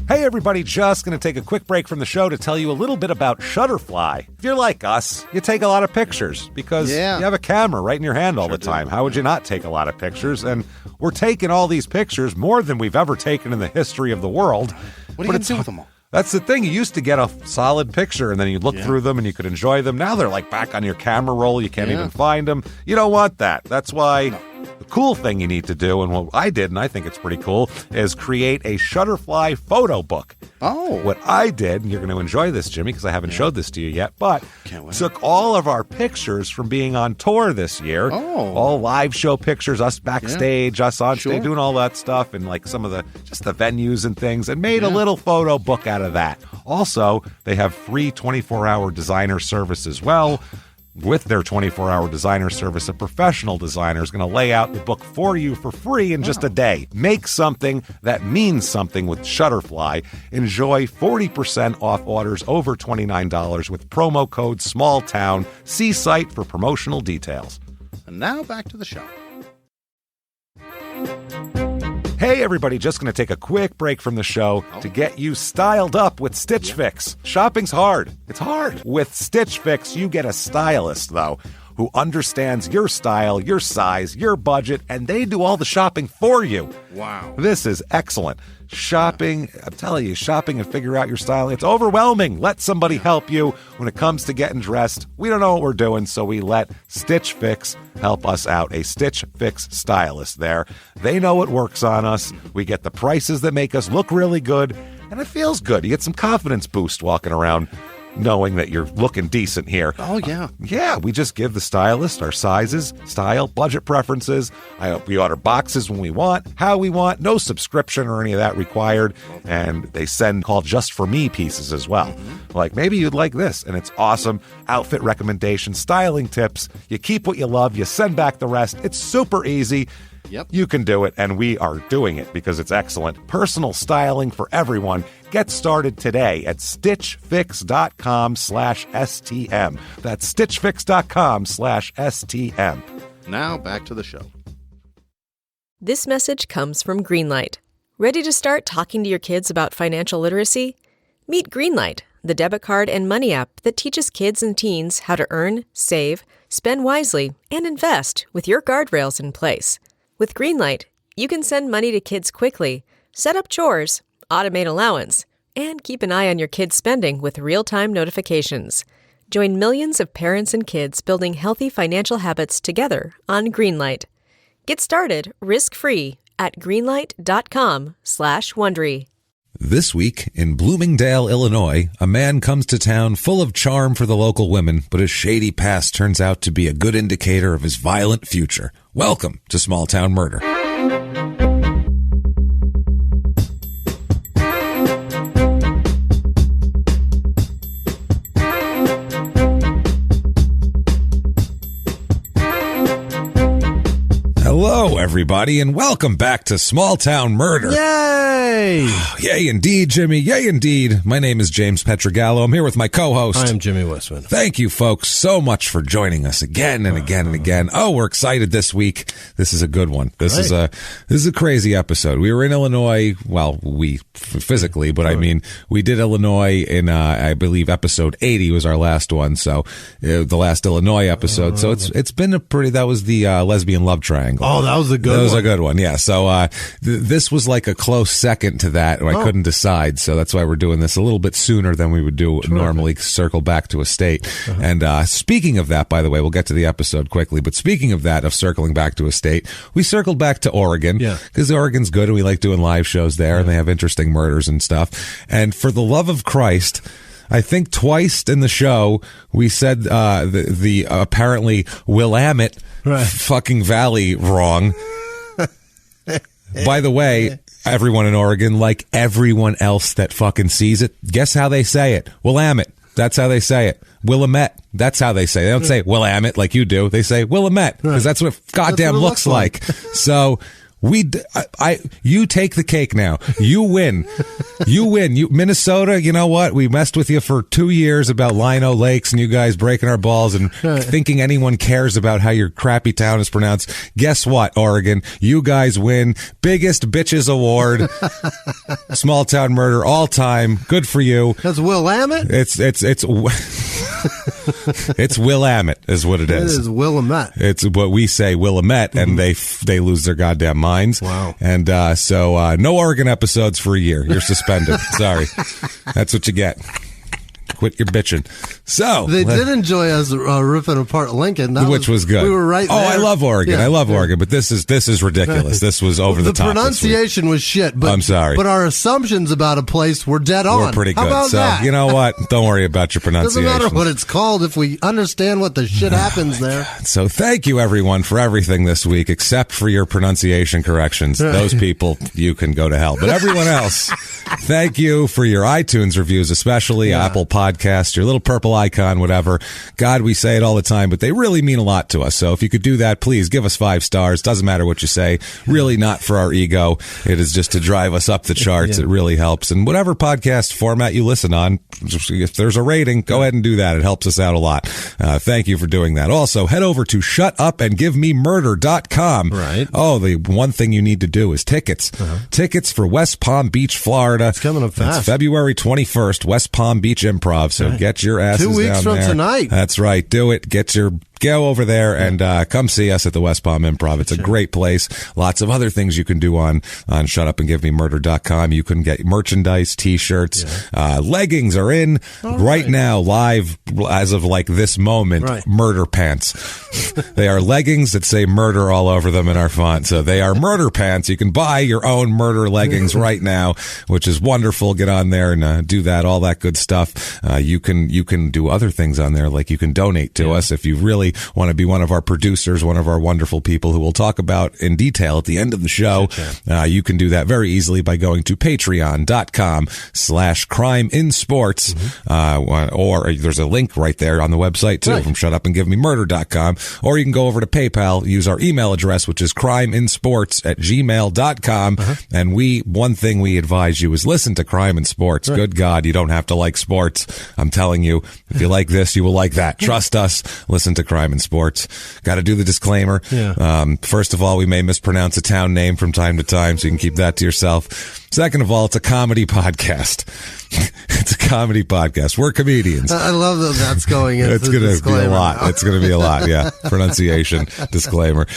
Hey everybody, just going to take a quick break from the show to tell you a little bit about Shutterfly. If you're like us, you take a lot of pictures because you have a camera right in your hand all the time. How would you not take a lot of pictures? And we're taking all these pictures, more than we've ever taken in the history of the world. What are you going to do with them all? That's the thing. You used to get a solid picture, and then you'd look through them, and you could enjoy them. Now they're like back on your camera roll. You can't even find them. You don't want that. That's why the cool thing you need to do, and what I did, and I think it's pretty cool, is create a Shutterfly photo book. Oh. What I did, and you're going to enjoy this, Jimmy, because I haven't showed this to you yet, but took all of our pictures from being on tour this year. Oh. All live show pictures, us backstage, us on stage, doing all that stuff, and like some of the, just the venues and things, and made a little photo book out of that. Also, they have free 24-hour designer service as well. With their 24-hour designer service, a professional designer is going to lay out the book for you for free in just a day. Make something that means something with Shutterfly. Enjoy 40% off orders over $29 with promo code SMALLTOWN. See site for promotional details. And now back to the show. Hey everybody, just going to take a quick break from the show to get you styled up with Stitch Fix. Shopping's hard. It's hard. With Stitch Fix, you get a stylist, though, who understands your style, your size, your budget, and they do all the shopping for you. Wow. This is excellent. Shopping, I'm telling you, shopping and figure out your style, it's overwhelming. Let somebody help you when it comes to getting dressed. We don't know what we're doing, so we let Stitch Fix help us out. A Stitch Fix stylist there. They know what works on us. We get the prices that make us look really good, and it feels good. You get some confidence boost walking around knowing that you're looking decent here. Oh, yeah. Yeah, we just give the stylist our sizes, style, budget preferences. We order boxes when we want, how we want, no subscription or any of that required. And they send called Just For Me pieces as well. Like, maybe you'd like this, and it's awesome. Outfit recommendations, styling tips. You keep what you love, you send back the rest. It's super easy. Yep. You can do it, and we are doing it because it's excellent. Personal styling for everyone. Get started today at stitchfix.com/STM. That's stitchfix.com/STM. Now back to the show. This message comes from Greenlight. Ready to start talking to your kids about financial literacy? Meet Greenlight, the debit card and money app that teaches kids and teens how to earn, save, spend wisely, and invest with your guardrails in place. With Greenlight, you can send money to kids quickly, set up chores, automate allowance, and keep an eye on your kids' spending with real-time notifications. Join millions of parents and kids building healthy financial habits together on Greenlight. Get started risk-free at greenlight.com/Wondery. This week in Bloomingdale, Illinois, a man comes to town full of charm for the local women, but his shady past turns out to be a good indicator of his violent future. Welcome to Small Town Murder. Hello, everybody, and welcome back to Small Town Murder. Yay! Yay, indeed, Jimmy. Yay, indeed. My name is James Pietragallo. I'm here with my co-host. I am Jimmy Whisman. Thank you, folks, so much for joining us again and again and again. Oh, we're excited this week. This is a good one. This is a crazy episode. We were in Illinois. Well, we physically, but I mean, we did Illinois in I believe episode 80 was our last one. So the last Illinois episode. So it's been a pretty. That was the lesbian love triangle. Oh, that was a good one. That was a good one. Yeah. So this was like a close second to that. I couldn't decide. So that's why we're doing this a little bit sooner than we would do normally. Circle back to a state. And speaking of that, by the way, we'll get to the episode quickly. But speaking of that, of circling back to a state, we circled back to Oregon. Yeah. Because Oregon's good and we like doing live shows there and they have interesting murders and stuff. And for the love of Christ, I think twice in the show we said the apparently Willamette fucking valley wrong. By the way, everyone in Oregon, like everyone else that fucking sees it, guess how they say it? Willamette. That's how they say it. Willamette. That's how they say it. They don't say Willamette like you do. They say Willamette because that's what it goddamn looks like. So You take the cake now. You win. Minnesota, you know what? We messed with you for 2 years about Lino Lakes and you guys breaking our balls and thinking anyone cares about how your crappy town is pronounced. Guess what, Oregon? You guys win. Biggest bitches award. Small town murder all time. Good for you. That's Willamette? It's Willamette is what it is. It is Willamette. It's what we say Willamette, and they lose their goddamn minds. Wow. And so no Oregon episodes for a year. You're suspended. Sorry. That's what you get. Quit your bitching. So they did enjoy us ripping apart Lincoln, which was good. We were right there. Oh, I love Oregon. Yeah. I love Oregon, but this is ridiculous. This was over the top. The pronunciation was shit. But, I'm sorry, but our assumptions about a place were dead on. We're pretty good. How about so that? You know what? Don't worry about your pronunciation. Doesn't matter what it's called if we understand what the shit happens there. So thank you everyone for everything this week, except for your pronunciation corrections. Those people, you can go to hell. But everyone else, thank you for your iTunes reviews, especially Apple Podcasts, your little purple icon, whatever. God, we say it all the time, but they really mean a lot to us. So if you could do that, please give us 5 stars. Doesn't matter what you say. Really not for our ego. It is just to drive us up the charts. It really helps. And whatever podcast format you listen on, if there's a rating, go ahead and do that. It helps us out a lot. Thank you for doing that. Also, head over to shutupandgivememurder.com. Right. Oh, the one thing you need to do is tickets. Tickets for West Palm Beach, Florida. It's coming up fast. It's February 21st, West Palm Beach Improv. So get your asses 2 weeks down from there. tonight. That's right. Do it. Go over there and come see us at the West Palm Improv. It's a great place. Lots of other things you can do on shutupandgivememurder.com. You can get merchandise, T-shirts, leggings are in right now, live as of like this moment. Murder pants. They are leggings that say murder all over them in our font. So they are murder pants. You can buy your own murder leggings right now, which is wonderful. Get on there and do that, all that good stuff. You can do other things on there, like you can donate to us if you really want to be one of our producers, one of our wonderful people who we'll talk about in detail at the end of the show. You can do that very easily by going to patreon.com/crimeinsports. Or there's a link right there on the website too from shutupandgivememurder.com. Or you can go over to PayPal, use our email address, which is crimeinsports@gmail.com. And one thing we advise you is listen to Crime in Sports. Good God, you don't have to like sports. I'm telling you, if you like this, you will like that. Trust us. Listen to Crime in Sports. Got to do the disclaimer. First of all, we may mispronounce a town name from time to time, so you can keep that to yourself. Second of all, it's a comedy podcast. It's a comedy podcast. We're comedians. I love that that's going into It's going to be a lot. Now. It's going to be a lot, yeah. Pronunciation, disclaimer.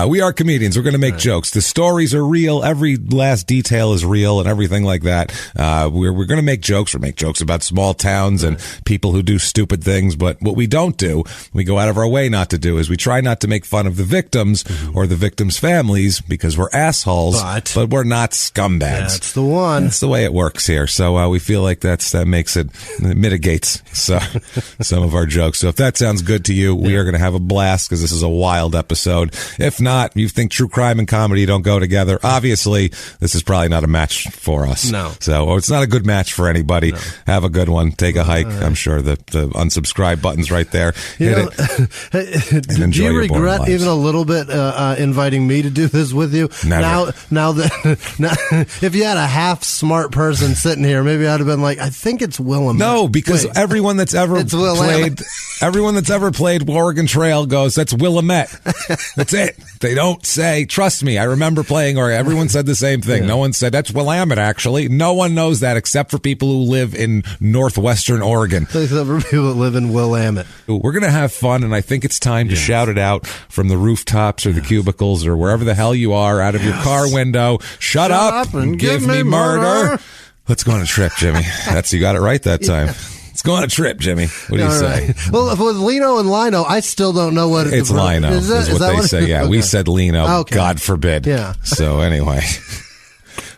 We are comedians. We're going to make jokes. The stories are real. Every last detail is real and everything like that. We're going to make jokes. We make jokes about small towns and people who do stupid things. But what we don't do, we go out of our way not to do, is we try not to make fun of the victims or the victims' families because we're assholes, but we're not scumbags. That's the one. That's the way it works here. So we feel like that mitigates some of our jokes. So if that sounds good to you, we are going to have a blast because this is a wild episode. If not, you think true crime and comedy don't go together, obviously this is probably not a match for us. No. So it's not a good match for anybody. No. Have a good one. Take a hike. I'm sure the unsubscribe button's right there. Hit it. And enjoy do you your regret lives. even a little bit inviting me to do this with you? Never. Now if you had a half smart person sitting here, maybe I'd have been like, I think it's Willamette. No, because everyone that's ever played Oregon Trail goes, that's Willamette. That's it. They don't say, trust me, I remember playing, or everyone said the same thing. No one said, that's Willamette, actually. No one knows that except for people who live in northwestern Oregon. Except for people that live in Willamette. We're going to have fun, and I think it's time to shout it out from the rooftops or the cubicles or wherever the hell you are, out of your car window. Shut up and give me murder. Let's go on a trip, Jimmy. You got it right that time. Let's go on a trip, Jimmy. What do you say? Right. Well, with Lino and Lino, I still don't know what it's Lino is what they say. Yeah, we said Lino. Okay. God forbid. Yeah. So anyway.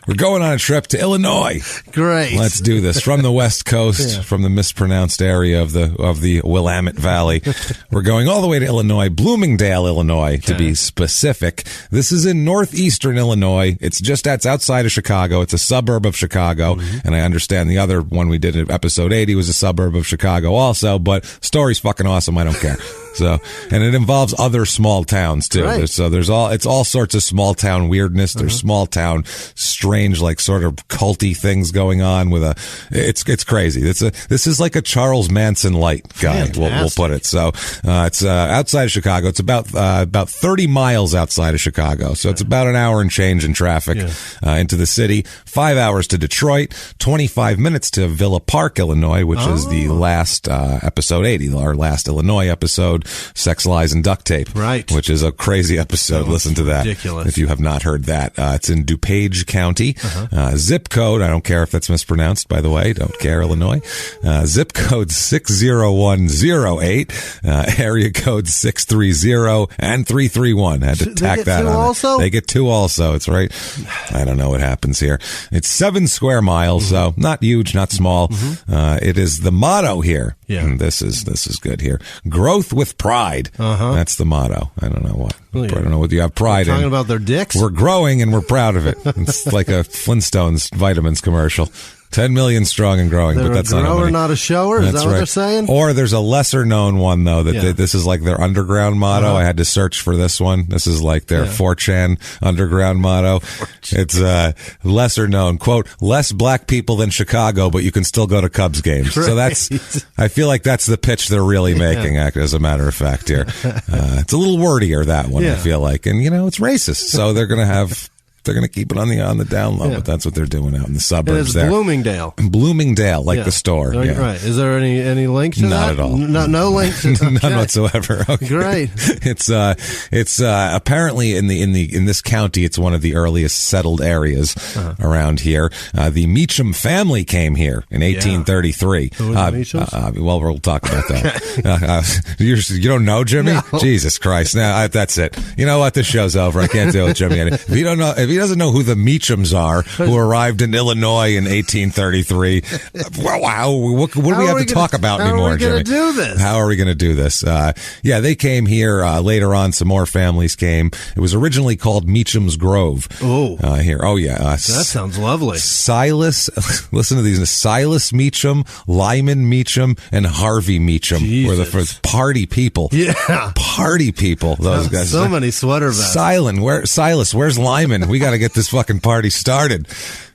We're going on a trip to Illinois. Great. Let's do this. From the West Coast, from the mispronounced area of the Willamette Valley. We're going all the way to Illinois, Bloomingdale, Illinois, to be specific. This is in northeastern Illinois. It's outside of Chicago. It's a suburb of Chicago. And I understand the other one we did in episode 80 was a suburb of Chicago also, but story's fucking awesome. I don't care. So, and it involves other small towns too. Right. It's all sorts of small town weirdness. There's small town strange, like sort of culty things going on with it's crazy. This is like a Charles Manson light guy. We'll put it. So, it's outside of Chicago. It's about 30 miles outside of Chicago. So it's about an hour and change in traffic into the city. 5 hours to Detroit. 25 minutes to Villa Park, Illinois, which is the last episode 80, our last Illinois episode, Sex, Lies, and Duct Tape. Right. Which is a crazy episode. Listen to that. Ridiculous. If you have not heard that. It's in DuPage County. Zip code, I don't care if that's mispronounced, by the way. Don't care, Illinois. Zip code 60108. Area code 630 and 331. Had to tack that on. Also? They get 2 also. It's right. I don't know what happens here. It's 7 square miles, so not huge, not small. It is the motto here. Yeah. And this is good here. Growth with pride. That's the motto. I don't know what. I don't know what you have pride in. Talking about their dicks? We're growing and we're proud of it. It's like a Flintstones vitamins commercial. 10 million strong and growing, They're but that's a grower, not how many. not a shower? Is that what they're saying? Or there's a lesser known one, though, that this is like their underground motto. I had to search for this one. This is like their 4chan underground motto. It's lesser known. Quote, less black people than Chicago, but you can still go to Cubs games. So that's, I feel like that's the pitch they're really making, as a matter of fact here. It's a little wordier, that one, I feel like. And, it's racist. So they're going to keep it on the down low, but that's what they're doing out in the suburbs. And it's there. Bloomingdale, like the store. Yeah. Right. Is there any link to that? Not at all. No link. None whatsoever. Okay. Great. It's apparently in this county, it's one of the earliest settled areas around here. The Meacham family came here in 1833. Who was the Meachams? Well, we'll talk about that. You don't know Jimmy? No. Jesus Christ! Now that's it. You know what? This show's over. I can't deal with Jimmy. If you don't know, if he doesn't know who the Meachams are, who arrived in Illinois in 1833, wow, what do we have to talk about anymore, Jimmy? How are we going to do this? They came here later on. Some more families came. It was originally called Meacham's Grove. Here. That sounds lovely. Silas, listen to these: Silas Meacham, Lyman Meacham, and Harvey Meacham were the first party people. Yeah, party people. Those guys. So many sweater vests. Silas, where's Lyman? We got to get this fucking party started.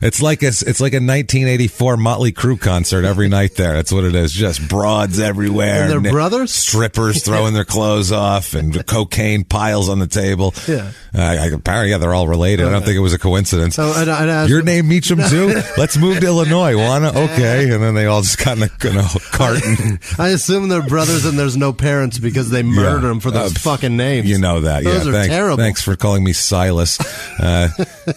It's like a 1984 Motley Crue concert every night there. That's what it is. Just broads everywhere. And they're brothers? Strippers throwing their clothes off and cocaine piles on the table. Yeah. Apparently, they're all related. I don't think it was a coincidence. So I'd your name Meacham too? Let's move to Illinois. Wanna? Okay. And then they all just got in a carton. I assume they're brothers and there's no parents because they murder them for those fucking names. You know that. Those are terrible. Thanks for calling me Silas.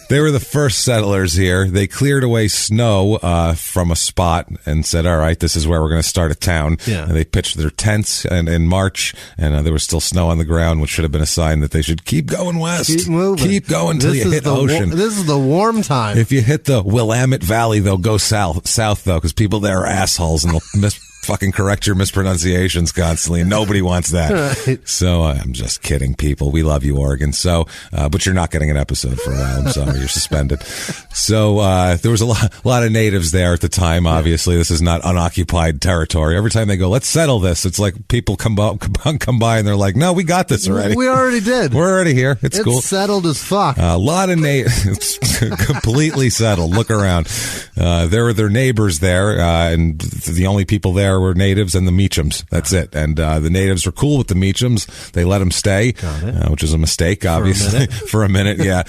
They were the first settlers here. They cleared away snow from a spot and said, all right, this is where we're going to start a town. Yeah. And they pitched their tents in March, and there was still snow on the ground, which should have been a sign that they should keep going west. Keep moving. Keep going until you hit the ocean. This is the warm time. If you hit the Willamette Valley, they'll go south though, because people there are assholes and they'll fucking correct your mispronunciations constantly, and nobody wants that. Right. So I'm just kidding, people. We love you, Oregon. So, but you're not getting an episode for a while. I'm sorry, you're suspended. So there was a lot of natives there at the time. Obviously, this is not unoccupied territory. Every time they go, let's settle this, it's like people come by and they're like, no, we got this already. We already did. We're already here. It's cool. It's settled as fuck. A lot of natives, completely settled. Look around. There were their neighbors there, and the only people there were natives and the Meachams. That's it. And the natives were cool with the Meachams. They let them stay, which is a mistake, obviously. For a minute, yeah.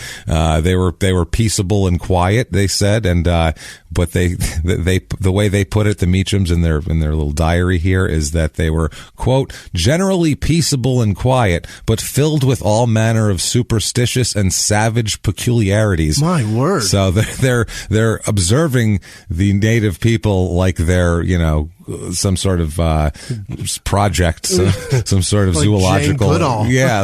They were peaceable and quiet, they said, and but the way they put it, the Meachams in their little diary here, is that they were, quote, generally peaceable and quiet, but filled with all manner of superstitious and savage peculiarities. My word. So they're observing the native people like they're, some sort of project, some sort of like zoological,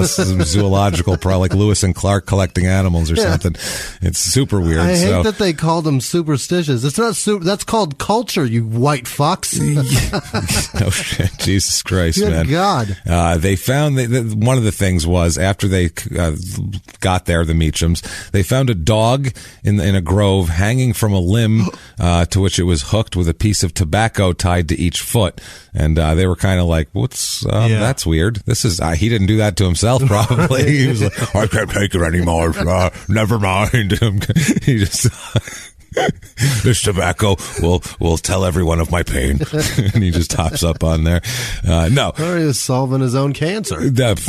some zoological, like Lewis and Clark collecting animals or something. It's super weird. I hate that they called them superstitious. It's not that's called culture, you white fucks. Oh shit, Jesus Christ, Good man! God, they found one of the things was after they got there, the Meachams, they found a dog in a grove hanging from a limb to which it was hooked with a piece of tobacco tied to each foot. And they were kind of like, that's weird. This is, he didn't do that to himself, probably. He was like, I can't take it anymore. Never mind. He just... This tobacco will tell everyone of my pain. And he just hops up on there. No. Or he was solving his own cancer.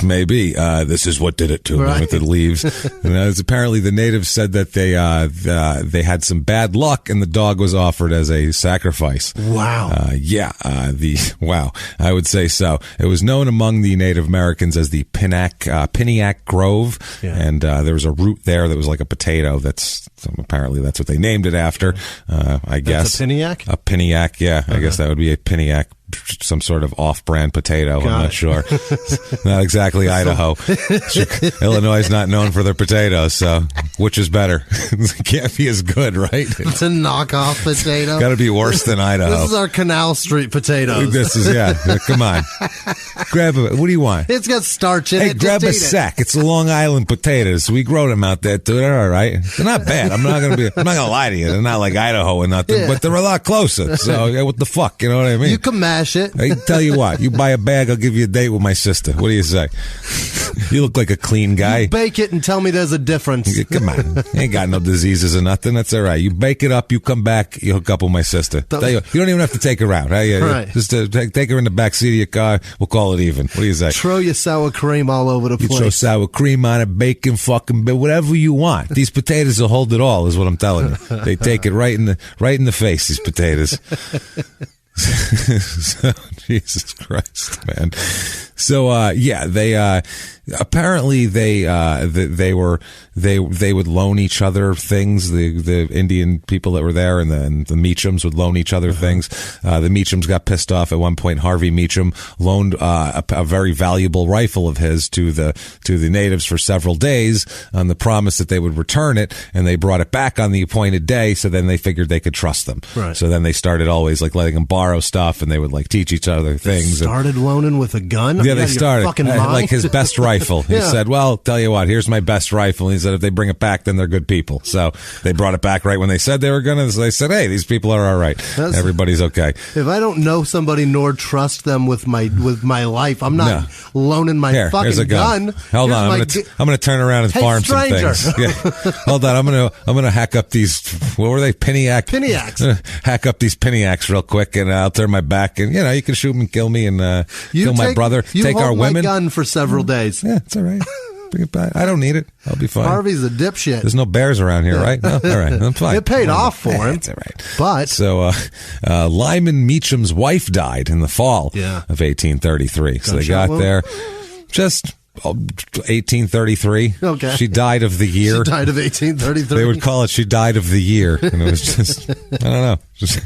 Maybe. This is what did it to him with the leaves. And apparently the natives said that they had some bad luck and the dog was offered as a sacrifice. Wow. Wow. I would say so. It was known among the Native Americans as the Piniac Grove. Yeah. And there was a root there that was like a potato. Apparently that's what they named it after, I guess. That's a Piniac? A Piniac, yeah. I guess that would be a Piniac, some sort of off-brand potato. I'm not sure. Not exactly Idaho. Illinois is not known for their potatoes, so which is better? It can't be as good, right? It's a knockoff potato. Got to be worse than Idaho. This is our Canal Street potatoes. This is, come on. Grab it. What do you want? It's got starch in it. Hey, grab a sack. It's the Long Island potatoes. We grow them out there, too. They're all right. They're not bad. I'm not going to lie to you. They're not like Idaho or nothing, but they're a lot closer. So, what the fuck? You know what I mean? You can mash it. I tell you what, you buy a bag, I'll give you a date with my sister. What do you say? You look like a clean guy. You bake it and tell me there's a difference. Come on. You ain't got no diseases or nothing. That's all right. You bake it up, you come back, you hook up with my sister. Tell you don't even have to take her out. Right. Just take her in the back seat of your car. We'll call it even. What do you say? Throw your sour cream all over the place. You throw sour cream on it, bacon, fucking whatever you want. These potatoes will hold it all, is what I'm telling you. They take it right in the face, these potatoes. So, Jesus Christ, man. So they apparently they would loan each other things. The Indian people that were there and the Meachams would loan each other things. The Meachams got pissed off at one point. Harvey Meacham loaned a very valuable rifle of his to the natives for several days on the promise that they would return it, and they brought it back on the appointed day. So then they figured they could trust them. Right. So then they started always like letting them borrow stuff, and they would like teach each other things. They started loaning with a gun. Yeah, they started like his best rifle. He said, "Well, tell you what, here's my best rifle." He said, "If they bring it back, then they're good people." So they brought it back right when they said they were gonna. So they said, "Hey, these people are all right. Everybody's okay." If I don't know somebody nor trust them with my life, I'm not loaning my here's a gun. Hold on, I'm gonna turn around and farm stranger. some things. Yeah. Hold on, I'm gonna hack up these. What were they? Piniacs. Hack up these Piniacs real quick, and I'll turn my back, and you can shoot me and kill me, and kill my brother. Take our women. My gun for several days. Yeah, it's all right. Bring it back. I don't need it. I'll be fine. Harvey's a dipshit. There's no bears around here, right? No? All right. I'm fine. It paid off for him. It's all right. But so Lyman Meacham's wife died in the fall of 1833. So they got there just 1833. Okay. She died of the year. She died of 1833. They would call it she died of the year. And it was just, I don't know, just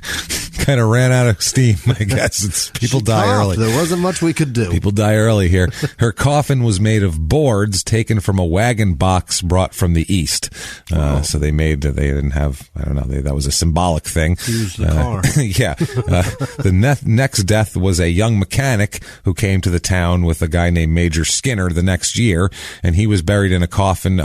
kind of ran out of steam, I guess. People die early. There wasn't much we could do. People die early here. Her coffin was made of boards taken from a wagon box brought from the east. So they didn't have, I don't know, that was a symbolic thing. Use the car. Yeah. The next death was a young mechanic who came to the town with a guy named Major Skinner the next year, and he was buried in a coffin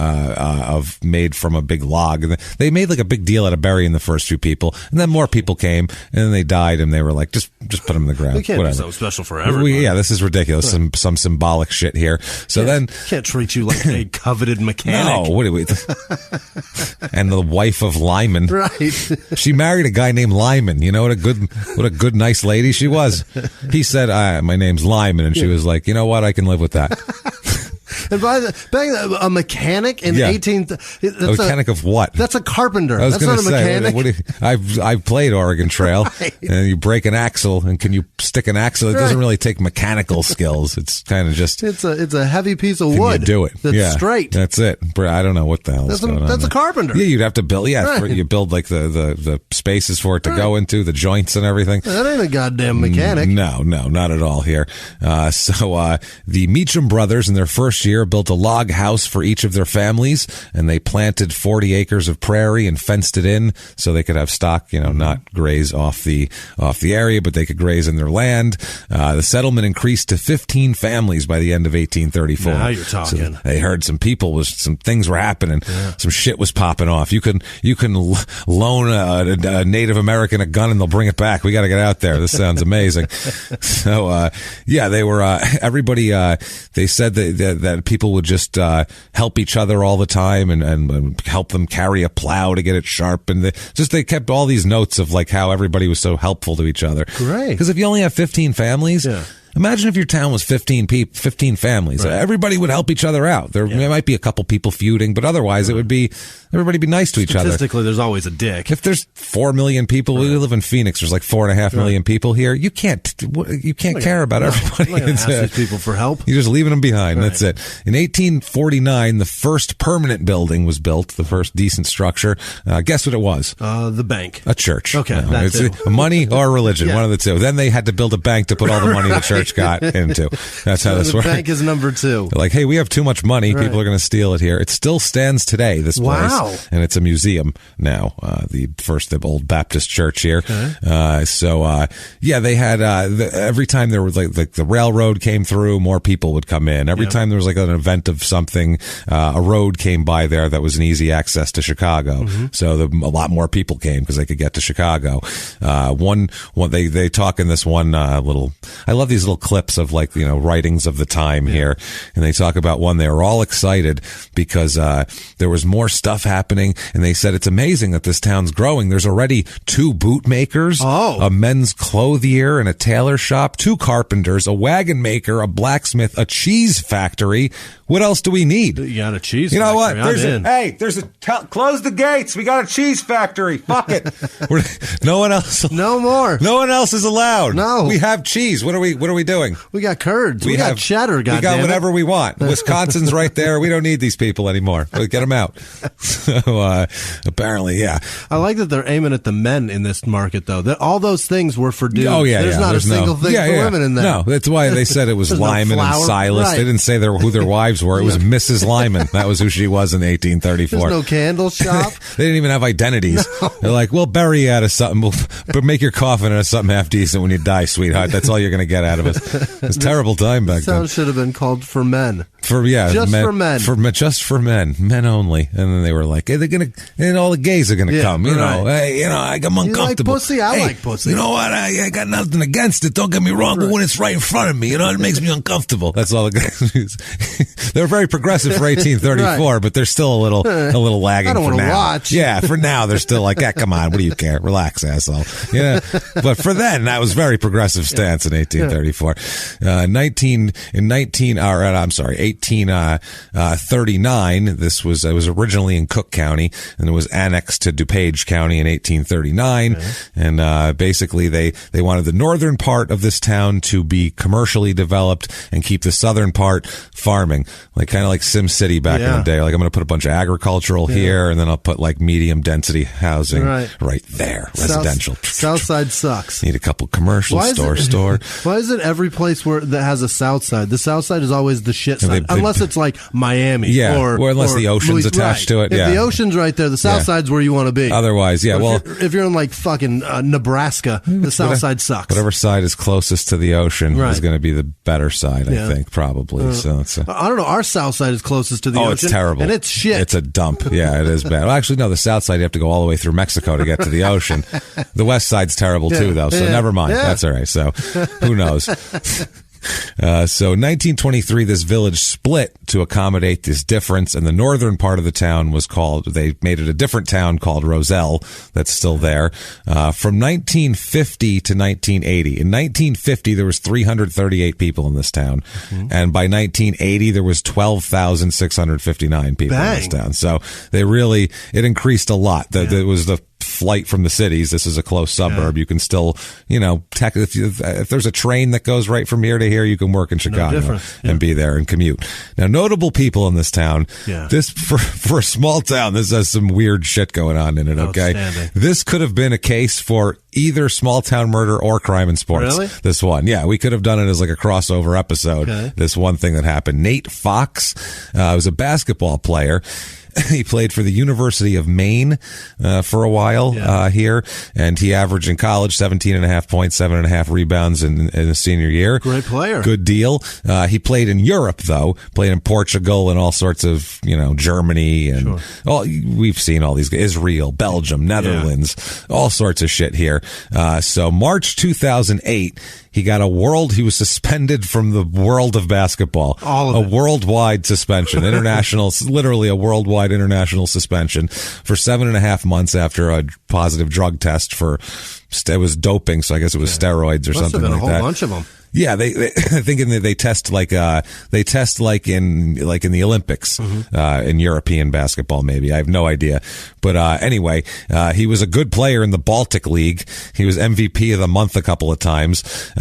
made from a big log. And they made like a big deal out of burying the first few people, and then more people came, and then they died, and they were like, just put them in the ground. We can't Whatever. be so special for everybody. This is ridiculous. Some symbolic shit here. So can't treat you like a coveted mechanic. No, what do we? And the wife of Lyman, right? She married a guy named Lyman. You know what a good nice lady she was. He said, "My name's Lyman," and she was like, "You know what? I can live with that." And a mechanic in 18... A mechanic of what? That's a carpenter. I was that's not a mechanic. I've played Oregon Trail, right. And you break an axle, and can you stick an axle? It doesn't really take mechanical skills. It's kind of just... It's a heavy piece of wood. You do it. That's straight. That's it. I don't know what the hell is going on. That's a carpenter. Yeah, you'd have to build... Yeah, right. You build like the spaces for it to go into, the joints and everything. That ain't a goddamn mechanic. No, not at all here. So the Meacham brothers in their first year here built a log house for each of their families, and they planted 40 acres of prairie and fenced it in so they could have stock, not graze off the area, but they could graze in their land. The settlement increased to 15 families by the end of 1834. Now you're talking. So they heard some things were happening. Yeah. Some shit was popping off. You can loan a Native American a gun and they'll bring it back. We got to get out there. This sounds amazing. So, they were, everybody, they said that people would just, help each other all the time and help them carry a plow to get it sharp. And they kept all these notes of like how everybody was so helpful to each other. Great. Because if you only have 15 families, imagine if your town was 15 families. Right. Everybody would help each other out. There might be a couple people feuding, but otherwise it would be everybody be nice to each other. Statistically, there's always a dick. If there's 4 million people, we live in Phoenix. There's like 4.5 million people here. You can't care about everybody. I'm not ask these people for help. You're just leaving them behind. Right. That's it. In 1849, the first permanent building was built. The first decent structure. Guess what it was? The bank. A church. Okay, it's money or religion. One of the two. Then they had to build a bank to put all the money the church got into. That's how this works. The bank is number 2. They're like, hey, we have too much money. Right. People are going to steal it here. It still stands today, this place. Wow. And it's a museum now. The old Baptist church here. Okay. They had, every time there was like the railroad came through, more people would come in. Every time there was like an event of something, a road came by there that was an easy access to Chicago. Mm-hmm. So a lot more people came because they could get to Chicago. They talk in this one, I love these little clips of writings of the time here. And they talk about one, they were all excited because, there was more stuff happening. And they said, it's amazing that this town's growing. There's already 2 bootmakers, a men's clothier and a tailor shop, 2 carpenters, a wagon maker, a blacksmith, a cheese factory. What else do we need? You got a cheese factory. You know what? Close the gates. We got a cheese factory. Fuck it. No one else. No more. No one else is allowed. No. We have cheese. What are we doing? We got curds. We got cheddar. We got whatever we want. Wisconsin's right there. We don't need these people anymore. We'll get them out. So, apparently, yeah. I like that they're aiming at the men in this market, though. All those things were for dudes. Oh, yeah. There's not a single thing for women in there. No, that's why they said it was Lyman and Silas. Right. They didn't say who their wives were. It was Mrs. Lyman. That was who she was in 1834. There's no candle shop. They didn't even have identities. No. They're like, we'll bury you out of something, but make your coffin out of something half decent when you die, sweetheart. That's all you're going to get out of us. It's a terrible time back then. Sound should have been called For Men. For men. Just for men. Men only. And then they were like, hey, and all the gays are going to come. Hey, I'm uncomfortable. You like pussy? I like pussy. You know what? I got nothing against it. Don't get me wrong, but when it's right in front of me, it makes me uncomfortable. That's all the guys. They're very progressive for 1834, but they're still a little lagging I don't for now. Watch. Yeah, for now they're still like, come on, what do you care? Relax, asshole. Yeah, but for then that was very progressive stance in 1834. 1839. It was originally in Cook County, and it was annexed to DuPage County in 1839. Okay. And basically, they wanted the northern part of this town to be commercially developed and keep the southern part farming, kind of like Sim City back in the day. Like, I'm going to put a bunch of agricultural here, and then I'll put medium density housing right there, residential. Southside sucks. Need a couple commercial store. Why is it every place that has a south side? The south side is always the shit side, unless it's like Miami, or unless the ocean's attached to it. If the ocean's right there, the south side's where you want to be. Otherwise, if you're in fucking Nebraska, the south side sucks. Whatever side is closest to the ocean is going to be the better side, I think, probably. So I don't know. Our south side is closest to the ocean. Oh, it's terrible. And it's shit. It's a dump. Yeah, it is bad. Well, actually, no, the south side, you have to go all the way through Mexico to get to the ocean. The west side's terrible, too, though, so never mind. Yeah. That's all right. So who knows? So 1923, this village split to accommodate this difference, and the northern part of the town they made it a different town called Roselle that's still there. From 1950 to 1980. In 1950, there was 338 people in this town. Mm-hmm. And by 1980, there was 12,659 people in this town. So it increased a lot. It was the flight from the cities. This is a close suburb. You can still, if there's a train that goes right from here to here, you can work in Chicago and be there and commute. Now, notable people in this town. Yeah. This for a small town, this has some weird shit going on in it. Okay, this could have been a case for either small town murder or crime in sports. Really? This one, yeah, we could have done it as like a crossover episode. Okay. This one thing that happened. Nate Fox was a basketball player. He played for the University of Maine for a while here, and he averaged in college 17.5 points, 7.5 rebounds in his senior year. Great player. Good deal. He played in Europe, though, played in Portugal and all sorts of, Germany. And we've seen all these, Israel, Belgium, Netherlands, all sorts of shit here. So March 2008, he was suspended from the world of basketball. All of it. A worldwide suspension, literally a worldwide international suspension for 7.5 months after a positive drug test it was doping, so I guess it was steroids or something like that. Must have been a whole bunch of them. Yeah, I think they test like in the Olympics, in European basketball, maybe. I have no idea. But, anyway, he was a good player in the Baltic League. He was MVP of the month a couple of times.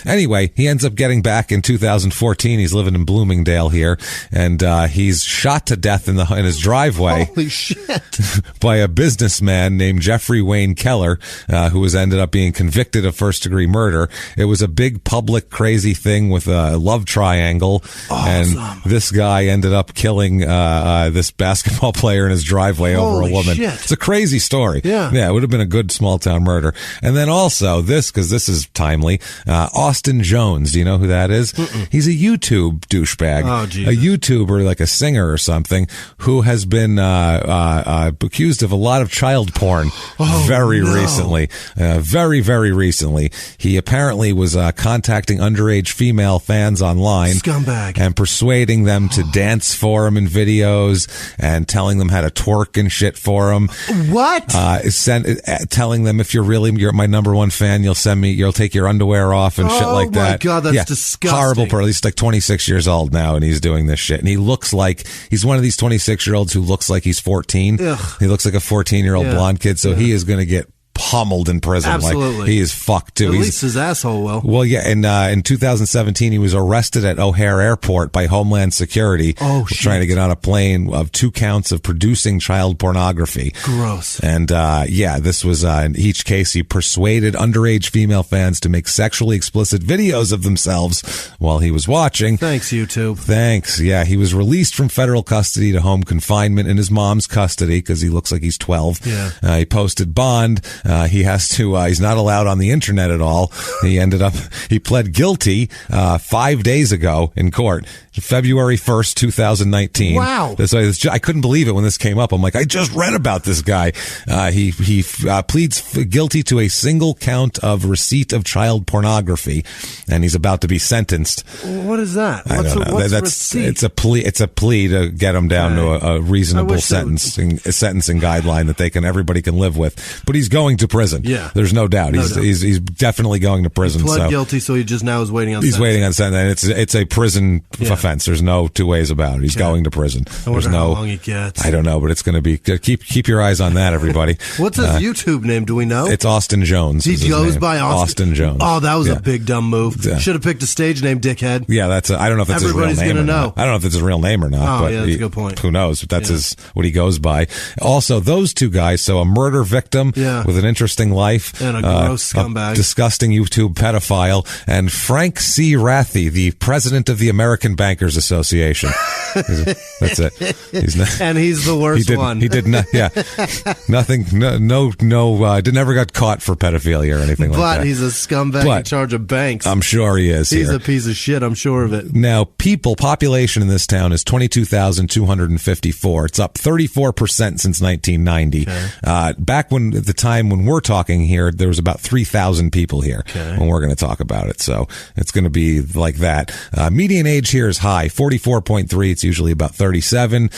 Anyway, he ends up getting back in 2014. He's living in Bloomingdale here, and, he's shot to death in his driveway. Holy shit. By a businessman named Jeffrey Wayne Keller, who ended up being convicted of first-degree murder. It was a big public crazy thing with a love triangle. Awesome. And this guy ended up killing this basketball player in his driveway over a woman. Shit. It's a crazy story. Yeah, it would have been a good small-town murder. And then also because this is timely, Austin Jones. Do you know who that is? He's a YouTube douchebag. Oh, Jesus. A YouTuber, like a singer or something, who has been accused of a lot of child porn recently. Very, very recently. He apparently was contacting underage female fans online. Scumbag. And persuading them to dance for him in videos and telling them how to twerk and shit for him. What? Telling them, if you're my number one fan, you'll take your underwear off and shit like that. Oh my God, that's disgusting. Horrible person. He's like 26 years old now and he's doing this shit. And he looks like, he's one of these 26-year-olds who looks like he's 14. Ugh. He looks like a 14-year-old blonde kid, so he is going to get pummeled in prison. Absolutely. Like, he is fucked too. At least his asshole will. Well, yeah, and in 2017 he was arrested at O'Hare Airport by Homeland Security. Trying to get on a plane of 2 counts of producing child pornography. Gross. And this was in each case he persuaded underage female fans to make sexually explicit videos of themselves while he was watching. Thanks, YouTube. Thanks. Yeah, he was released from federal custody to home confinement in his mom's custody because he looks like he's 12. Yeah. He posted bond. He's not allowed on the internet at all. He pled guilty 5 days ago in court, February 1st, 2019. Wow. I couldn't believe it when this came up. I'm like, I just read about this guy. He pleads guilty to a single count of receipt of child pornography, and he's about to be sentenced. What is that? I don't know. Receipt? It's a plea to get him down to a reasonable sentencing guideline that everybody can live with. But he's going to prison. Yeah. There's no doubt. He's definitely going to prison. He pled guilty, so he just now is waiting on sentence. He's waiting on sentence. It's a prison offense. There's no two ways about it. He's going to prison. I wonder how long he gets. I don't know, but it's going to be. Keep your eyes on that, everybody. What's his YouTube name? Do we know? It's Austin Jones. He goes by Austin Jones. Oh, that was a big dumb move. Should have picked a stage name, dickhead. Yeah, I don't know if that's his real name. Everybody's gonna know. I don't know if it's his real name or not. Oh, that's a good point. Who knows? But that's what he goes by. Also, those two guys. So a murder victim with an interesting life and a gross scumbag, a disgusting YouTube pedophile, and Frank C. Rathie, the president of the American Bankers Association. That's it. He's the worst one. He did not. Yeah, nothing. No. Never got caught for pedophilia or anything like that. But he's a scumbag in charge of banks. I'm sure he is. He's a piece of shit. I'm sure of it. Now, population in this town is 22,254. It's up 34% since 1990. Okay. Back at the time when we're talking here, there was about 3,000 people here when we're going to talk about it. So it's going to be like that. Median age here is high, 44.3. It's usually about 37,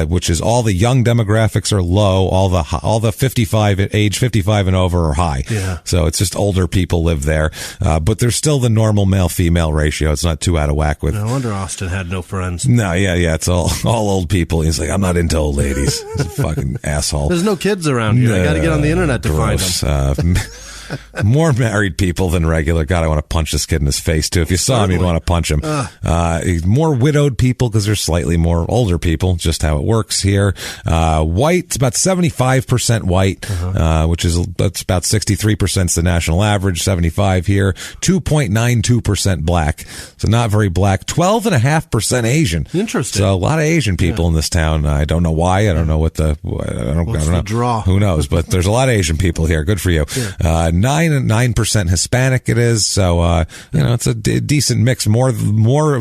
which is all the young demographics are low. All the age 55 and over are high. Yeah. So it's just older people live there. But there's still the normal male-female ratio. It's not too out of whack with. No wonder Austin had no friends. No, yeah. It's all old people. He's like, I'm not into old ladies. He's a fucking asshole. There's no kids around here. I got to get on the internet to find them. More married people than regular. God, I want to punch this kid in his face, too. If you saw him, you'd want to punch him. More widowed people because there's slightly more older people, just how it works here. White, it's about 75% white, which is that's about 63% is the national average, 75 here. 2.92% black, so not very black. 12.5% Asian. Interesting. So a lot of Asian people in this town. I don't know why. I don't know what I don't know. Draw? Who knows? But there's a lot of Asian people here. Good for you. 9% Hispanic it is, so it's a decent mix, more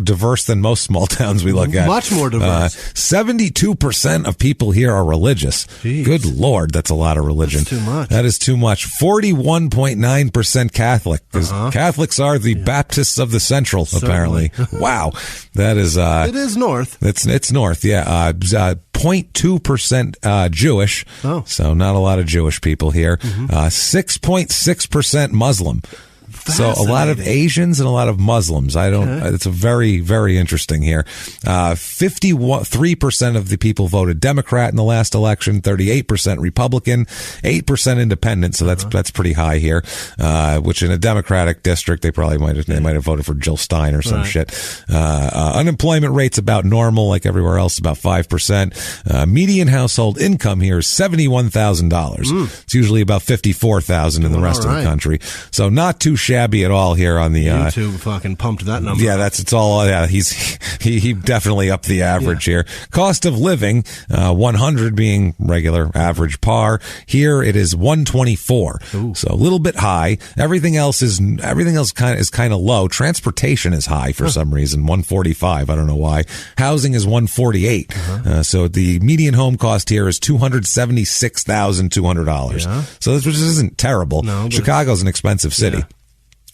diverse than most small towns we look at. Much more diverse. 72% of people here are religious. Jeez. Good Lord, that's a lot of religion. That's too much. That is too much. 41.9% Catholic, because Catholics are the Baptists of the Central, apparently. Wow, that is. It is north. It's north, yeah. 0.2% Jewish, so not a lot of Jewish people here. 6.6% Muslim. So a lot of Asians and a lot of Muslims. It's a very, very interesting here. 53% of the people voted Democrat in the last election, 38% Republican, 8% Independent. So that's pretty high here. Which in a Democratic district, they might have voted for Jill Stein or some shit. Unemployment rate's about normal, like everywhere else, about 5%. Median household income here is $71,000. It's usually about $54,000 in the rest of the country. So not too shabby at all here on the YouTube fucking pumped that number. Yeah, it's all. Yeah, he definitely upped the average here. Cost of living, 100 being regular average par. Here it is 124. Ooh. So a little bit high. Everything else kind of low. Transportation is high for some reason, 145. I don't know why. Housing is 148. So the median home cost here is $276,200. Yeah. So this isn't terrible. No, Chicago's an expensive city. Yeah.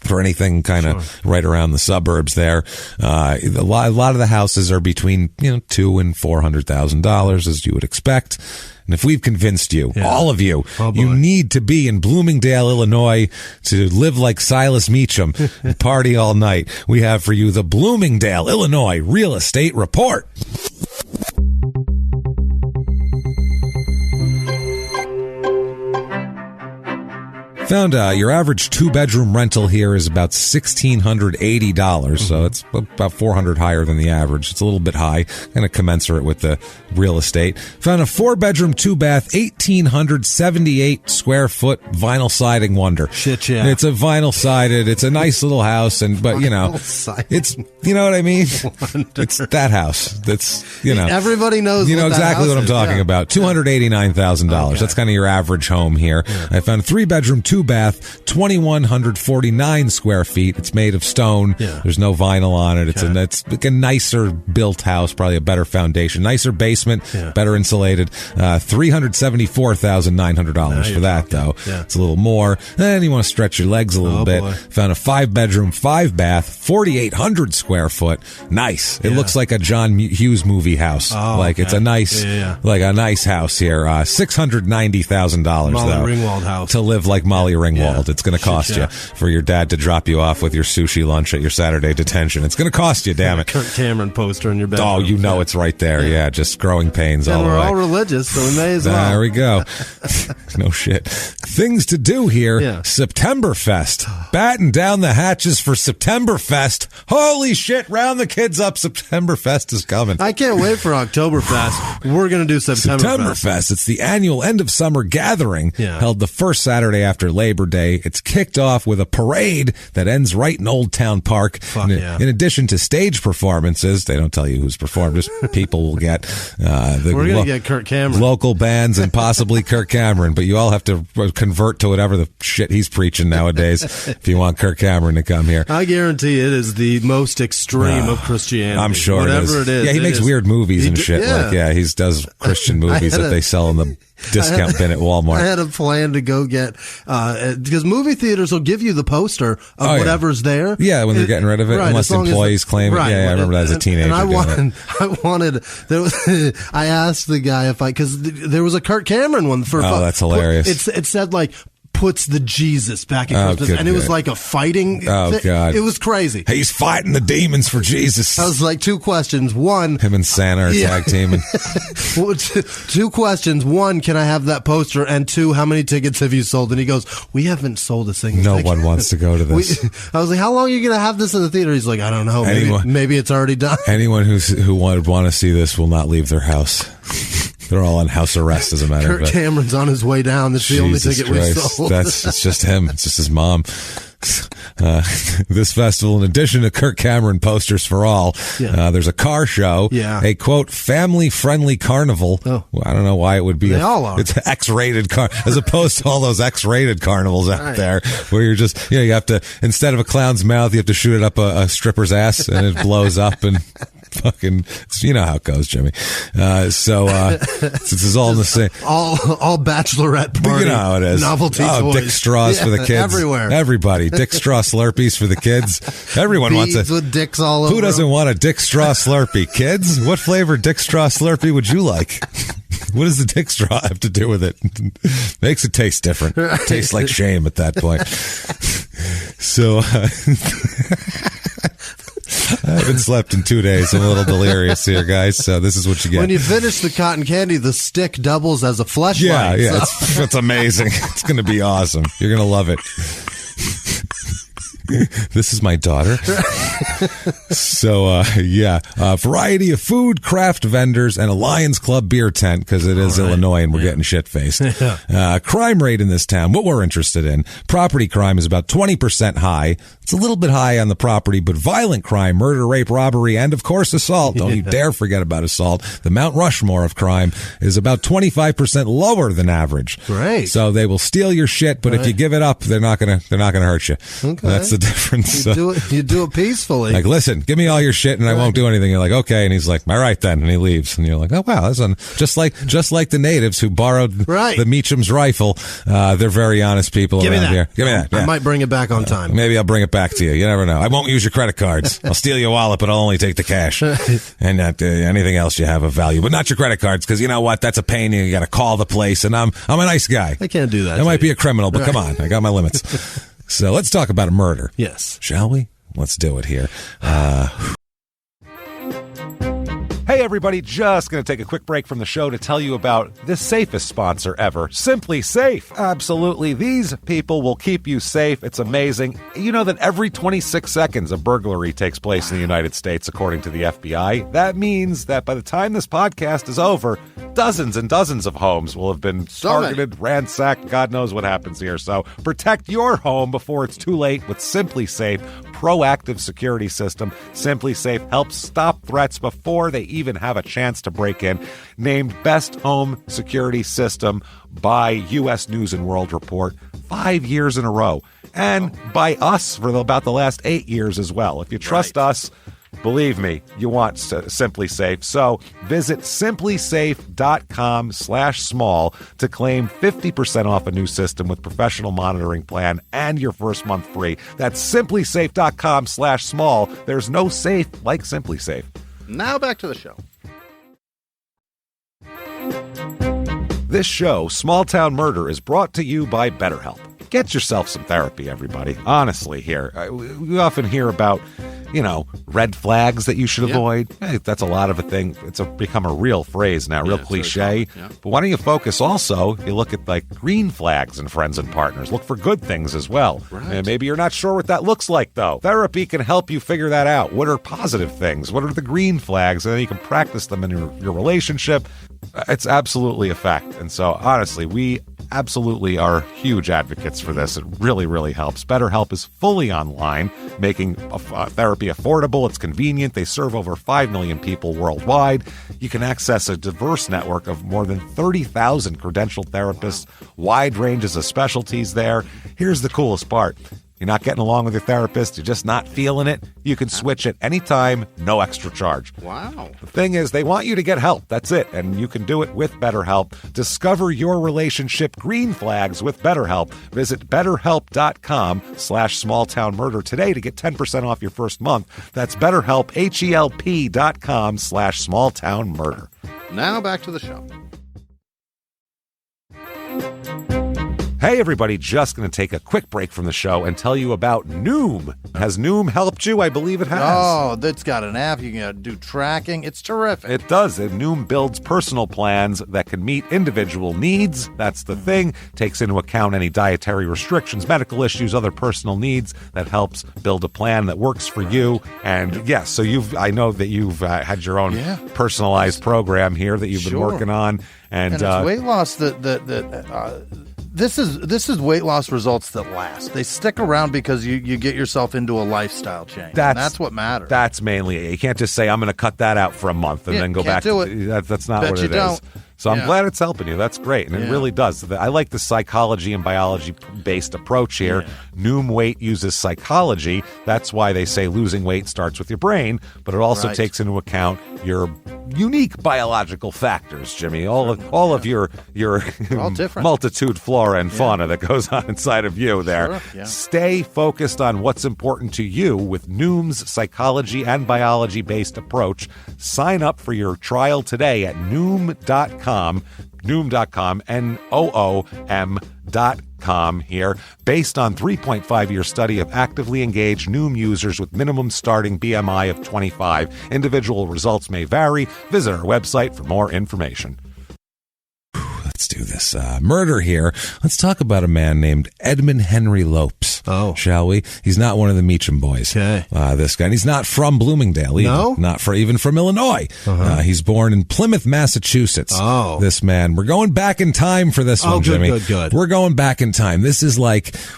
For anything kind of right around the suburbs there. A lot of the houses are between, $200,000 and $400,000, as you would expect. And if we've convinced you, all of you, you need to be in Bloomingdale, Illinois to live like Silas Meacham and party all night, we have for you the Bloomingdale, Illinois Real Estate Report. Found your average 2-bedroom rental here is about $1,680, so it's about $400 higher than the average. It's a little bit high, kind of commensurate with the real estate. Found a 4-bedroom, 2-bath, 1,878 square foot vinyl siding wonder. Shit, yeah. It's a vinyl sided. It's a nice little house, but it's what I mean. It's that house. That's everybody knows. Exactly what I'm talking about. $289,000. Okay. That's kind of your average home here. Yeah. I found a 3-bedroom, 2-bath, 2,149 square feet. It's made of stone. Yeah. There's no vinyl on it. It's like a nicer built house, probably a better foundation, nicer basement, better insulated. $374,900 for that, though. Yeah. It's a little more. Then you want to stretch your legs a little bit. Boy. Found a 5-bedroom, 5-bath, 4,800 square foot. Nice. It looks like a John Hughes movie house. Oh, it's a nice, like a nice house here. $690,000 Molly Ringwald house to live like Molly Ringwald. It's going to cost you for your dad to drop you off with your sushi lunch at your Saturday detention. It's going to cost you, damn it. Kirk Cameron poster in your bedroom. Oh, it's right there. Yeah, just growing pains all the way. We're all religious, so we may as well. There we go. No shit. Things to do here. Septemberfest. Batten down the hatches for Septemberfest. Holy shit, round the kids up. Septemberfest is coming. I can't wait for Oktoberfest. We're going to do Septemberfest. It's the annual end of summer gathering held the first Saturday after Labor Day. It's kicked off with a parade that ends right in Old Town Park. In addition to stage performances, they don't tell you who's performed, just people will get we're going to get Kirk Cameron. Local bands and possibly Kirk Cameron, but you all have to convert to whatever the shit he's preaching nowadays if you want Kirk Cameron to come here. I guarantee it is the most extreme of Christianity. I'm sure whatever it is. Yeah, he makes weird movies and shit. He does Christian movies that they sell in the discount bin at Walmart. I had a plan to go get, because movie theaters will give you the poster of whatever's there. Yeah, when they're getting rid of it, right, unless employees claim it. Right, yeah, I remember that as a teenager. And I it. I asked the guy because there was a Kirk Cameron one for. Oh, that's hilarious. It said like, puts the Jesus back in Christmas, and it was like a fighting thing. God, it was crazy. He's fighting the demons for Jesus. I was like, 2 questions. One, him and Santa are tag teaming. 2 questions. One, can I have that poster? And 2, how many tickets have you sold? And he goes, we haven't sold a single ticket. No one wants to go to this. I was like, how long are you going to have this in the theater? He's like, I don't know. Maybe it's already done. Anyone who would want to see this will not leave their house. They're all on house arrest, as a matter of fact. Kirk Cameron's on his way down. That's the only ticket we sold. It's just him. It's just his mom. This festival, in addition to Kirk Cameron posters for all, there's a car show, a quote family-friendly carnival. I don't know why it would be. They all are. It's X-rated car, as opposed to all those X-rated carnivals out there, where you're just you have to, instead of a clown's mouth, you have to shoot it up a stripper's ass, and it blows up and. Fucking, you know how it goes, Jimmy. This is all in the same. All bachelorette party. You know how it is. Novelty toys. Dick straws for the kids. Everywhere. Everybody. Dick straw Slurpees for the kids. Everyone wants it. With dicks all over. Who doesn't want a Dick straw Slurpee? Kids? What flavor Dick straw Slurpee would you like? What does the dick straw have to do with it? Makes it taste different. Tastes like shame at that point. So, I haven't slept in 2 days. I'm a little delirious here, guys. So this is what you get. When you finish the cotton candy, the stick doubles as a fleshlight. Yeah, it's amazing. It's going to be awesome. You're going to love it. This is my daughter. So, variety of food, craft vendors, and a Lions Club beer tent, because it is Illinois and we're getting shit-faced. Crime rate in this town, what we're interested in. Property crime is about 20% high. It's a little bit high on the property, but violent crime, murder, rape, robbery, and, of course, assault. Don't you dare forget about assault. The Mount Rushmore of crime is about 25% lower than average. Great. So they will steal your shit, but if you give it up, they're not gonna hurt you. Okay. That's the difference. You do it peacefully. Like, listen, give me all your shit and I won't do anything. You're like, okay. And he's like, all right then. And he leaves. And you're like, oh wow, that's just like the natives who borrowed the Meacham's rifle. They're very honest people around here. Give me that. Yeah. I might bring it back on time. Maybe I'll bring it back to you. You never know. I won't use your credit cards. I'll steal your wallet, but I'll only take the cash and anything else you have of value, but not your credit cards. Because you know what? That's a pain. You got to call the place, and I'm a nice guy. I can't do that. I might be a criminal, but come on, I got my limits. So let's talk about a murder. Yes. Shall we? Let's do it here. Hey everybody, just going to take a quick break from the show to tell you about the safest sponsor ever, Simply Safe. Absolutely, these people will keep you safe. It's amazing. You know that every 26 seconds a burglary takes place in the United States, according to the FBI. That means that by the time this podcast is over, dozens and dozens of homes will have been targeted, ransacked, God knows what happens here. So protect your home before it's too late with Simply Safe proactive security system. Simply Safe helps stop threats before they even have a chance to break in. Named Best Home Security System by U.S. News and World Report 5 years in a row. And by us for about the last 8 years as well. If you trust us, believe me, you want Simply Safe. So visit simplysafe.com/small to claim 50% off a new system with professional monitoring plan and your first month free. That's simplysafe.com/small. There's no safe like Simply Safe. Now back to the show. This show, Small Town Murder, is brought to you by BetterHelp. Get yourself some therapy, everybody. Honestly, here. We often hear about, red flags that you should avoid. Hey, that's a lot of a thing. It's become a real phrase now, real cliche. But why don't you focus also, you look at like green flags in friends and partners. Look for good things as well. Right. And maybe you're not sure what that looks like, though. Therapy can help you figure that out. What are positive things? What are the green flags? And then you can practice them in your relationship. It's absolutely a fact. And so, honestly, we absolutely are huge advocates for this. It really, really helps. BetterHelp is fully online, making therapy affordable. It's convenient. They serve over 5 million people worldwide. You can access a diverse network of more than 30,000 credentialed therapists, wide ranges of specialties there. Here's the coolest part. You're not getting along with your therapist, you're just not feeling it, you can switch at any time, no extra charge. Wow. The thing is, they want you to get help. That's it. And you can do it with BetterHelp. Discover your relationship green flags with BetterHelp. Visit BetterHelp.com/smalltownmurder today to get 10% off your first month. That's BetterHelp, HELP.com/smalltownmurder. Now back to the show. Hey, everybody, just going to take a quick break from the show and tell you about Noom. Has Noom helped you? I believe it has. Oh, it's got an app. You can do tracking. It's terrific. It does. Noom builds personal plans that can meet individual needs. That's the thing. Takes into account any dietary restrictions, medical issues, other personal needs. That helps build a plan that works for you. And yes, so I know that you've had your own personalized program here that you've been working on. And it's weight loss This is weight loss results that last. They stick around because you get yourself into a lifestyle change. That's what matters. That's mainly it. You can't just say, I'm going to cut that out for a month and then go back to it. That's not what it is. So I'm glad it's helping you. That's great. And it really does. I like the psychology and biology-based approach here. Yeah. Noom Weight uses psychology. That's why they say losing weight starts with your brain, but it also takes into account your unique biological factors, Jimmy. All of your all different. Multitude flora and fauna that goes on inside of you there. Sure, yeah. Stay focused on what's important to you with Noom's psychology and biology-based approach. Sign up for your trial today at Noom.com, Noom.com here. Based on 3.5-year study of actively engaged Noom users with minimum starting BMI of 25. Individual results may vary. Visit our website for more information. Let's do this. Murder here. Let's talk about a man named Edmund Henry Lopes. Oh. Shall we? He's not one of the Meacham boys. Okay. This guy. And he's not from Bloomingdale either. No? Not even from Illinois. Uh-huh. He's born in Plymouth, Massachusetts. Oh. This man. We're going back in time for this one, Jimmy. Good. We're going back in time. This is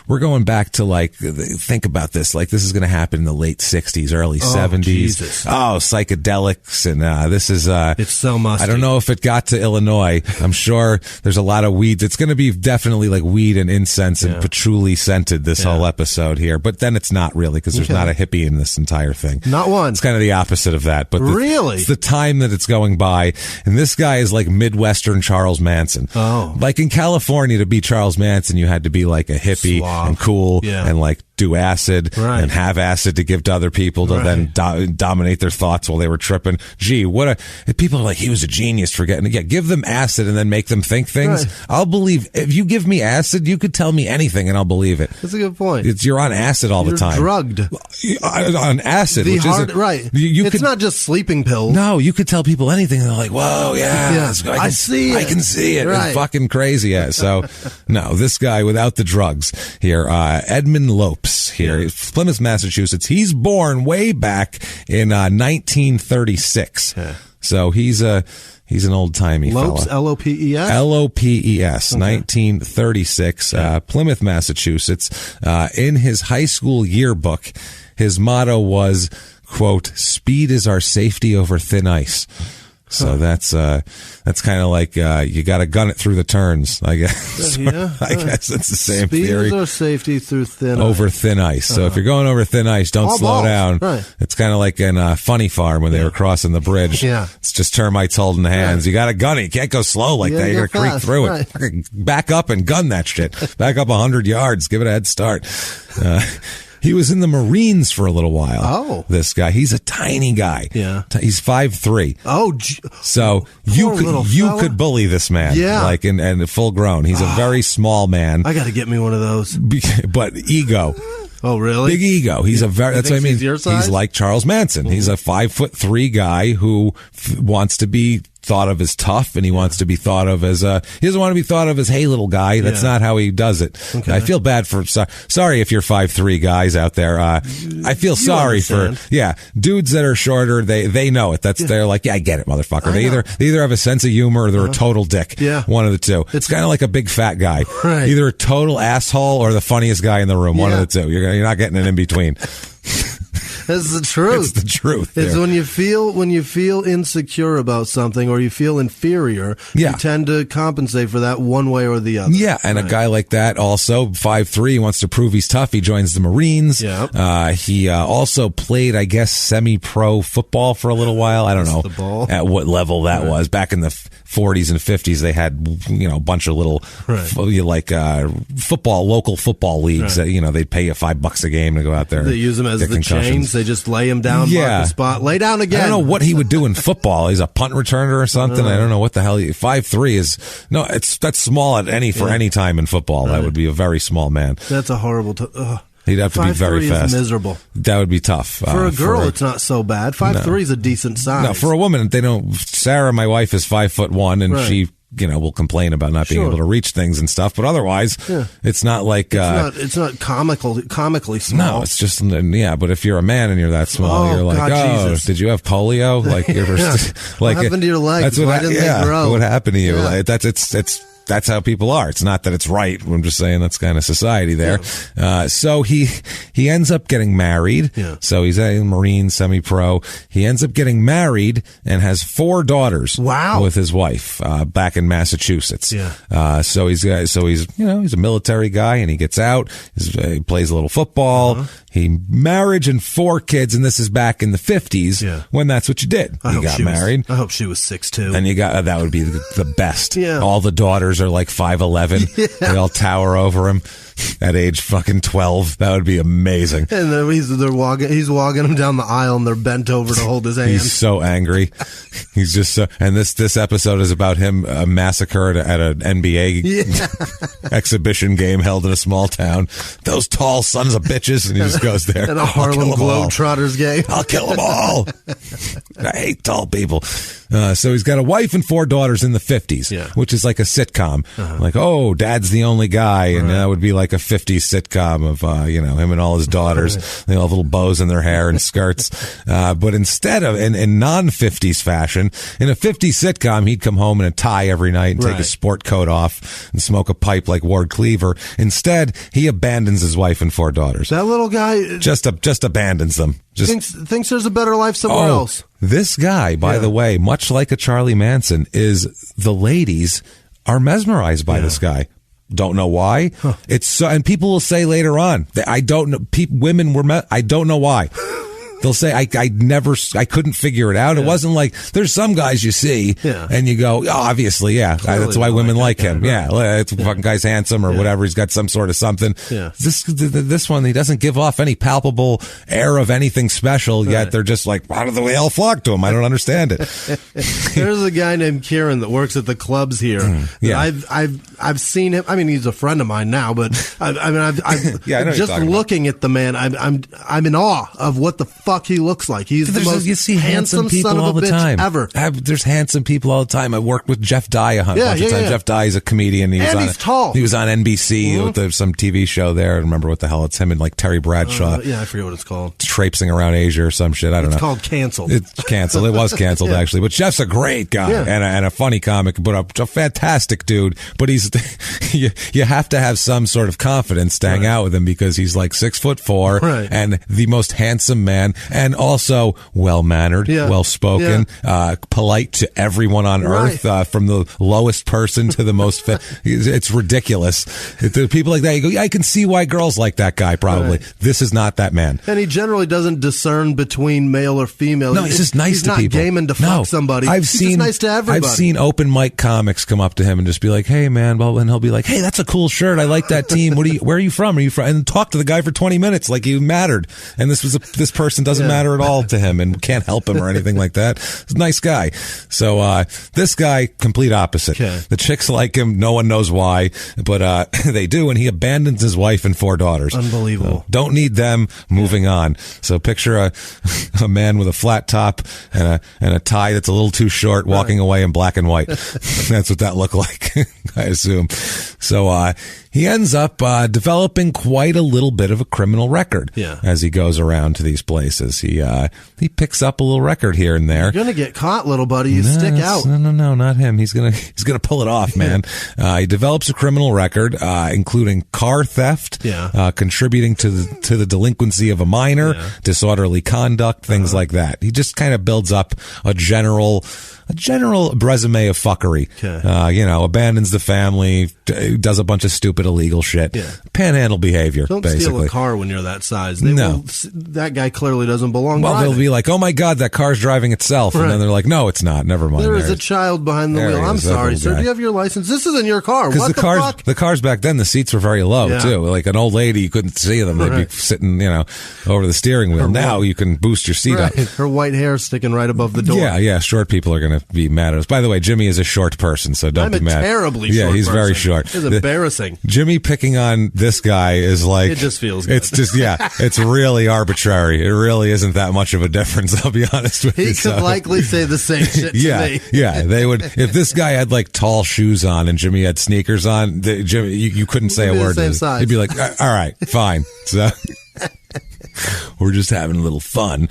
we're going back to think about this. This is going to happen in the late 60s, early 70s. Jesus. Oh, psychedelics. And this is... it's so musty. I don't know if it got to Illinois. I'm sure there's a lot of weeds. It's going to be definitely like weed and incense and patchouli scented this whole episode here. But then it's not really because there's not a hippie in this entire thing. Not one. It's kind of the opposite of that. But really? It's the time that it's going by. And this guy is like Midwestern Charles Manson. Oh. Like in California, to be Charles Manson, you had to be like a hippie Suave. and cool and like do acid right. and have acid to give to other people to then dominate their thoughts while they were tripping. Gee, people are like, he was a genius for getting, give them acid and then make them think things. Right. I'll believe, if you give me acid, you could tell me anything and I'll believe it. That's a good point. You're on acid all the time. You're drugged. On acid, which isn't, right. It's not just sleeping pills. No, you could tell people anything and they're like, whoa, I see it. I can see it. Right. It's fucking crazy. Yeah. So, no, this guy without the drugs here, Edmund Lopes here, Plymouth, Massachusetts. He's born way back in 1936. Yeah. So he's an old-timey Lopes, fella. L-O-P-E-S? L-O-P-E-S, okay. 1936, Plymouth, Massachusetts. In his high school yearbook, his motto was, quote, "Speed is our safety over thin ice." So that's kind of like you got to gun it through the turns, I guess. I guess it's the same theory. Speed or safety through thin over ice. Thin ice. So if you're going over thin ice, don't slow down. Right. It's kind of like in Funny Farm when they were crossing the bridge. Yeah. It's just termites holding the hands. You got to gun it. You can't go slow like that. You're going to creep through it. Back up and gun that shit. Back up 100 yards. Give it a head start. He was in the Marines for a little while. Oh. This guy. He's a tiny guy. Yeah. He's 5'3". Oh. So you could bully this man. Yeah. Like, and full grown. He's a very small man. I got to get me one of those. But ego. Oh, really? Big ego. He's that's what I mean. He's your size? He's like Charles Manson. He's a 5'3" guy who wants to be thought of as tough, and he wants to be thought of as he doesn't want to be thought of as, hey, little guy. That's not how he does it. Okay. I feel bad for sorry if you're 5'3" guys out there. I feel sorry for dudes that are shorter. They know it. They're like, I get it, motherfucker. They either have a sense of humor or they're a total dick. Yeah. One of the two. It's kind of like a big fat guy. Right. Either a total asshole or the funniest guy in the room. One of the two. You're not getting an in between. It's the truth. It's the truth. It's when you feel insecure about something or you feel inferior, you tend to compensate for that one way or the other. Yeah, and a guy like that also 5'3", wants to prove he's tough. He joins the Marines. Yeah. He also played, I guess, semi-pro football for a little while. I don't know at what level that was. Back in the 40s and 50s, they had a bunch of little local football leagues that they'd pay you $5 a game to go out there. They use them as the chains. They just lay him down, mark the spot, lay down again. I don't know what he would do in football. He's a punt returner or something. I don't know what the hell. 5'3" is that's small at any time in football. That would be a very small man. That's a horrible. He'd have to be very fast. Is miserable. That would be tough. For a girl, it's not so bad. 5'3" is a decent size. No, for a woman, they don't. Sarah, my wife, is 5'1", and she will complain about not being able to reach things and stuff. But otherwise, it's not like it's not comically small. No, it's just But if you're a man and you're that small, you're like, Jesus. Did you have polio? Like, what happened to your legs? Why didn't they grow? What happened to you? Like, that's how people are. It's not that it's right. I'm just saying that's kind of society there. So he ends up getting married. Yeah. So he's a Marine, semi-pro. He ends up getting married and has 4 daughters. Wow. With his wife back in Massachusetts. Yeah. So he's a military guy, and he gets out. He plays a little football. He marriage and 4 kids, and this is back in the 50s when that's what you did. You got married. I hope she was 6'2". And you got that would be the best. Yeah. All the daughters are like 5'11". Yeah. They all tower over him at age fucking 12. That would be amazing. And then he's walking them down the aisle, and they're bent over to hold his hand. He's so angry. He's just so. And this episode is about him massacred at an NBA exhibition game held in a small town. Those tall sons of bitches, and he just goes there. At a Harlem Globetrotters game. I'll kill them all. I hate tall people. So he's got a wife and 4 daughters in the 50s, which is like a sitcom. Like, oh, dad's the only guy, and that would be like a 50s sitcom of him and all his daughters. They all have little bows in their hair and skirts. But instead of in non-50s fashion, in a 50s sitcom, he'd come home in a tie every night and take his sport coat off and smoke a pipe like Ward Cleaver. Instead, he abandons his wife and 4 daughters. That little guy just abandons them. Thinks there's a better life somewhere else. This guy, by the way, much like a Charlie Manson, is the ladies are mesmerized by this guy. Don't know why. It's so, and people will say later on that I don't know. Women were. I don't know why. They'll say, I couldn't figure it out. It wasn't like, there's some guys you see, and you go, oh, obviously, that's why women like him. It's fucking guy's handsome or whatever. He's got some sort of something. Yeah. This one, he doesn't give off any palpable air of anything special, yet they're just like, why do they all flock to him? I don't understand it. There's a guy named Kieran that works at the clubs here. I've seen him. I mean, he's a friend of mine now, but I've just looking at the man, I'm in awe of what the fuck he looks like. He's the most handsome people son of a all the time ever. There's handsome people all the time. I worked with Jeff Dye a bunch of times. Jeff Dye is a comedian. He's tall. He was on NBC with some TV show there. I don't remember what the hell. It's him and like Terry Bradshaw. I forget what it's called. Traipsing around Asia or some shit. I don't know. It's called Canceled. It's canceled. It was canceled actually. But Jeff's a great guy and a funny comic, but a fantastic dude. But he's you have to have some sort of confidence to hang out with him because he's like 6'4" and the most handsome man. And also well-mannered, well-spoken, polite to everyone on earth, from the lowest person to the most it's ridiculous. People like that, you go, I can see why girls like that guy, probably. This is not that man. And he generally doesn't discern between male or female. No, he's just nice to people. He's not gaming to fuck somebody. He's just nice to everybody. I've seen open mic comics come up to him and just be like, hey, man, and he'll be like, hey, that's a cool shirt. I like that team. Where are you from? And talk to the guy for 20 minutes like he mattered. And this person doesn't matter at all to him and can't help him or anything like that. He's a nice guy. So this guy, complete opposite. The chicks like him. No one knows why, but they do. And he abandons his wife and 4 daughters. Unbelievable. Don't need them. Moving on. So picture a man with a flat top and a tie that's a little too short, walking away in black and white. That's what that looked like, I assume. So he ends up developing quite a little bit of a criminal record as he goes around to these places. He picks up a little record here and there. You're gonna get caught, little buddy. You stick out. No, not him. He's gonna pull it off, man. He develops a criminal record, including car theft, contributing to the delinquency of a minor, disorderly conduct, things like that. He just kind of builds up a general resume of fuckery. Abandons the family, does a bunch of stupid illegal shit. Panhandle behavior, Don't basically. steal a car when you're that size. No. That guy clearly doesn't belong. Well, they'll be like, oh my God, that car's driving itself. And then they're like, no, it's not. Never mind. There is a child behind the wheel. I'm sorry, sir. Do you have your license? This isn't your car. What the fuck? The cars back then, the seats were very low, too. Like an old lady, you couldn't see them. They'd be sitting, over the steering wheel. Now you can boost your seat up. Her white hair sticking right above the door. Yeah. Short people are going to be mad at us. By the way, Jimmy is a short person, so don't be mad. I'm a terribly short person. Yeah, he's very short. It's embarrassing. Jimmy picking on this guy is like... It just feels good. It's just, it's really arbitrary. It really isn't that much of a difference, I'll be honest with you. He could likely say the same shit to me. Yeah, they would... If this guy had, like, tall shoes on and Jimmy had sneakers on, Jimmy, you couldn't say a word. Same size. He'd be like, all right, fine. So... We're just having a little fun.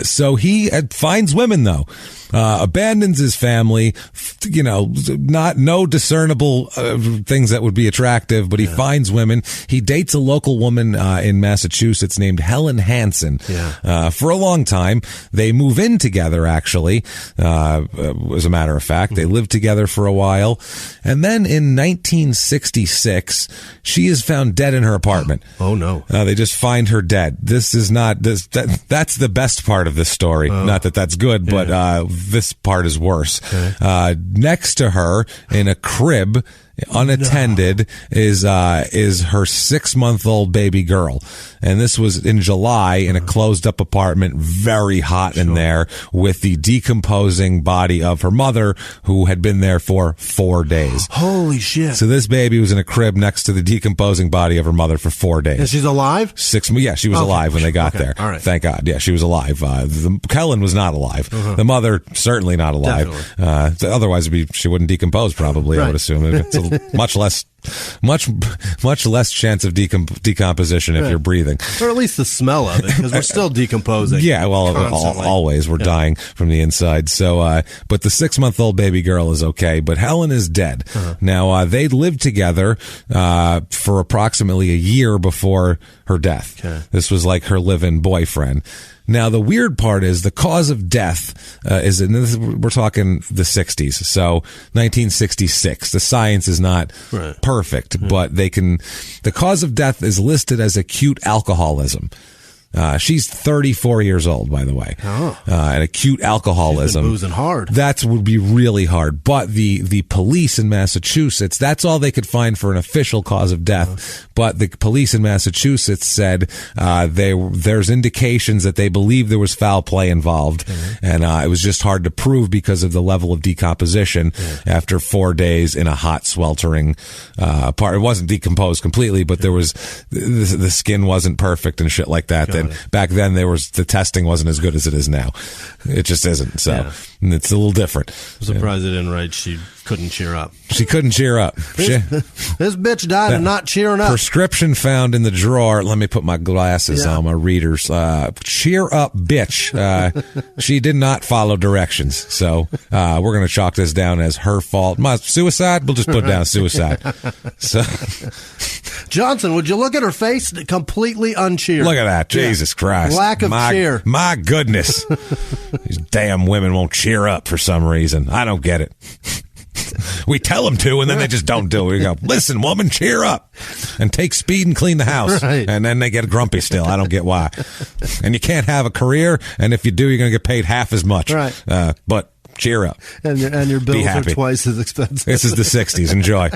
So he finds women, though. Abandons his family, no discernible things that would be attractive, but he finds women. He dates a local woman in Massachusetts named Helen Hansen. For a long time. They move in together, actually, as a matter of fact. They live together for a while. And then in 1966, she is found dead in her apartment. Oh, no. They just find her dead. This is not... That's the best part of this story. Not that that's good, but... this part is worse. Okay. Next to her in a crib, unattended, is her 6-month-old baby girl. And this was in July in a closed up apartment, very hot in there, with the decomposing body of her mother, who had been there for 4 days. Holy shit. So this baby was in a crib next to the decomposing body of her mother for 4 days. And she's alive? She was alive when they got there. All right. Thank God. Yeah, she was alive. Kellen was not alive. The mother, certainly not alive. Otherwise, she wouldn't decompose, probably, I would assume. It's much less chance of decomposition if you're breathing, or at least the smell of it, because we're still decomposing. Always we're dying from the inside. So, but the 6-month-old baby girl is okay, but Helen is dead. Now, they lived together for approximately a year before her death. This was like her live-in boyfriend. Now, the weird part is the cause of death we're talking the 60s, so 1966. The science is not perfect, but the cause of death is listed as acute alcoholism. She's 34 years old, by the way. And acute alcoholism. She's been boozing hard. That would be really hard. But the police in Massachusetts, that's all they could find for an official cause of death. But the police in Massachusetts said there's indications that they believe there was foul play involved. And it was just hard to prove because of the level of decomposition after 4 days in a hot, sweltering part. It wasn't decomposed completely, but there was the skin wasn't perfect and shit like that. Back then, the testing wasn't as good as it is now. It just isn't. So it's a little different. I'm surprised they didn't write she couldn't cheer up. She couldn't cheer up. This bitch died of not cheering up. Prescription found in the drawer. Let me put my glasses on, my readers. Cheer up, bitch. She did not follow directions. So we're going to chalk this down as her fault. Suicide? We'll just put down suicide. So, Johnson, would you look at her face? Completely uncheered. Look at that. Jesus Christ. Lack of cheer. My goodness. These damn women won't cheer up for some reason. I don't get it. We tell them to, and then they just don't do it. We go, listen, woman, cheer up and take speed and clean the house. And then they get grumpy still. I don't get why. And you can't have a career, and if you do, you're going to get paid half as much. But cheer up. And your bills are twice as expensive. This is the 60s. Enjoy.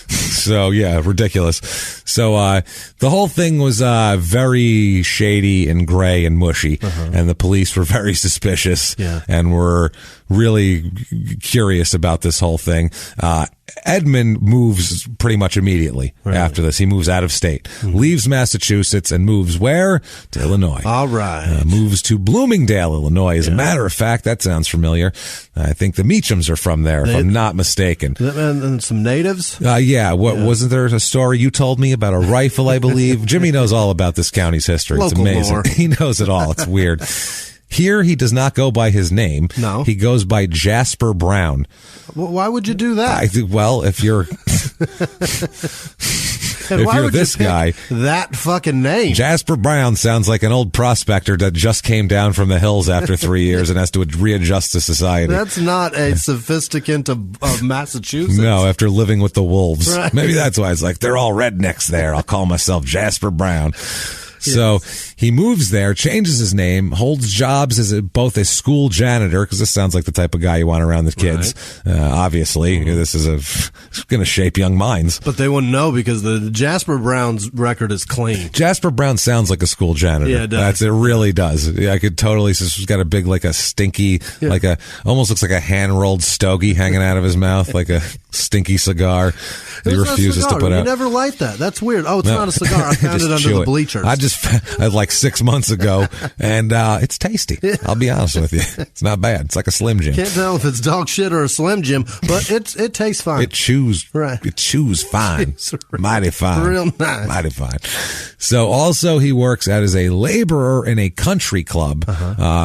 So, yeah, ridiculous. So the whole thing was very shady and gray and mushy, and the police were very suspicious and were really curious about this whole thing. Edmund moves pretty much immediately after this. He moves out of state, leaves Massachusetts, and moves where? To Illinois. All right. Moves to Bloomingdale, Illinois. As a matter of fact, that sounds familiar. I think the Meachams are from there, if I'm not mistaken. And some natives? Wasn't there a story you told me about a rifle, I believe? Jimmie knows all about this county's history. It's amazing. Lore. He knows it all. It's weird. Here, he does not go by his name. No. He goes by Jasper Brown. Well, why would you do that? If you're... if you're this guy, that fucking name. Jasper Brown sounds like an old prospector that just came down from the hills after 3 years and has to readjust to society. That's not a sophisticant of Massachusetts. No, after living with the wolves. Right. Maybe that's why it's like, they're all rednecks there. I'll call myself Jasper Brown. So he moves there, changes his name, holds jobs as both a school janitor, because this sounds like the type of guy you want around the kids. Right. Obviously, this is going to shape young minds. But they wouldn't know because the Jasper Brown's record is clean. Jasper Brown sounds like a school janitor. Yeah, it does. It really does. Yeah, I could totally. He's got a big, like a stinky, almost looks like a hand rolled stogie hanging out of his mouth, like a stinky cigar. He refuses to put out. You never light that. That's weird. Oh, it's not a cigar. I found it under the bleachers. Like 6 months ago, and it's tasty. I'll be honest with you. It's not bad. It's like a Slim Jim. Can't tell if it's dog shit or a Slim Jim, but it tastes fine. It chews fine. Mighty fine. Real nice. Mighty fine. So also he works as a laborer in a country club,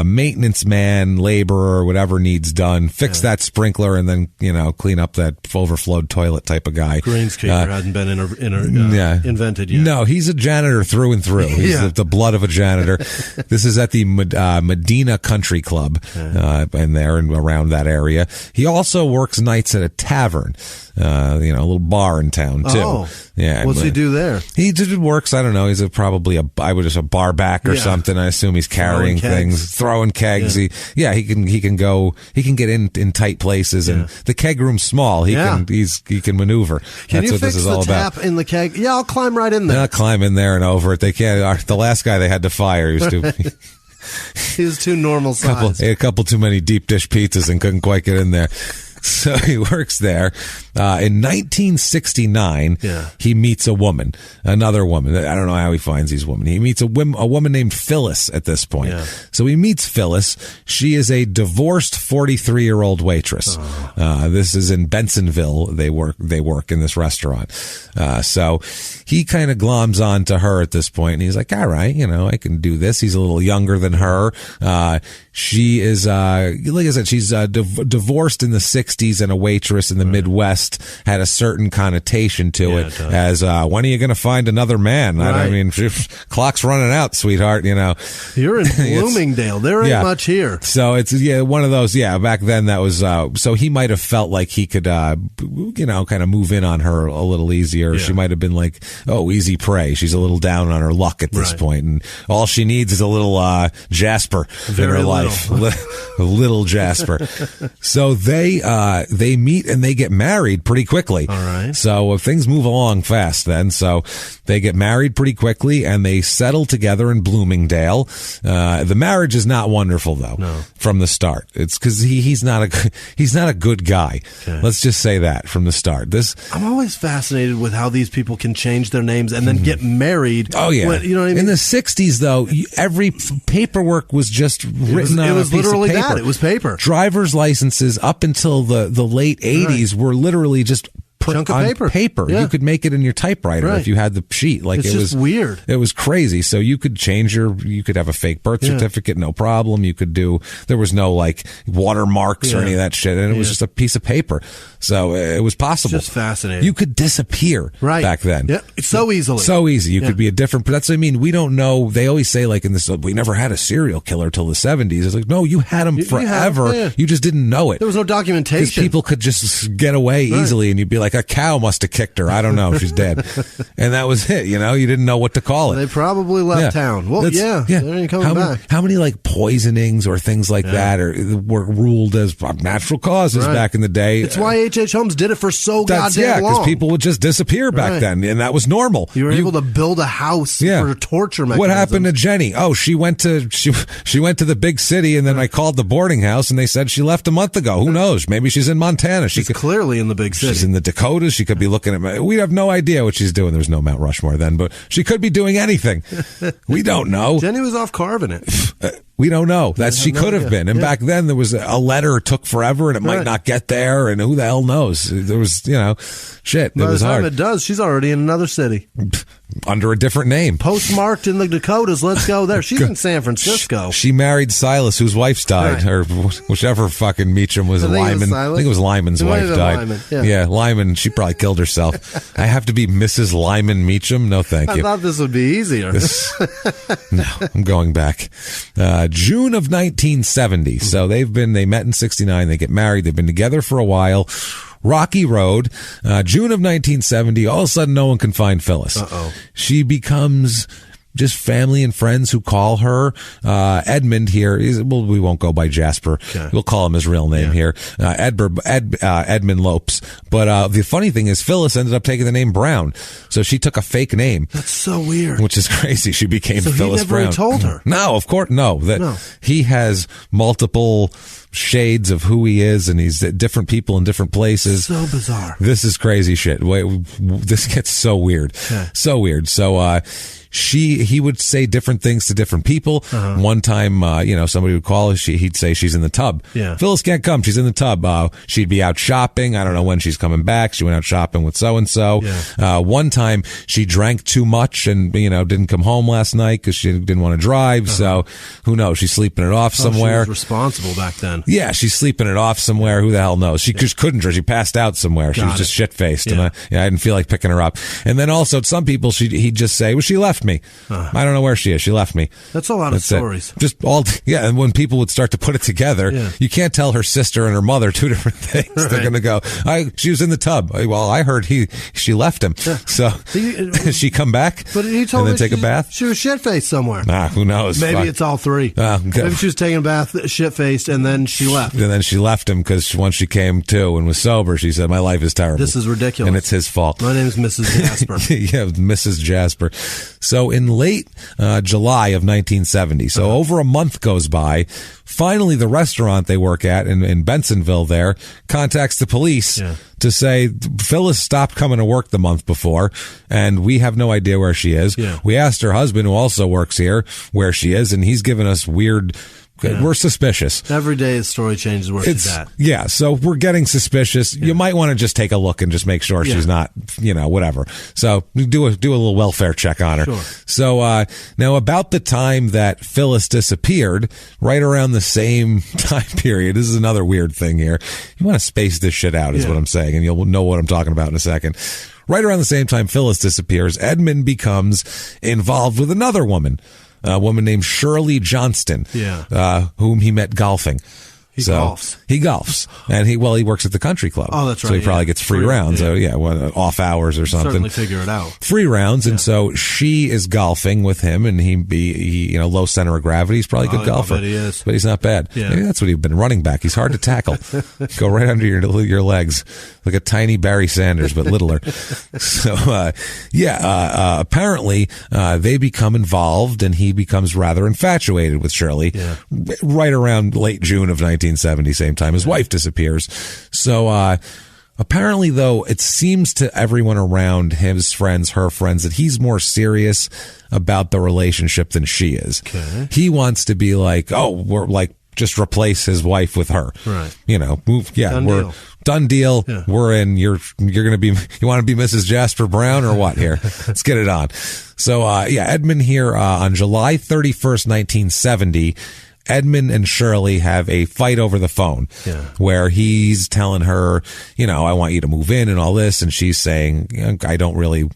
maintenance man, laborer, whatever needs done, fix that sprinkler, and then, clean up that overflowed toilet type of guy. Greenskeeper hasn't been invented yet. No, he's a janitor through and through. He's the blood of a janitor. This is at the Medina Country Club, and there and around that area. He also works nights at a tavern, a little bar in town too. Oh, yeah. What's he do there? He works. I don't know. He's probably a bar back or something. I assume he's carrying things, throwing kegs. He can go. He can get in tight places, and the keg room's small. He can maneuver. That's what this is all about. Tap in the keg? Yeah, I'll climb right in there. I'll climb in there and over it. They can't. The last guy they had to fire, he was too. He was too normal size. He had a couple too many deep dish pizzas and couldn't quite get in there. So he works there. In 1969, he meets another woman. I don't know how he finds these women. He meets a woman named Phyllis at this point. Yeah. So he meets Phyllis. She is a divorced 43-year-old waitress. This is in Bensonville. They work in this restaurant. So he kind of gloms on to her at this point, and he's like, all right, I can do this. He's a little younger than her. She is, like I said, she's divorced in the 60s and a waitress in the Midwest, had a certain connotation to it as, when are you going to find another man? Right. I mean, clock's running out, sweetheart, You're in Bloomingdale. There ain't much here. So it's, one of those, back then that was, so he might have felt like he could, kind of move in on her a little easier. She might have been like, oh, easy prey. She's a little down on her luck at this point, and all she needs is a little, Jasper in her life. A little Jasper. So they meet and they get married pretty quickly. All right. So things move along fast then. So they get married pretty quickly and they settle together in Bloomingdale. The marriage is not wonderful though. No. From the start. It's because he's not a good guy. Okay. Let's just say that from the start. I'm always fascinated with how these people can change their names and then get married. Oh yeah. You know what I mean? In the 60s though, every paperwork was just written on a piece of paper. It was literally that. It was paper. Driver's licenses up until the late 80s were literally just chunk of paper. Yeah. You could make it in your typewriter if you had the sheet. Like it was weird. It was crazy. So you could you could have a fake birth certificate, no problem. There was no like watermarks or any of that shit. And it was just a piece of paper. So it was possible. It's just fascinating. You could disappear back then. Yeah. So easily. So easy. You could be a different, but that's what I mean. We don't know. They always say like in this, we never had a serial killer till the 70s. It's like, no, you had him forever. You just didn't know it. There was no documentation. Because people could just get away easily and you'd be like, a cow must have kicked her. I don't know. She's dead. And that was it. You didn't know what to call it. They probably left town. Well, they ain't coming back. How many like poisonings or things like that were ruled as natural causes back in the day? It's why H.H. Holmes did it for goddamn long. Because people would just disappear back then, and that was normal. You were able to build a house for torture mechanisms. What happened to Jenny? Oh, she went to the big city, and then I called the boarding house, and they said she left a month ago. Who knows? Maybe she's in Montana. She's clearly in the big city. She's in the Dakotas. She could be looking at. We have no idea what she's doing. There's no Mount Rushmore then, but she could be doing anything. We don't know. Jenny was off carving it. We don't know. She could have been. And back then there was a letter, it took forever and it might not get there. And who the hell knows? There was, shit. It was hard. By the time it does, she's already in another city. Under a different name. Postmarked in the Dakotas. Let's go there. She's in San Francisco. She married Silas, whose wife's died. Or whichever fucking Meacham was. Lyman. I think it was Lyman's wife died. Lyman. Yeah, Lyman. She probably killed herself. I have to be Mrs. Lyman Meacham? No, thank you. I thought this would be easier. No, I'm going back. June of 1970. So they met in 69. They get married. They've been together for a while. Rocky Road, June of 1970. All of a sudden, no one can find Phyllis. She becomes just family and friends who call her. Edmund here, we won't go by Jasper. Okay. We'll call him his real name here. Edmund Lopes. But the funny thing is, Phyllis ended up taking the name Brown. So she took a fake name. That's so weird. Which is crazy. She became Phyllis Brown. He never told her? No, of course, no. He has multiple shades of who he is, and he's different people in different places. So bizarre. This is crazy shit. This gets so weird. Okay. So weird. So, he would say different things to different people. One time, somebody would call her, he'd say she's in the tub. Yeah. Phyllis can't come. She's in the tub. She'd be out shopping. I don't know when she's coming back. She went out shopping with so-and-so. Yeah. One time she drank too much and, didn't come home last night because she didn't want to drive. So who knows? She's sleeping it off somewhere. She was responsible back then. Yeah. She's sleeping it off somewhere. Who the hell knows? She just couldn't drive. She passed out somewhere. She was just shit-faced. Yeah. And I didn't feel like picking her up. And then also some people, he'd just say, well, she left me. I don't know where she is. She left me. That's a lot of stories. And when people would start to put it together, you can't tell her sister and her mother two different things. Right. They're going to go, she was in the tub. Well, I heard she left him. Yeah. So she come back but he told and then take a bath? She was shit-faced somewhere. Who knows? Maybe it's all three. Maybe she was taking a bath, shit-faced, and then she left. And then she left him because once she came to and was sober, she said, my life is terrible. This is ridiculous. And it's his fault. My name is Mrs. Jasper. Yeah, Mrs. Jasper. So in late July of 1970, so over a month goes by, finally the restaurant they work at in Bensonville there contacts the police to say Phyllis stopped coming to work the month before and we have no idea where she is. Yeah. We asked her husband, who also works here, where she is, and he's given us weird. Yeah. We're suspicious. Every day the story changes where she's at. Yeah, so we're getting suspicious. Yeah. You might want to just take a look and just make sure she's not, whatever. So do a little welfare check on her. Sure. So now about the time that Phyllis disappeared, right around the same time period, this is another weird thing here. You want to space this shit out is what I'm saying, and you'll know what I'm talking about in a second. Right around the same time Phyllis disappears, Edmund becomes involved with another woman. A woman named Shirley Johnston, whom he met golfing. He golfs. He golfs. And he works at the country club. Oh, that's right. So he probably gets free rounds. Yeah. Off hours or something. Certainly figure it out. Free rounds. And so she is golfing with him, and he low center of gravity. He's probably a good golfer. He is. But he's not bad. Yeah. Maybe that's what he's been running back. He's hard to tackle. Go right under your legs. Like a tiny Barry Sanders, but littler. So, apparently, they become involved, and he becomes rather infatuated with Shirley right around late June of 1970, same time his wife disappears. So, apparently, though, it seems to everyone around his friends, her friends, that he's more serious about the relationship than she is. Okay. He wants to be like, we're like, just replace his wife with her. Right. Done deal. Yeah. We're in. You're going to be, you want to be Mrs. Jasper Brown or what here? Let's get it on. So, Edmund here, on July 31st, 1970, Edmund and Shirley have a fight over the phone where he's telling her, I want you to move in and all this. And she's saying, I don't really,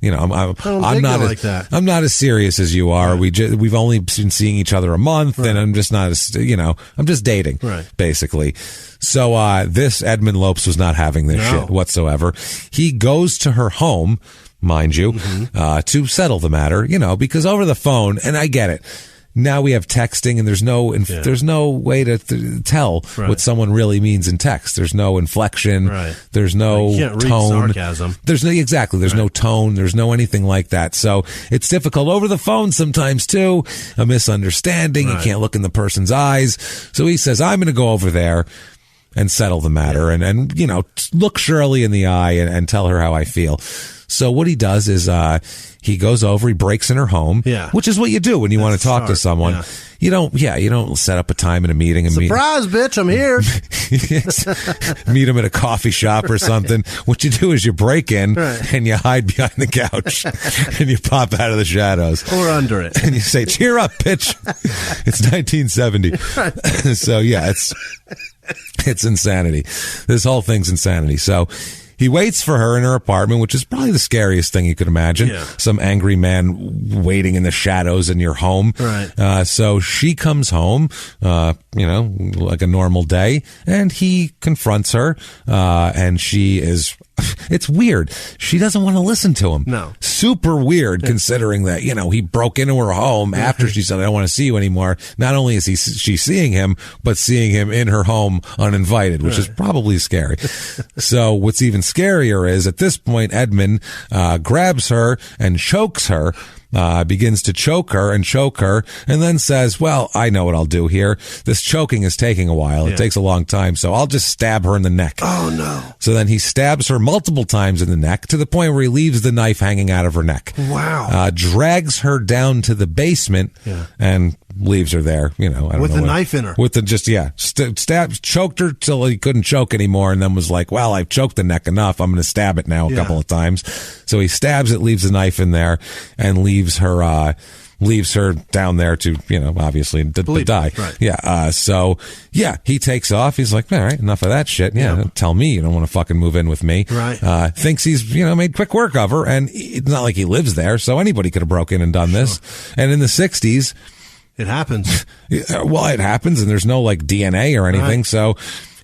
I'm not as serious as you are. Right. We've only been seeing each other a month, and I'm just not as, I'm just dating, basically. So, this Edmund Lopes was not having this shit whatsoever. He goes to her home, mind you, to settle the matter, because over the phone, and I get it. Now we have texting, and there's no way to tell what someone really means in text. There's no inflection. Right. There's no you can't tone. Read sarcasm. There's no tone. There's no anything like that. So it's difficult over the phone sometimes too. A misunderstanding. You can't look in the person's eyes. So he says, "I'm going to go over there and settle the matter, and look Shirley in the eye and tell her how I feel." So what he does is he goes over, he breaks in her home, which is what you do when you want to talk to someone. Yeah. You don't set up a time in a meeting and surprise, bitch, I'm here. Meet him at a coffee shop or something. What you do is you break in and you hide behind the couch and you pop out of the shadows. Or under it. And you say, cheer up, bitch. It's 1970. So, yeah, it's insanity. This whole thing's insanity. So he waits for her in her apartment, which is probably the scariest thing you could imagine. Yeah. Some angry man waiting in the shadows in your home. Right. So she comes home, like a normal day, and he confronts her, and she is... It's weird. She doesn't want to listen to him. No. Super weird, considering that, he broke into her home after she said, I don't want to see you anymore. Not only is she seeing him, but seeing him in her home uninvited, which is probably scary. So what's even scarier is at this point, Edmund grabs her and chokes her. Begins to choke her, and then says, well, I know what I'll do here. This choking is taking a while. It takes a long time, so I'll just stab her in the neck. Oh, no. So then he stabs her multiple times in the neck to the point where he leaves the knife hanging out of her neck. Wow. Drags her down to the basement and leaves her there, I don't know. With the knife in her. With the, choked her till he couldn't choke anymore, and then was like, well, I've choked the neck enough. I'm going to stab it now a couple of times. So he stabs it, leaves the knife in there, and leaves her down there to, obviously to die. Right. Yeah. So he takes off. He's like, all right, enough of that shit. Yeah. Tell me you don't want to fucking move in with me. Right. Thinks he's, made quick work of her, and it's not like he lives there. So anybody could have broken in and done this. And in the 60s, it happens. Well, it happens, and there's no DNA or anything. Right. So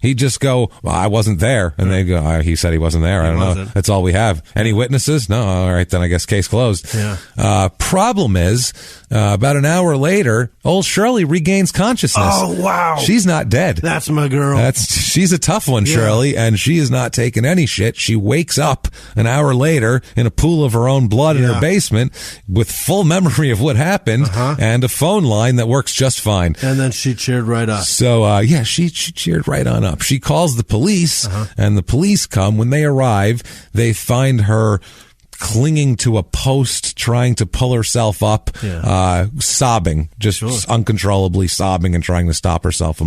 he'd just go, well, I wasn't there. And they go, he said he wasn't there. I don't know. That's all we have. Any witnesses? No. All right, then I guess case closed. Yeah. Problem is, about an hour later, old Shirley regains consciousness. Oh, wow. She's not dead. That's my girl. She's a tough one, Shirley, and she is not taking any shit. She wakes up an hour later in a pool of her own blood in her basement with full memory of what happened and a phone line that works just fine. And then she cheered right up. So, she cheered right on up. She calls the police, and the police come. When they arrive, they find her clinging to a post, trying to pull herself up, sobbing, just uncontrollably sobbing and trying to stop herself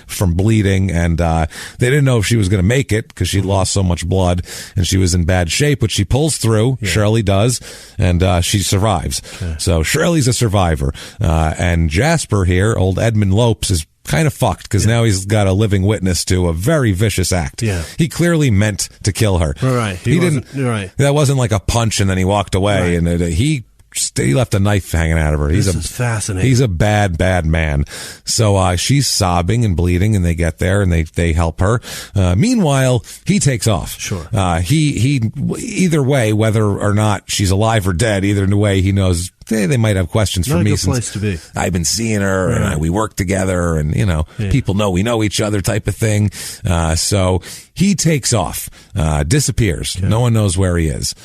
from bleeding. And they didn't know if she was going to make it because she lost so much blood and she was in bad shape, but she pulls through. Shirley does, and she survives. So Shirley's a survivor. And Jasper here, old Edmund Lopes, is kind of fucked because now he's got a living witness to a very vicious act. Yeah. He clearly meant to kill her. Right. He didn't. Right. That wasn't like a punch and then he walked away. Right. And he left a knife hanging out of her. This is fascinating. He's a bad man. So she's sobbing and bleeding, and they get there and they help her. Meanwhile, he takes off. Sure. He either way, whether or not she's alive or dead, either way, he knows they might have questions for me. Not a good place to be. I've been seeing her, and we work together, and people know we know each other, type of thing. So he takes off, disappears. Okay. No one knows where he is.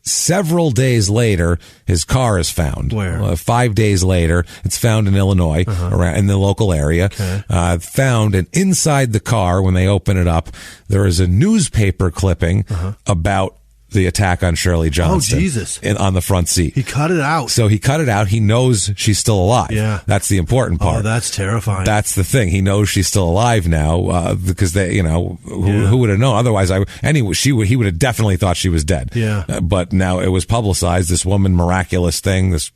Several days later, his car is found. Where? 5 days later, it's found in Illinois, around in the local area. Okay. Found, and inside the car, when they open it up, there is a newspaper clipping about the attack on Shirley Johnson. Oh, Jesus. On the front seat. He cut it out. So he cut it out. He knows she's still alive. Yeah. That's the important part. Oh, that's terrifying. That's the thing. He knows she's still alive now, because they, who would have known? Otherwise, he would have definitely thought she was dead. Yeah. But now it was publicized, this woman miraculous thing, this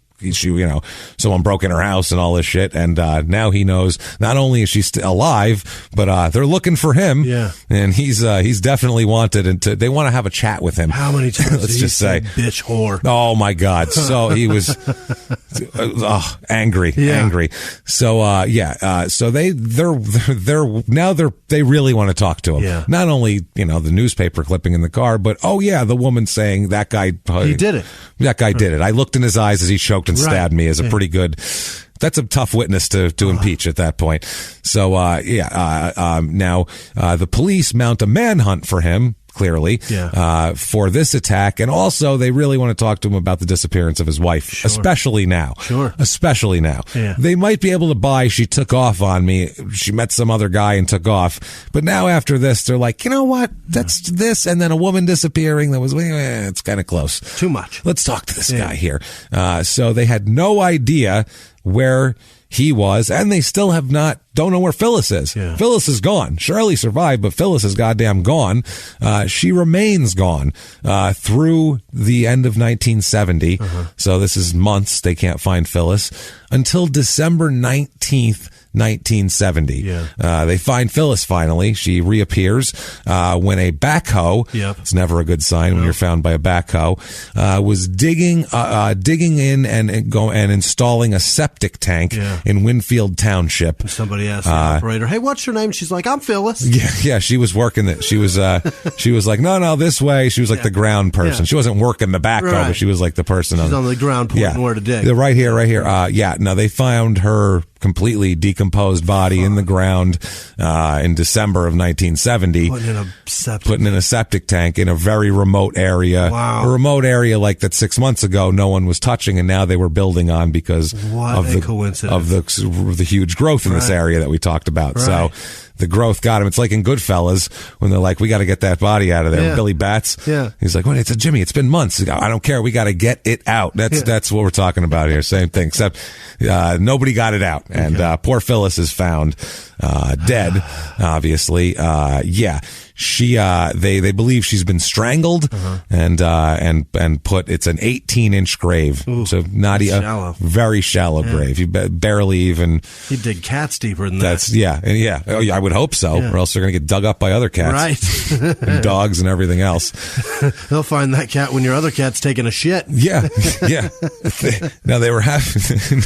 someone broke in her house and all this shit, and now he knows not only is she still alive, but they're looking for him. Yeah, and he's definitely wanted, and they want to have a chat with him. How many times? Let's just say, bitch whore. Oh my God! So he was angry. So so they really want to talk to him. Yeah. Not only the newspaper clipping in the car, but the woman saying that guy he did it. That guy did it. I looked in his eyes as he choked and stabbed me as a pretty good. That's a tough witness to impeach at that point. So now the police mount a manhunt for him, clearly, for this attack. And also, they really want to talk to him about the disappearance of his wife, especially now. Especially now. Yeah. They might be able to buy she took off on me. She met some other guy and took off. But now after this, they're like, you know what? That's this. And then a woman disappearing. That was, it's kind of close. Too much. Let's talk to this guy here. So they had no idea where he was, and they still don't know where Phyllis is. Yeah. Phyllis is gone. Shirley survived, but Phyllis is goddamn gone. She remains gone through the end of 1970. So this is months they can't find Phyllis until December 19th, 1970. They find Phyllis finally. She reappears when a backhoe, it's never a good sign when you're found by a backhoe, was digging in and installing a septic tank in Winfield Township. Somebody asked the operator, "Hey, what's your name?" She's like, "I'm Phyllis." Yeah, she was working it. She was like, no, this way. She was like the ground person. She wasn't working the backhoe, but she was like the person on the ground pointing where to dig. Right here. No, they found her completely decomposed body in the ground in December of 1970. Putting in a septic tank in a very remote area. Wow. A remote area like that 6 months ago no one was touching, and now they were building on because of the huge growth in this area that we talked about. So the growth got him. It's like in Goodfellas when they're like, we got to get that body out of there. Billy Bats. He's like, well, it's a Jimmy. It's been months. I don't care. We got to get it out. That's what we're talking about here. Same thing, except nobody got it out. And poor Phyllis is found dead, obviously. She they believe she's been strangled and put, it's an 18-inch grave. Ooh, so not a very shallow grave. You barely even. He'd dig cats deeper than that. I would hope so, or else they're going to get dug up by other cats. Right. And dogs and everything else. They'll find that cat when your other cat's taking a shit. Yeah. Now they were having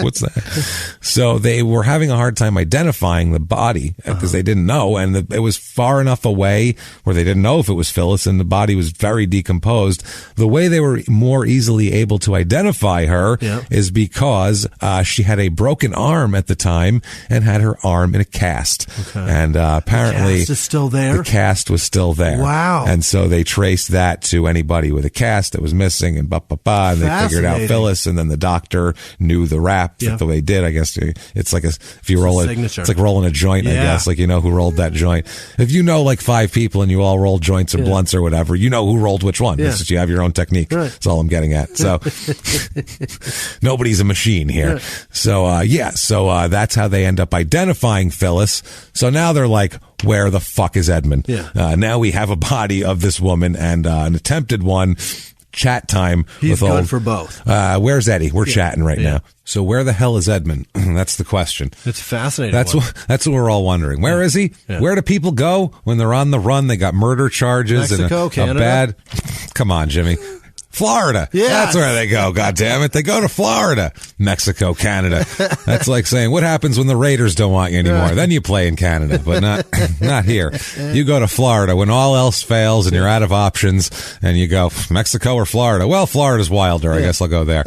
what's that? So they were having a hard time identifying the body because they didn't know, and it was far enough away where they didn't know if it was Phyllis, and the body was very decomposed. The way they were more easily able to identify her is because she had a broken arm at the time and had her arm in a cast. And apparently the cast is still there? The cast was still there. Wow. And so they traced that to anybody with a cast that was missing, and and they figured out Phyllis, and then the doctor knew the rap that they did. I guess it's like if you roll it's like rolling a joint, I guess, like, you know who rolled that joint. If you know like 5 people and you all roll joints or blunts or whatever, you know who rolled which one. It's just you have your own technique. That's all I'm getting at. So nobody's a machine here. So that's how they end up identifying Phyllis. So now they're like, where the fuck is Edmund? Now we have a body of this woman and an attempted one. Chat time. He's good for both. Where's Eddie? We're chatting right now. So where the hell is Edmund? That's the question. It's fascinating. That's what we're all wondering. Where is he? Where do people go when they're on the run? They got murder charges. Mexico, and Canada. A bad. Come on, Jimmy. Florida. Yes. That's where they go. God damn it. They go to Florida. Mexico, Canada. That's like saying, what happens when the Raiders don't want you anymore? Then you play in Canada, but not here. You go to Florida when all else fails and you're out of options, and you go, Mexico or Florida? Well, Florida's wilder. I guess I'll go there.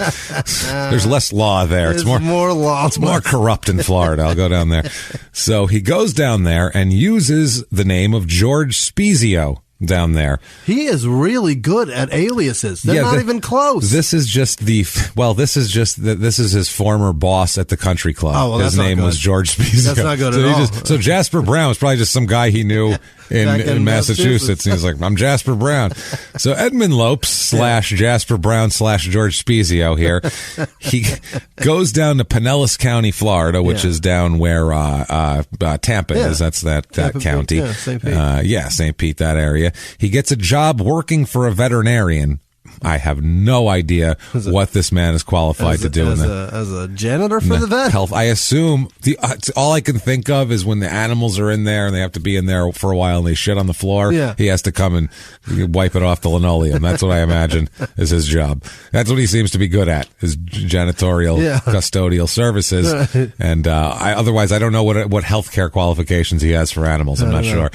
There's less law there. It's more law. It's more corrupt in Florida. I'll go down there. So he goes down there and uses the name of George Spezio down there. He is really good at aliases. They're not even close. This is just this is his former boss at the country club. Oh, well, his name was George Spezio. That's not good at all. So Jasper Brown was probably just some guy he knew in Massachusetts. And he's like, I'm Jasper Brown. So Edmund Lopes / Jasper Brown / George Spezio here. He goes down to Pinellas County, Florida, which is down where Tampa is. That's that county. St. Pete. St. Pete, that area. He gets a job working for a veterinarian. I have no idea what this man is qualified to do. As a janitor for the vet? Health. I assume all I can think of is when the animals are in there and they have to be in there for a while and they shit on the floor, he has to come and wipe it off the linoleum. That's what I imagine is his job. That's what he seems to be good at, is janitorial, custodial services. Right. And otherwise, I don't know what healthcare qualifications he has for animals. I'm not sure.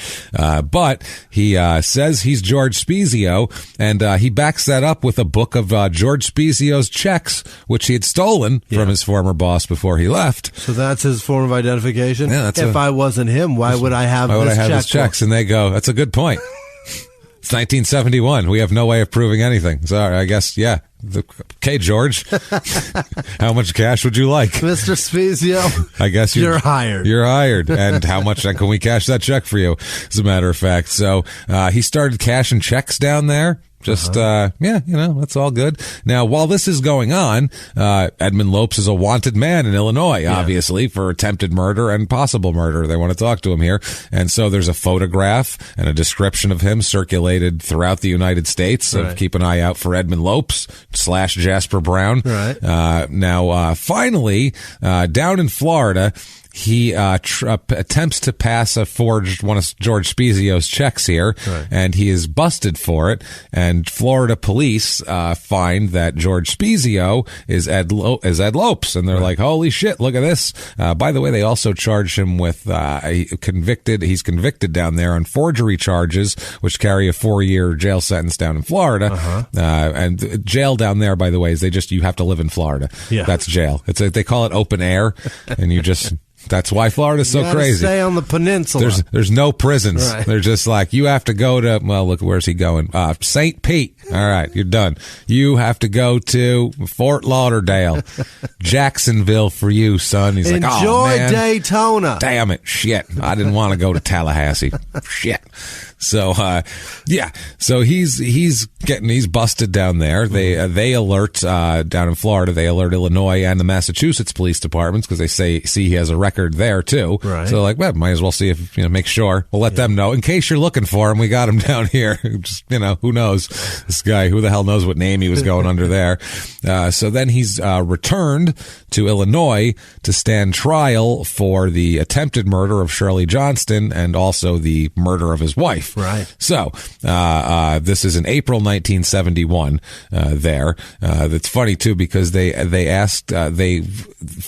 But he says he's George Spezio, and he backs that up up with a book of George Spezio's checks, which he had stolen from his former boss before he left. So that's his form of identification? Yeah, if I wasn't him, why would I have his checks? And they go, that's a good point. It's 1971. We have no way of proving anything. Sorry, I guess, yeah. Okay, George. How much cash would you like? Mr. Spezio, I guess you're hired. You're hired. And how much can we cash that check for you, as a matter of fact? So he started cashing checks down there. Just, that's all good. Now, while this is going on, Edmund Lopes is a wanted man in Illinois, obviously, for attempted murder and possible murder. They want to talk to him here. And so there's a photograph and a description of him circulated throughout the United States. Right. So keep an eye out for Edmund Lopes / Jasper Brown. Right. Now, finally, down in Florida, he attempts to pass a forged one of George Spezio's checks here, and he is busted for it. And Florida police find that George Spezio is Ed Lopes, and they're like, "Holy shit! Look at this!" By the way, they also charged him with He's convicted down there on forgery charges, which carry a 4-year jail sentence down in Florida. And jail down there, by the way, is you have to live in Florida. Yeah. That's jail. They call it open air, and you just. That's why Florida's so crazy. Stay on the peninsula. There's no prisons. Right. They're just like, you have to go to, well, look, where's he going? St. Pete. All right, you're done. You have to go to Fort Lauderdale. Jacksonville for you, son. He's like, oh, man. Enjoy Daytona. Damn it. Shit. I didn't want to go to Tallahassee. Shit. So, so he's busted down there. They alert, down in Florida, they alert Illinois and the Massachusetts police departments because they see he has a record there too. Right. So like, well, might as well see if, make sure. We'll let them know in case you're looking for him. We got him down here. Just, who knows? This guy, who the hell knows what name he was going under there. So then he's, returned to Illinois to stand trial for the attempted murder of Shirley Johnston and also the murder of his wife. Right. So, this is in April 1971, there. That's funny too, because they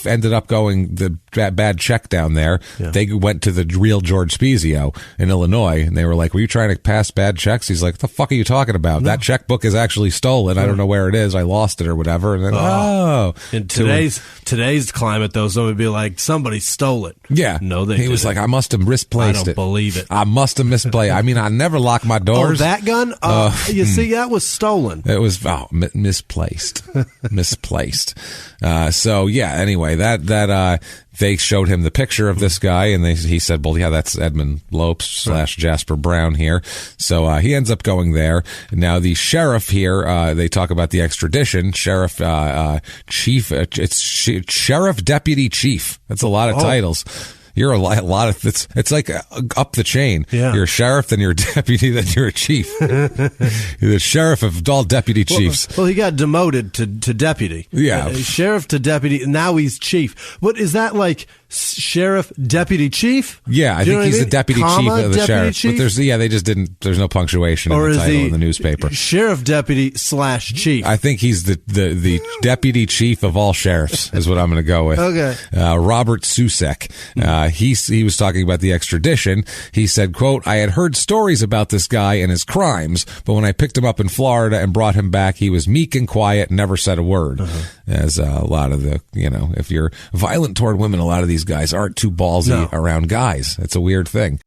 ended up going the bad check down there. Yeah. They went to the real George Spezio in Illinois and they were like, were you trying to pass bad checks? He's like, what the fuck are you talking about? No. That checkbook is actually stolen. I don't know where it is. I lost it or whatever. And then, in today's climate though, somebody would be like, somebody stole it. Yeah. No, he was like, I must have misplaced it. I don't believe it. I must have misplaced. I mean, I never lock my doors. Oh, that gun? You see, that was stolen. It was misplaced. Misplaced. So yeah, anyway, that they showed him the picture of this guy and he said, well, yeah, that's Edmund Lopes / Jasper Brown here. So he ends up going there. Now the sheriff here, they talk about the extradition. Sheriff chief, it's sheriff deputy chief. That's a lot of titles. You're a lot of it's like up the chain. Yeah. You're a sheriff, then you're a deputy, then you're a chief. You're the sheriff of all deputy chiefs. Well, he got demoted to deputy. Yeah, sheriff to deputy. Now he's chief. What is that like? Sheriff, deputy chief? Yeah, I think he's the deputy chief of the sheriff. Chief? But they just didn't, there's no punctuation in the title in the newspaper. Sheriff deputy / chief. I think he's the deputy chief of all sheriffs is what I'm going to go with. Okay. Robert Susek. He was talking about the extradition. He said, quote, I had heard stories about this guy and his crimes, but when I picked him up in Florida and brought him back, he was meek and quiet, never said a word. As a lot of the, if you're violent toward women, a lot of these guys aren't too ballsy around guys. It's a weird thing.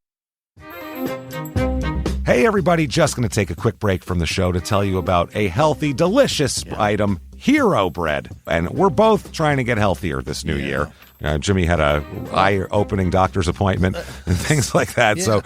Hey, everybody, just going to take a quick break from the show to tell you about a healthy, delicious item, Hero Bread. And we're both trying to get healthier this new year. Jimmy had a eye-opening doctor's appointment and things like that. Yeah. So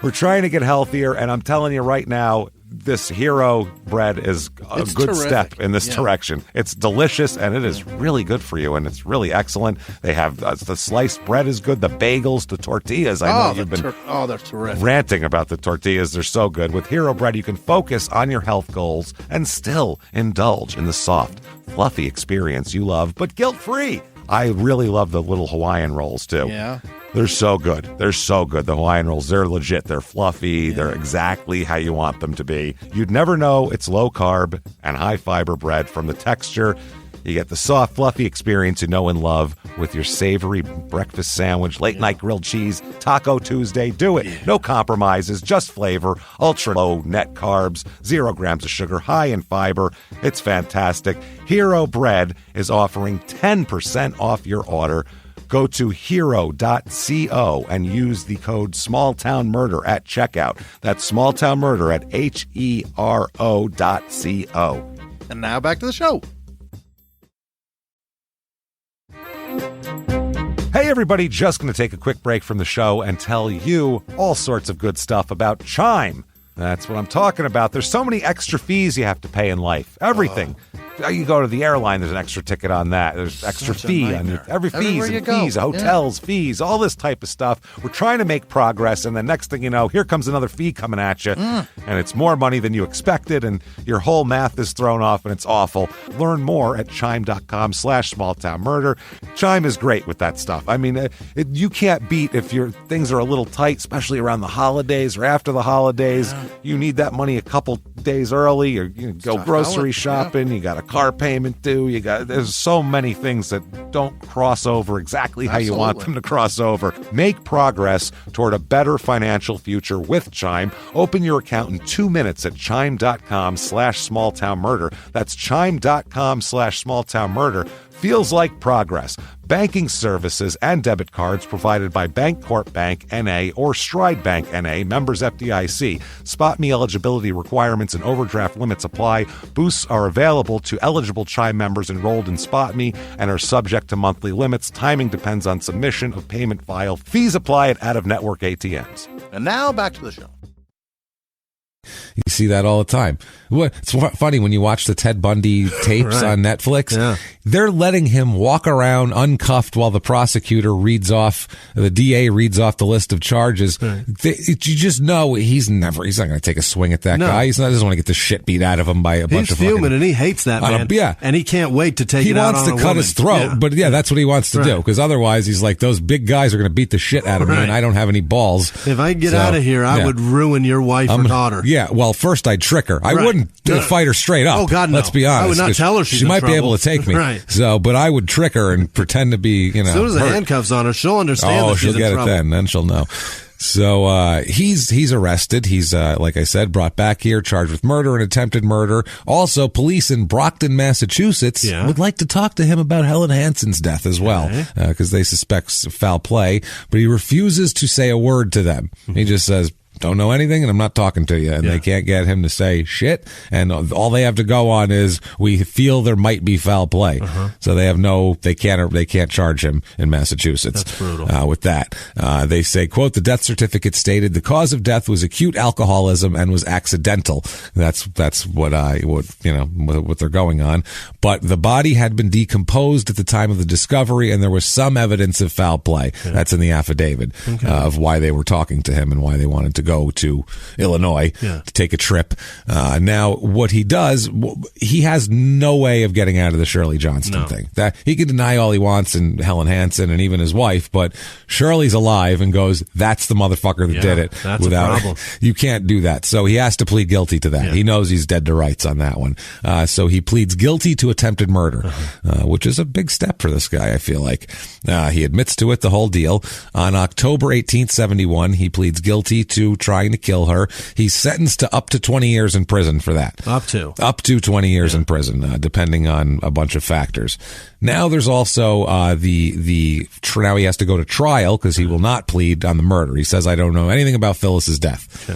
we're trying to get healthier, and I'm telling you right now, this Hero Bread is a good step in this direction. It's delicious, and it is really good for you, and it's really excellent. They have the sliced bread is good, the bagels, the tortillas. I know you've been they're terrific. Ranting about the tortillas. They're so good. With Hero Bread, you can focus on your health goals and still indulge in the soft, fluffy experience you love, but guilt-free. I really love the little Hawaiian rolls, too. Yeah. They're so good. They're so good. The Hawaiian rolls, they're legit. They're fluffy. Yeah. They're exactly how you want them to be. You'd never know it's low-carb and high-fiber bread from the texture. You get the soft, fluffy experience you know and love with your savory breakfast sandwich, late-night grilled cheese, Taco Tuesday. Do it. No compromises, just flavor, ultra-low net carbs, 0 grams of sugar, high in fiber. It's fantastic. Hero Bread is offering 10% off your order. Go to hero.co and use the code SmallTownMurder at checkout. That's SmallTownMurder at HERO.co. And now back to the show. Hey everybody, just going to take a quick break from the show and tell you all sorts of good stuff about Chime. That's what I'm talking about. There's so many extra fees you have to pay in life. Everything. You go to the airline, there's an extra ticket on that. There's extra fee on every fees and fees, hotels, fees, all this type of stuff. We're trying to make progress, and the next thing you know, here comes another fee coming at you, and it's more money than you expected, and your whole math is thrown off, and it's awful. Learn more at chime.com/smalltownmurder. Chime is great with that stuff. I mean, you can't beat if your things are a little tight, especially around the holidays or after the holidays. Yeah. You need that money a couple days early, or you go grocery shopping. You got a car payment due. There's so many things that don't cross over exactly how you want them to cross over. Make progress toward a better financial future with Chime. Open your account in 2 minutes at chime.com/smalltownmurder. That's chime.com/smalltownmurder. Feels like progress. Banking services and debit cards provided by Bancorp Bank N.A. or Stride Bank N.A., members FDIC. Spot Me eligibility requirements and overdraft limits apply. Boosts are available to eligible Chime members enrolled in Spot Me and are subject to monthly limits. Timing depends on submission of payment file. Fees apply at out-of-network ATMs. And now back to the show. You see that all the time. It's funny when you watch the Ted Bundy tapes on Netflix. Yeah. They're letting him walk around uncuffed while the prosecutor reads off, the DA reads off the list of charges. Right. You just know he's not going to take a swing at that guy. He doesn't want to get the shit beat out of him by a bunch of human, and he hates that man. And he can't wait to take it out on a woman. He wants to cut his throat, but that's what he wants to do, because otherwise he's like, those big guys are going to beat the shit out of me, and I don't have any balls. If I get out of here, I would ruin your wife or daughter. Yeah, well, first I'd trick her. I wouldn't fight her straight up. Oh, God, no. Let's be honest. I would not tell her she might be able to take me. Right. So, but I would trick her and pretend to be, as soon as the handcuffs on her, she'll understand that she's in trouble. She'll get it then she'll know. So he's arrested. He's, like I said, brought back here, charged with murder and attempted murder. Also, police in Brockton, Massachusetts would like to talk to him about Helen Hansen's death as well, because they suspect foul play, but he refuses to say a word to them. He just says, don't know anything, and I'm not talking to you. And they can't get him to say shit. And all they have to go on is, we feel there might be foul play. So they have they can't charge him in Massachusetts. That's brutal. With that. They say, quote, the death certificate stated the cause of death was acute alcoholism and was accidental. That's what they're going on. But the body had been decomposed at the time of the discovery, and there was some evidence of foul play. That's in the affidavit of why they were talking to him and why they wanted to go to Illinois to take a trip. Now, what he does, he has no way of getting out of the Shirley Johnston thing. That he can deny all he wants, and Helen Hansen and even his wife, but Shirley's alive and goes, that's the motherfucker that did it. That's a problem. You can't do that. So he has to plead guilty to that. He knows he's dead to rights on that one. So he pleads guilty to attempted murder, which is a big step for this guy, I feel like. He admits to it, the whole deal. On October 18th, 1971, he pleads guilty to trying to kill her. He's sentenced to up to 20 years in prison for that. Up to 20 years in prison, depending on a bunch of factors. Now there's also now he has to go to trial because he will not plead on the murder. He says, I don't know anything about Phyllis's death.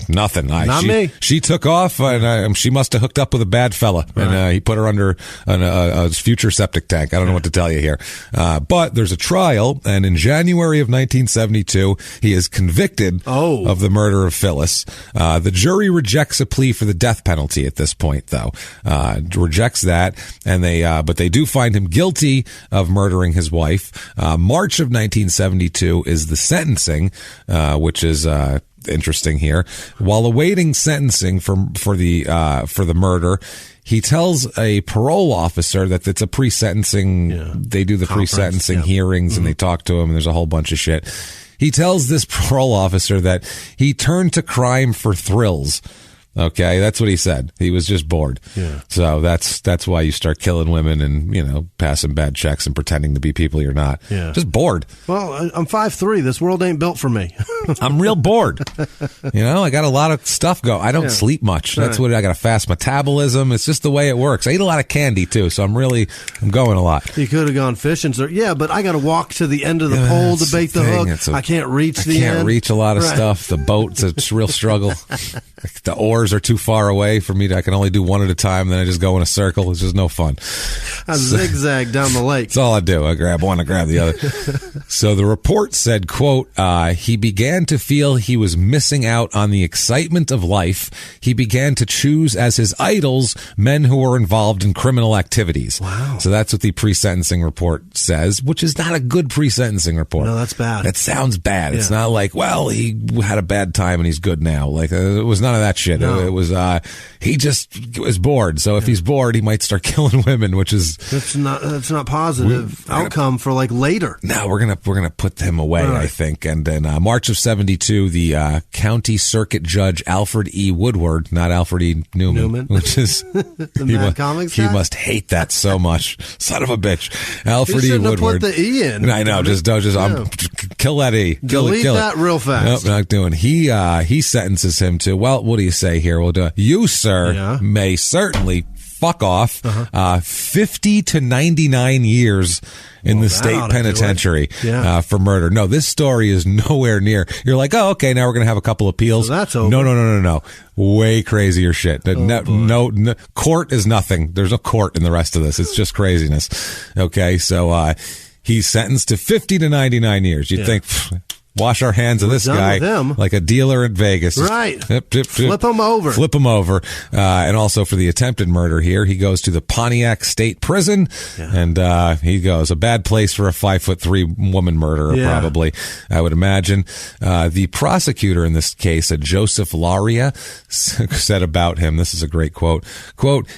Nothing. Not me. She took off, and she must have hooked up with a bad fella, and he put her under a future septic tank. I don't know what to tell you here. But there's a trial, and in January of 1972, he is convicted of the murder of Phyllis. The jury rejects a plea for the death penalty at this point, though. Rejects that, and but they do find him guilty of murdering his wife. March of 1972 is the sentencing, which is interesting here. While awaiting sentencing for the murder, he tells a parole officer that it's a pre-sentencing. They do the pre-sentencing hearings, and they talk to him, and there's a whole bunch of shit. He tells this parole officer that he turned to crime for thrills. Okay, that's what he said. He was just bored. Yeah. So that's why you start killing women and, passing bad checks and pretending to be people you're not. Yeah. Just bored. Well, I'm 5'3". This world ain't built for me. I'm real bored. I got a lot of stuff going. I don't sleep much. That's what I got, a fast metabolism. It's just the way it works. I eat a lot of candy too, so I'm going a lot. You could have gone fishing, sir. Yeah, but I got to walk to the end of the pole to bait the hook. I can't reach the end. I can't reach a lot of stuff. The boat's a real struggle. The oars are too far away for me. I can only do one at a time. Then I just go in a circle. It's just no fun. I zigzag down the lake. That's all I do. I grab one, I grab the other. So the report said, quote, he began to feel he was missing out on the excitement of life. He began to choose as his idols men who were involved in criminal activities. Wow. So that's what the pre-sentencing report says, which is not a good pre-sentencing report. No, that's bad. That sounds bad. Yeah. It's not like, well, he had a bad time and he's good now. Like, it was none of that shit. No. It was, he just was bored. So if he's bored, he might start killing women, which is... That's not positive outcome for like later. No, we're gonna put him away, right. I think. And then March of '72, the county circuit judge Alfred E. Woodward, not Alfred E. Newman. Which is the comics guy? He must hate that so much. Son of a bitch, Alfred E. Woodward. Put the E in. I know. Just kill that E. Delete that real fast. Nope, not doing. He sentences him to. Well, what do you say here? We'll do. You, sir, may certainly fuck off. 50 to 99 years in the state penitentiary for murder. No, this story is nowhere near. You're like, oh, okay, now we're going to have a couple appeals. So that's over. No. Way crazier shit. No, court is nothing. There's no court in the rest of this. It's just craziness. Okay, so he's sentenced to 50 to 99 years. You'd think... Wash our hands of this guy like a dealer in Vegas. Right. Flip him over. Flip him over. And also for the attempted murder here, he goes to the Pontiac State Prison. Yeah. And he goes, a bad place for a 5'3" woman murderer, probably, I would imagine. The prosecutor in this case, Joseph Laria, said about him, this is a great quote,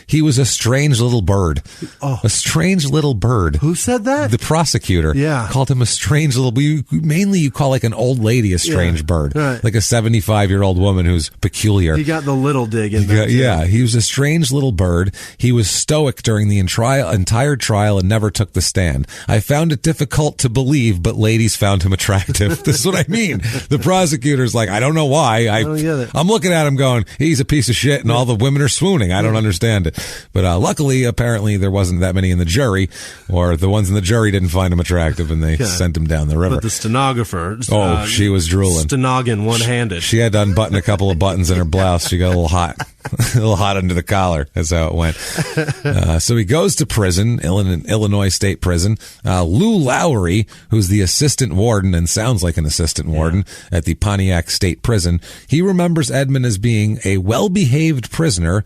he was a strange little bird. Oh. A strange little bird. Who said that? The prosecutor. Yeah. Called him a strange little, mainly you call like an old lady a strange bird, right. Like a 75-year-old woman who's peculiar. He got the little dig in there. Yeah, he was a strange little bird. He was stoic during the entire trial and never took the stand. I found it difficult to believe, but ladies found him attractive. This is what I mean. The prosecutor's like, I don't know why. I don't get it. I'm looking at him going, he's a piece of shit, and all the women are swooning. I don't understand it. But luckily, apparently, there wasn't that many in the jury, or the ones in the jury didn't find him attractive, and they sent him down the river. But the stenographer... she was drooling. Stenoggin one-handed. She had to unbutton a couple of buttons in her blouse. She got a little hot. A little hot under the collar. That's how it went. So he goes to prison, Illinois State Prison. Lou Lowry, who's the assistant warden and sounds like an assistant warden at the Pontiac State Prison, he remembers Edmund as being a well-behaved prisoner,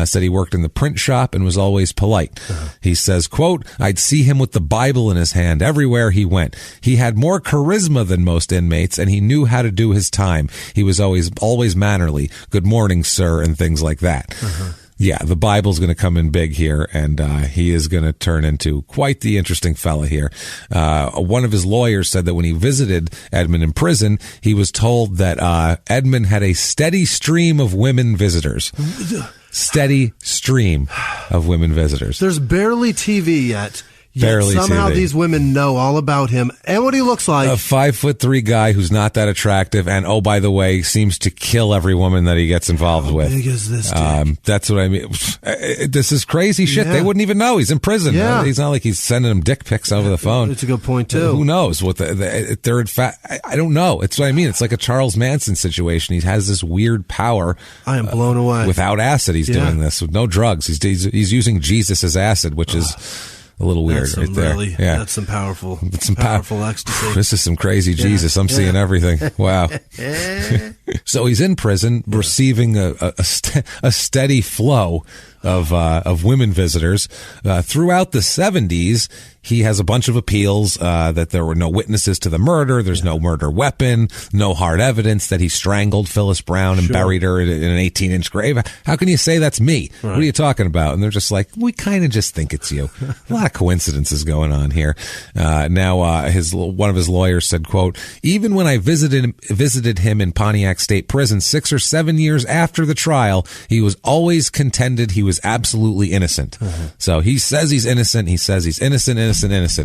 said he worked in the print shop and was always polite. He says, quote, I'd see him with the Bible in his hand everywhere he went. He had more charisma than most inmates, and he knew how to do his time. He was always mannerly. Good morning, sir, and things like that. Yeah, the Bible's going to come in big here, and he is going to turn into quite the interesting fella here. One of his lawyers said that when he visited Edmund in prison, he was told that Edmund had a steady stream of women visitors. Steady stream of women visitors. There's barely TV yet. Barely somehow TV. These women know all about him and what he looks like. A 5'3" guy who's not that attractive, and oh, by the way, seems to kill every woman that he gets involved with. How big is this dick? That's what I mean. This is crazy shit. They wouldn't even know he's in prison. Yeah. He's not like he's sending them dick pics over the phone. It's a good point too. Who knows what they're in fact? I don't know. It's what I mean. It's like a Charles Manson situation. He has this weird power. I am blown away. Without acid, he's doing this with no drugs. He's using Jesus as acid, which is a little weird right there. That's some powerful ecstasy. This is some crazy Jesus. I'm seeing everything. Wow. So he's in prison receiving a steady flow of women visitors. Throughout the 70s, he has a bunch of appeals that there were no witnesses to the murder. There's no murder weapon, no hard evidence that he strangled Phyllis Brown and buried her in an 18-inch grave. How can you say that's me? Right. What are you talking about? And they're just like, we kind of just think it's you. A lot of coincidences going on here. Now, one of his lawyers said, quote, even when I visited him in Pontiac State Prison 6 or 7 years after the trial, he was always contended he was absolutely innocent. So he says he's innocent. He says he's innocent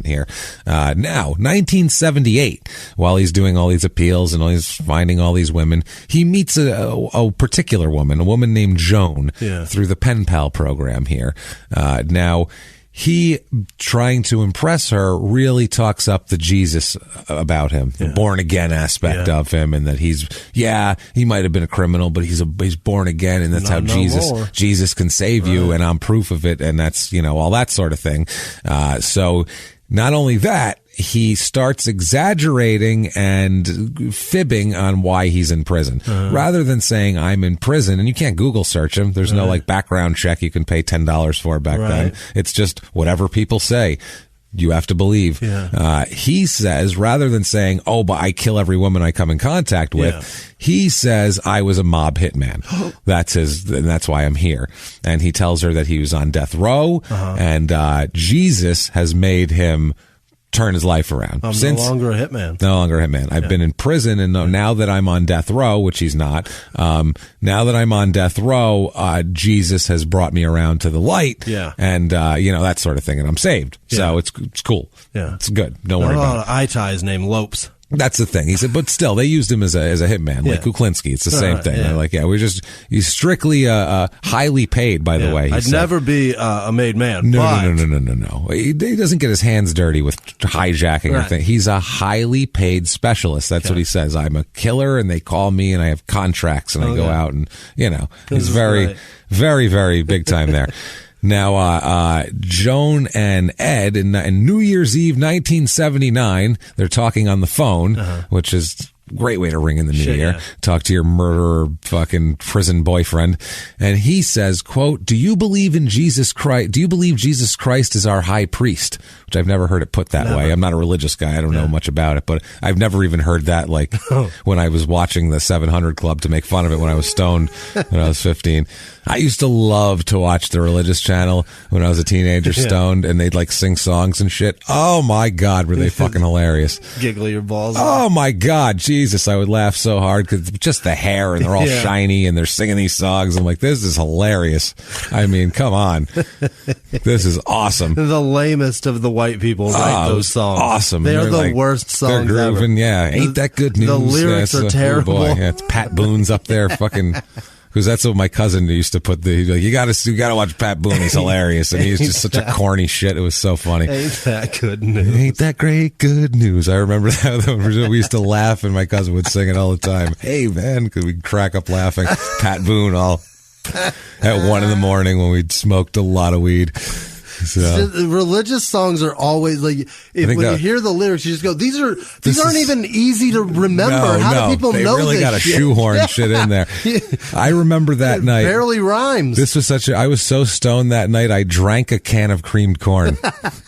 here. Now, 1978, while he's doing all these appeals and he's finding all these women, he meets a particular woman, a woman named Joan, through the Pen Pal program here. Now, he, trying to impress her, really talks up the Jesus about him, the born again aspect of him, and that he might have been a criminal, but he's born again, and that's how Jesus can save you, and I'm proof of it, and that's, all that sort of thing. So not only that, he starts exaggerating and fibbing on why he's in prison. Rather than saying, I'm in prison, and you can't Google search him. There's no background check you can pay $10 for back then. It's just whatever people say. You have to believe. He says, rather than saying, oh, but I kill every woman I come in contact with, he says, I was a mob hitman. That's why I'm here. And he tells her that he was on death row, and Jesus has made him turn his life around. I'm no longer a hitman. No longer a hitman. I've been in prison, and now that I'm on death row, which he's not, now that I'm on death row, Jesus has brought me around to the light, and, that sort of thing, and I'm saved. So it's cool. It's good. Don't worry about it. A lot of eye ties named Lopes. That's the thing. He said, but still, they used him as a hitman, like Kuklinski. It's the same thing. They're like, he's strictly highly paid, by the way. I'd never be a made man. No. He doesn't get his hands dirty with hijacking or thing. He's a highly paid specialist. That's what he says. I'm a killer, and they call me, and I have contracts, and I go out, and, he's very, very, very big time there. Now, Joan and Ed in New Year's Eve, 1979, they're talking on the phone, which is a great way to ring in the new year. Talk to your murderer, fucking prison boyfriend. And he says, quote, do you believe in Jesus Christ? Do you believe Jesus Christ is our high priest? Which I've never heard it put that way. I'm not a religious guy. I don't know much about it, but I've never even heard that when I was watching the 700 Club to make fun of it when I was stoned when I was 15. I used to love to watch the religious channel when I was a teenager, stoned, and they'd sing songs and shit. Oh my God, were they fucking hilarious. Giggle your balls Oh my God, Jesus, I would laugh so hard because just the hair, and they're all shiny, and they're singing these songs. I'm like, this is hilarious. I mean, come on. This is awesome. The lamest of the white people write those songs. Awesome. They're the worst songs they're grooving, ever. Ain't that good news? The lyrics are terrible. Oh boy. It's Pat Boone's up there fucking... Because that's what my cousin used to put. He'd be like, you gotta watch Pat Boone. He's hilarious, and he's just such a corny shit. It was so funny. Ain't that good news? Ain't that great good news? I remember that. We used to laugh, and my cousin would sing it all the time. Hey man, because we'd crack up laughing. Pat Boone all at 1 a.m. when we'd smoked a lot of weed. So. Religious songs are always when you hear the lyrics, you just go, these aren't even easy to remember. How do people know this? They really got to shoehorn shit in there. I remember that night. Barely rhymes. This was I was so stoned that night, I drank a can of creamed corn.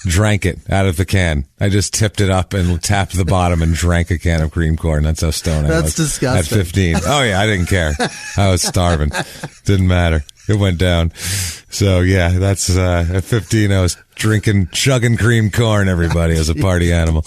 Drank it out of the can. I just tipped it up and tapped the bottom and drank a can of creamed corn. That's how stoned I was. That's disgusting. At 15. Oh yeah, I didn't care. I was starving. Didn't matter. It went down. So yeah, that's at 15 I was chugging creamed corn, everybody, as a party animal.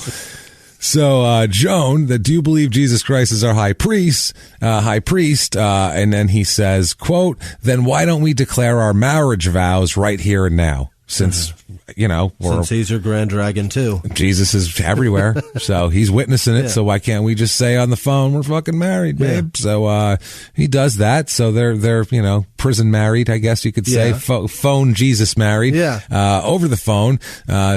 So Joan, do you believe Jesus Christ is our high priest? And then he says, quote, then why don't we declare our marriage vows right here and now? Since he's your grand dragon too. Jesus is everywhere, so he's witnessing it. So why can't we just say on the phone, we're fucking married, babe? So he does that. So they're prison married, I guess you could say. Phone Jesus married. Over the phone.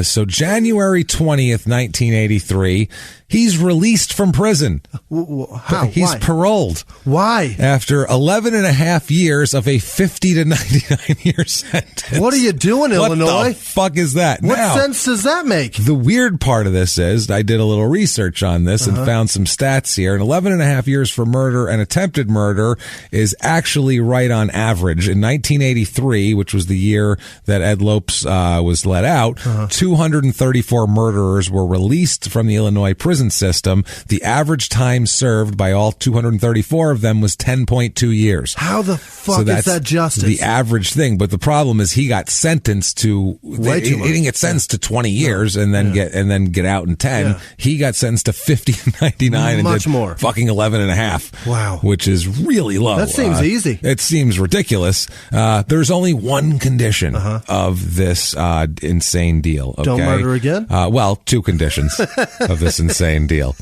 So January 20th, 1983. He's released from prison. How? He's Why? paroled. Why? After 11 and a half years of a 50 to 99 year sentence. What are you doing, Illinois? What the fuck is that? What now, sense does that make? The weird part of this is I did a little research on this and found some stats here. And 11 and a half years for murder and attempted murder is actually right on average. In 1983, which was the year that Ed Lopes was let out, 234 murderers were released from the Illinois prison system. The average time served by all 234 of them was 10.2 years. How the fuck is that justice? The average thing. But the problem is he got sentenced to he didn't get sentenced to 20 years and then get out in 10. Yeah. He got sentenced to 50 and 99 and much did more. Fucking 11 and a half. Wow. Which is really low. That seems easy. It seems ridiculous. There's only one condition of this insane deal. Okay? Don't murder again? Well, two conditions of this insane deal.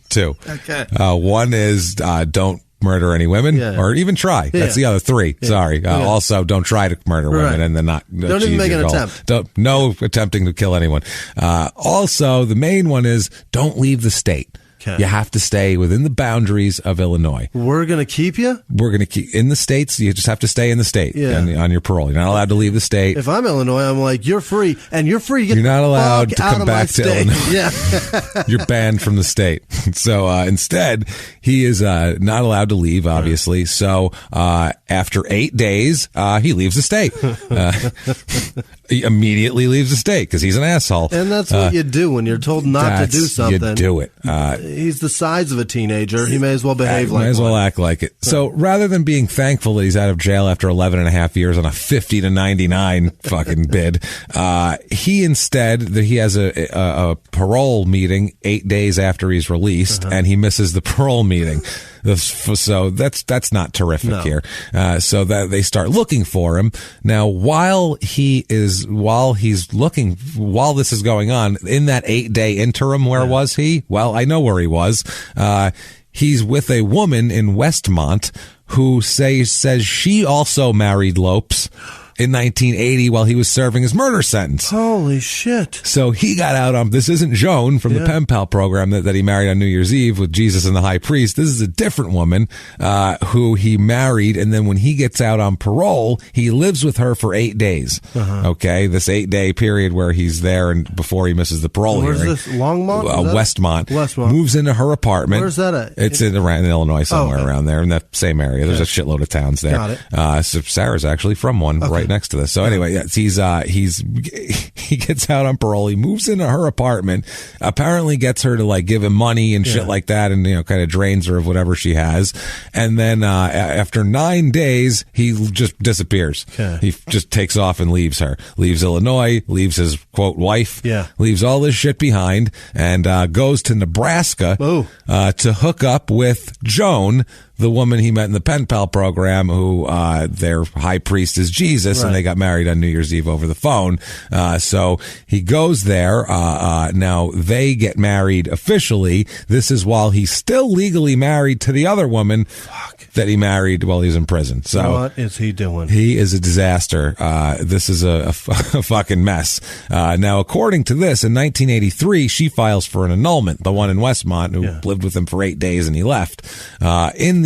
Two. Okay. One is don't murder any women or even try. That's the other three. Sorry. Also, don't try to murder women and then not. Don't even make an attempt. No attempting to kill anyone. Also, the main one is don't leave the state. Okay. You have to stay within the boundaries of Illinois. We're going to keep you? We're going to keep in the states. You just have to stay in the state on your parole. You're not allowed to leave the state. If I'm Illinois, I'm like, you're free, and you're free. You're not allowed to come back to Illinois. Yeah. You're banned from the state. So instead, he is not allowed to leave, obviously. So after 8 days, he leaves the state. He immediately leaves the state because he's an asshole. And that's what you do when you're told not to do something. You do it. He's the size of a teenager. He may as well behave like one. May as well act like it. So rather than being thankful that he's out of jail after 11 and a half years on a 50 to 99 fucking bid, he instead, he has a parole meeting 8 days after he's released, and he misses the parole meeting. So that's not terrific here. So that they start looking for him. Now, while this is going on, in that 8-day interim, where was he? Well, I know where he was. He's with a woman in Westmont who says she also married Lopes in 1980 while he was serving his murder sentence. Holy shit. So he got out on, this isn't Joan from the Pen Pal program that he married on New Year's Eve with Jesus and the High Priest. This is a different woman who he married, and then when he gets out on parole, he lives with her for 8 days. Okay, this 8-day period where he's there and before he misses the parole hearing. Where's this, Longmont? Westmont. Moves into her apartment. Where's that at? It's in Illinois somewhere arown there in that same area. There's a shitload of towns there. Got it. So Sarah's actually from one right next to this. So anyway, he gets out on parole. He moves into her apartment, apparently gets her to like give him money and shit like that, and kind of drains her of whatever she has. And then after 9 days, he just disappears. Okay. He just takes off and leaves her. Leaves Illinois, leaves his quote wife, leaves all this shit behind, and goes to Nebraska to hook up with Joan, the woman he met in the Pen Pal program, who their high priest is Jesus, and they got married on New Year's Eve over the phone. So he goes there. Now they get married officially. This is while he's still legally married to the other woman that he married while he was in prison. So what is he doing? He is a disaster. This is a fucking mess. Now, according to this, in 1983, she files for an annulment, the one in Westmont who lived with him for 8 days and he left.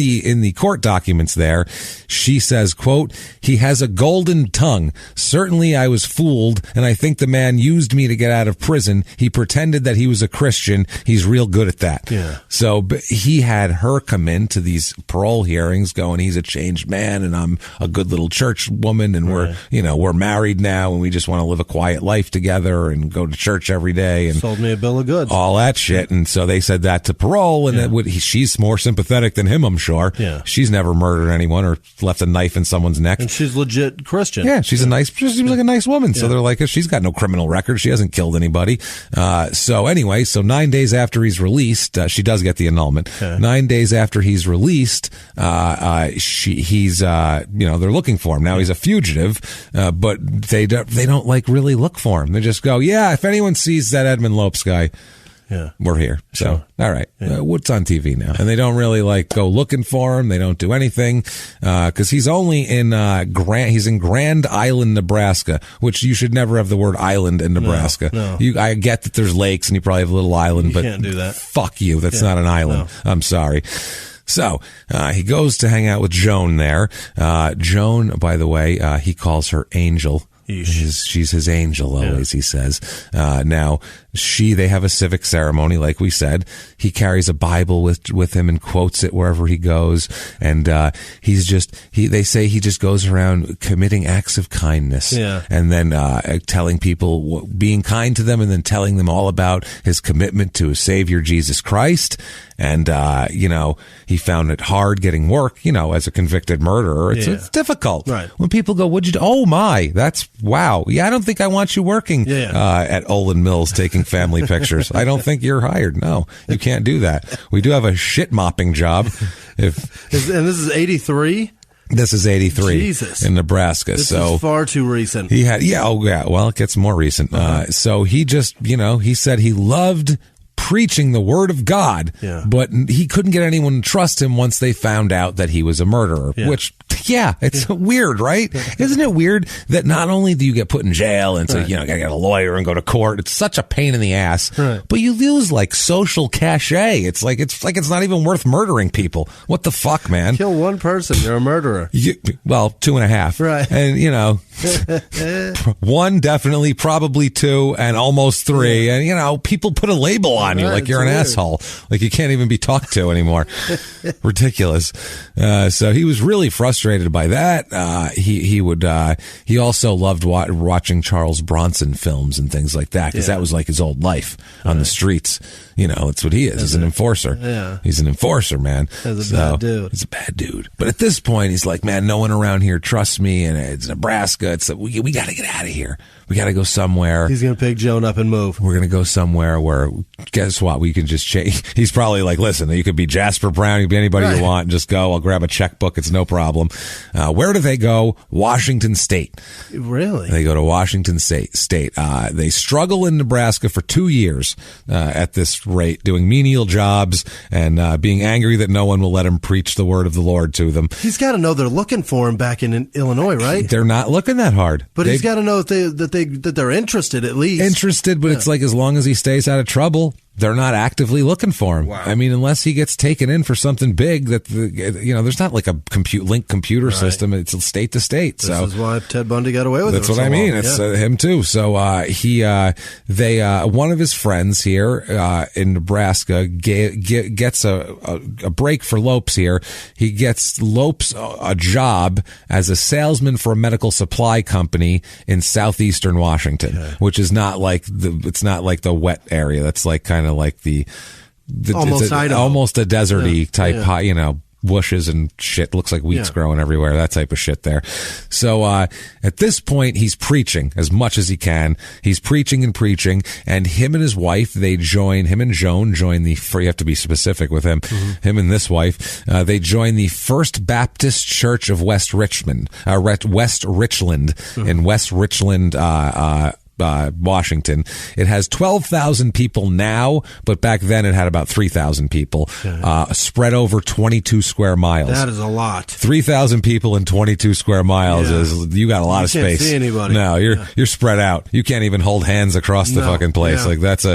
In the court documents there, she says, quote, "He has a golden tongue. Certainly I was fooled, and I think the man used me to get out of prison. He pretended that he was a Christian. He's real good at that." Yeah. So he had her come into these parole hearings going, he's a changed man, and I'm a good little church woman, and we're married now, and we just want to live a quiet life together and go to church every day. And sold me a bill of goods. All that shit. And so they said that to parole, and she's more sympathetic than him, I'm sure. Yeah. She's never murdered anyone or left a knife in someone's neck. And she's legit Christian. Yeah, she seems like a nice woman. So they're like, she's got no criminal record. She hasn't killed anybody. So 9 days after he's released, she does get the annulment. Okay. 9 days after he's released, they're looking for him. Now he's a fugitive, but they don't like really look for him. They just go, if anyone sees that Edmund Lopes guy, we're here. So, all right, what's on TV now? And they don't really like go looking for him. They don't do anything because he's only in he's in Grand Island, Nebraska, which you should never have the word island in Nebraska. No. I get that there's lakes and you probably have a little island, but can't do that. Fuck you. That's not an island. No. I'm sorry. So he goes to hang out with Joan there. Joan, by the way, he calls her Angel. She's his angel always, he says. Now, they have a civic ceremony, like we said. He carries a Bible with him and quotes it wherever he goes. And they say he just goes around committing acts of kindness. Yeah. And then telling people, being kind to them, and then telling them all about his commitment to his Savior, Jesus Christ. And, he found it hard getting work, as a convicted murderer. It's difficult. Right. When people go, what'd you do? Oh, my, that's wow. Yeah, I don't think I want you working at Olin Mills taking family pictures. I don't think you're hired. No, you can't do that. We do have a shit mopping job. And this is 83? This is 83 Jesus. In Nebraska. This is far too recent. He had, well, it gets more recent. So he just, he said he loved preaching the word of God, but he couldn't get anyone to trust him once they found out that he was a murderer, which, it's weird, right? Isn't it weird that not only do you get put in jail and so, gotta get a lawyer and go to court, it's such a pain in the ass, but you lose like social cachet. It's like it's not even worth murdering people. What the fuck, man? Kill one person, you're a murderer. 2.5. Right. And, one, definitely, probably 2, and almost 3. And, people put a label on you like you're an asshole. Like you can't even be talked to anymore. Ridiculous. So he was really frustrated by that. He also loved watching Charles Bronson films and things like that because that was like his old life on the streets. That's what he is. He's an enforcer. Yeah. He's an enforcer, man. He's a bad dude. He's a bad dude. But at this point, he's like, man, no one around here trusts me, and it's Nebraska. We got to get out of here. We got to go somewhere. He's going to pick Joan up and move. We're going to go somewhere where, guess what? We can just change. He's probably like, listen, you could be Jasper Brown. You could be anybody you want. Just go. I'll grab a checkbook. It's no problem. Where do they go? Washington State. Really? They go to Washington State. They struggle in Nebraska for 2 years at this rate, doing menial jobs and being angry that no one will let him preach the word of the Lord to them. He's got to know they're looking for him back in Illinois, right? They're not looking that hard. But he's got to know that they're interested at least. Interested, but it's like as long as he stays out of trouble, they're not actively looking for him. Wow. I mean, unless he gets taken in for something big that, there's not like a linked computer system. It's state to state. This is why Ted Bundy got away with it. That's what I mean. It's him too. So, one of his friends here, in Nebraska gets a break for Lopes here. He gets Lopes a job as a salesman for a medical supply company in southeastern Washington, which is not like it's not like the wet area. That's like kind of like the almost a deserty type, high, bushes and shit. Looks like wheat's growing everywhere, that type of shit there. So at this point, he's preaching as much as he can. He's preaching, and him and his wife, him and Joan join the, you have to be specific with him, him and this wife, they join the First Baptist Church of West Richland, in West Richland, Washington. It has 12,000 people now, but back then it had about 3,000 people, spread over 22 square miles. That is a lot. 3,000 people in 22 square miles is, you got a lot of space. You can't see anybody. No, you're spread out. You can't even hold hands across the fucking place. Like that's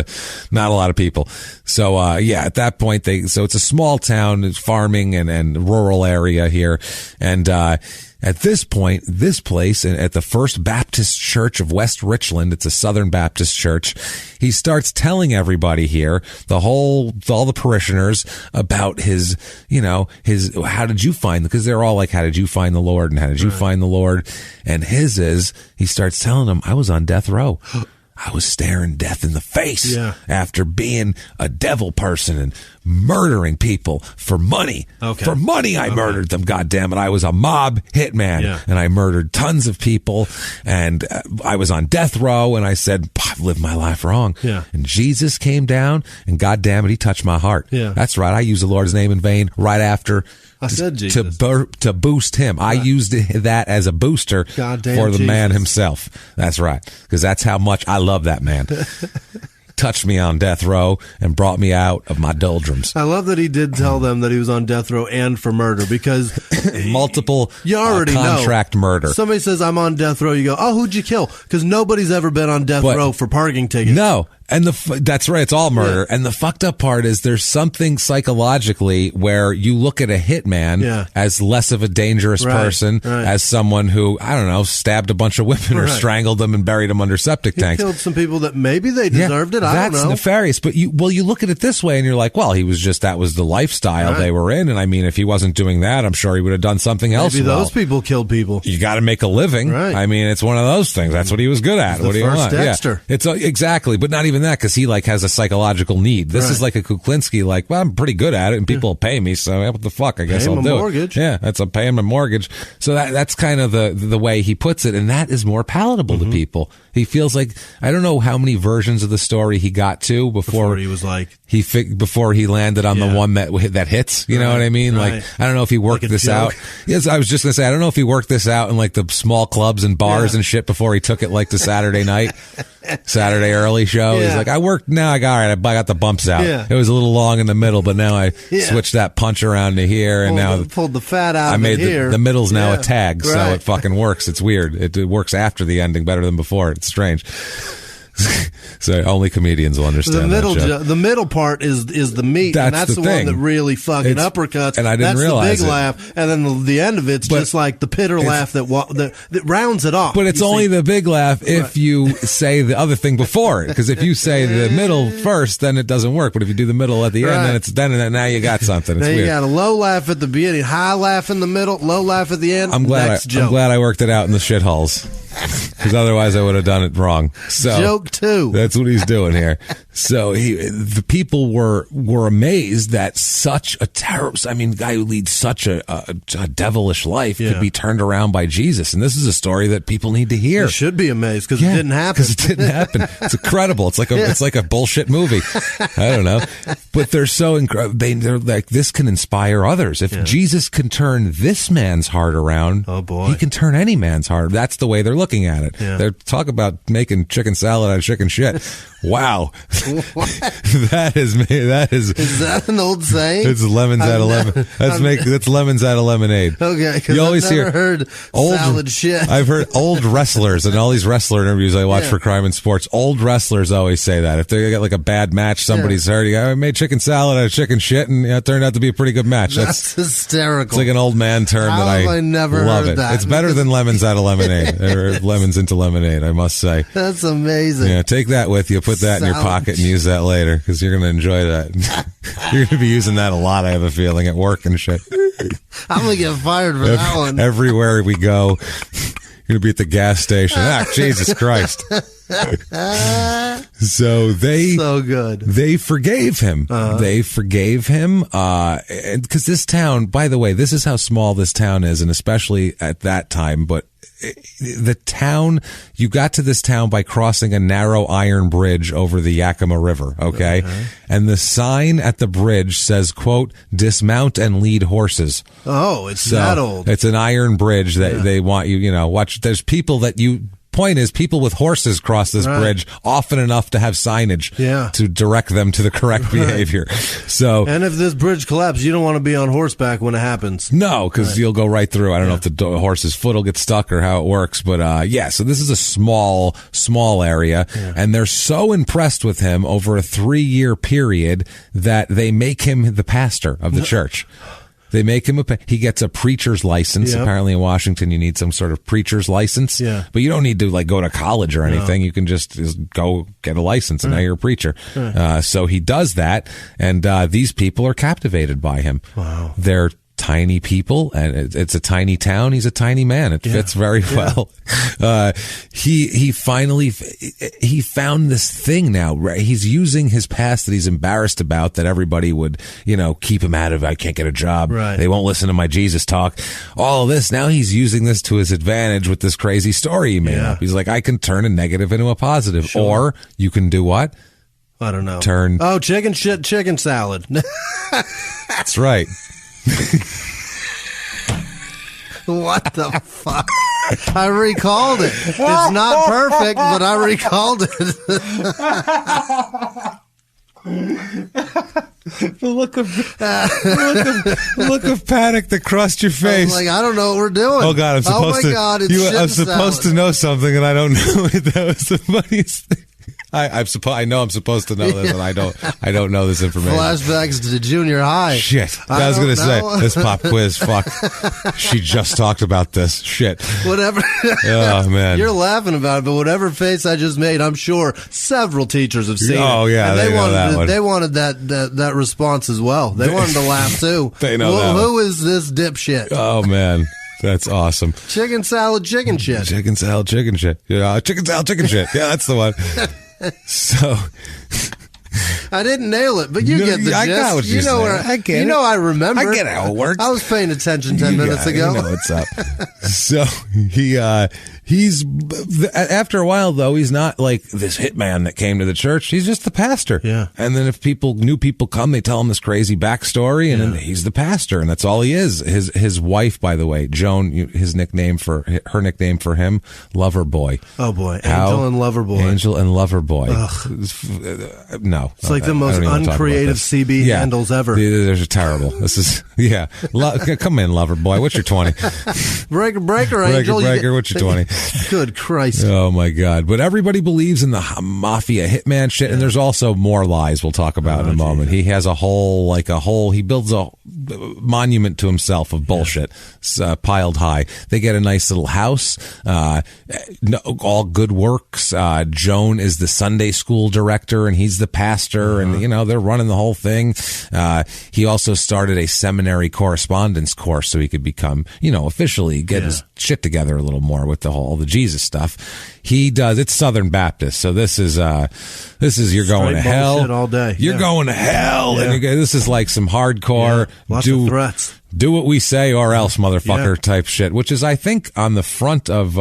not a lot of people. So, at that point so it's a small town, it's farming and rural area here. And, at this point, this place at the First Baptist Church of West Richland, it's a Southern Baptist church. He starts telling everybody here, all the parishioners about his, how did you find, because they're all like, how did you find the Lord? And how did you find the Lord? And his is, he starts telling them, I was on death row. I was staring death in the face after being a devil person and murdering people for money. For money, I murdered them. God damn it. I was a mob hitman and I murdered tons of people and I was on death row and I said, I've lived my life wrong. And Jesus came down and God damn it, he touched my heart. That's right. I used the Lord's name in vain right after I said Jesus. To boost him. I used that as a booster for the man himself. That's right. Because that's how much I love that man. touched me on death row and brought me out of my doldrums. I love that he did tell them that he was on death row and for murder, because multiple you already contract know. Murder. Somebody says, I'm on death row. You go, oh, who'd you kill? Because nobody's ever been on death row for parking tickets. No. And that's right. It's all murder. Yeah. And the fucked up part is there's something psychologically where you look at a hitman as less of a dangerous person, as someone who, I don't know, stabbed a bunch of women or strangled them and buried them under septic tanks. Killed some people that maybe they deserved it. I don't know. That's nefarious. But you look at it this way and you're like, well, that was the lifestyle they were in. And I mean, if he wasn't doing that, I'm sure he would have done something else. Maybe those people killed people. You got to make a living. Right. I mean, it's one of those things. That's what he was good at. What do you want? Dexter. Yeah. It's exactly, but not even that, because he has a psychological need. This is like a Kuklinski, well, I'm pretty good at it and people will pay me, so what the fuck, I guess I'll do mortgage. It. Yeah, I'm paying my mortgage. So that's kind of the way he puts it, and that is more palatable to people. He feels like, I don't know how many versions of the story he got to before he was like, before he landed on the one that hits, you know what I mean? Like, I don't know if he worked this out. Yes, I was just going to say, I don't know if he worked this out in the small clubs and bars and shit before he took it to Saturday night, Saturday early show. He's like, I worked, now I got the bumps out. It was a little long in the middle, but now I switched that punch around to here, and pulled the fat out. I made here. The middle's now a tag, so it fucking works. It's weird. It works after the ending better than before. It's strange. So only comedians will understand the middle part is the meat, and that's the one that really fucking uppercuts. And I didn't realize the big laugh, and then the end of it's just like the pitter laugh that rounds it off. But it's only the big laugh if you say the other thing before it, because if you say the middle first, then it doesn't work. But if you do the middle at the end, then now you got something. It's now weird. You got a low laugh at the beginning, high laugh in the middle, low laugh at the end. I'm glad I worked it out in the shitholes, because otherwise I would have done it wrong. So joke 2. That's what he's doing here. So the people were amazed that such a terrible, guy who leads such a devilish life could be turned around by Jesus. And this is a story that people need to hear. They should be amazed because it didn't happen. Because it didn't happen. It's incredible. It's like a bullshit movie. I don't know, but they're so incredible. They're like, this can inspire others. If Jesus can turn this man's heart around, oh boy, he can turn any man's heart. That's the way they're looking at it. They're talking about making chicken salad out of chicken shit. Wow. That is that an old saying? It's lemons out of lemon. That's lemons out of lemonade. Okay, because I've never heard salad shit. I've heard old wrestlers, and all these wrestler interviews I watch for Crime and Sports, old wrestlers always say that. If they got a bad match, somebody's hurt, I made chicken salad out of chicken shit, and it turned out to be a pretty good match. That's hysterical. It's like an old man term that I never love heard it. that. It's better than lemons out of lemonade, or lemons into lemonade, I must say. That's amazing. Yeah, take that with you. Put that in your pocket and use that later, because you're going to enjoy that. You're going to be using that a lot, I have a feeling, at work and shit. I'm going to get fired for that one. Everywhere we go, you're going to be at the gas station. Jesus Christ. So good. They forgave him. They forgave him. Because this town, by the way, this is how small this town is, and especially at that time, but the town, you got to this town by crossing a narrow iron bridge over the Yakima River, okay? And the sign at the bridge says, quote, dismount and lead horses. Oh, it's that old. It's an iron bridge that they want you, watch. There's people that point is people with horses cross this bridge often enough to have signage to direct them to the correct behavior. So, and if this bridge collapses, you don't want to be on horseback when it happens. No, because you'll go right through. I don't know if the horse's foot will get stuck or how it works, but so this is a small area, and they're so impressed with him over a 3-year period that they make him the pastor of the church. They make him he gets a preacher's license. Apparently in Washington, you need some sort of preacher's license. But you don't need to go to college or anything. You can just go get a license and now you're a preacher. So he does that, and these people are captivated by him. Wow. They're tiny people, and it's a tiny town. He's a tiny man. It fits very well. He finally found this thing now. Right? He's using his past that he's embarrassed about, that everybody would, keep him out of. I can't get a job. Right. They won't listen to my Jesus talk. All of this. Now he's using this to his advantage with this crazy story he made up. He's like, I can turn a negative into a positive. Sure. Or you can do what? I don't know. Chicken salad. That's right. What the fuck? I recalled it. It's not perfect, but I recalled it. The look of panic that crossed your face. I was like, I don't know what we're doing. Oh God, I'm supposed to. I'm supposed to know something, and I don't know it. That was the funniest thing. I know I'm supposed to know this, and I don't know this information. Flashbacks to junior high. Shit. I was going to say, this pop quiz, fuck. She just talked about this. Shit. Whatever. Oh, man. You're laughing about it, but whatever face I just made, I'm sure several teachers have seen it. Oh, yeah. And they wanted that response as well. They wanted to laugh, too. They know that. Who is this dipshit? Oh, man. That's awesome. Chicken salad, chicken shit. Chicken salad, chicken shit. Yeah, chicken salad, chicken shit. Yeah, that's the one. So I didn't nail it, but you get the gist. I got what you're saying. I get it. You know I remember. I get how it works. I was paying attention 10 minutes ago. You know what's up. So he's after a while though, he's not like this hitman that came to the church. He's just the pastor. Yeah. And then if new people come, they tell him this crazy backstory, and then he's the pastor, and that's all he is. His wife, by the way, Joan, her nickname for him, Lover Boy. Oh boy, Angel and Lover Boy. Angel and Lover Boy. No, it's like the most uncreative CB handles ever. They're terrible. This is come in, Lover Boy. What's your 20? Breaker, Angel. Breaker. What's your 20? Good Christ. Oh my God. But everybody believes in the mafia hitman shit. And there's also more lies we'll talk about in a moment. He has he builds a monument to himself of bullshit piled high. They get a nice little house, all good works. Joan is the Sunday school director and he's the pastor, and they're running the whole thing. He also started a seminary correspondence course so he could become, officially get his shit together a little more with all the Jesus stuff. He does. It's Southern Baptist, so this is you're going to hell all day. You're going to hell, and this is like some hardcore. Lots of threats. Do what we say or else, motherfucker, type shit. Which is, I think, on the front of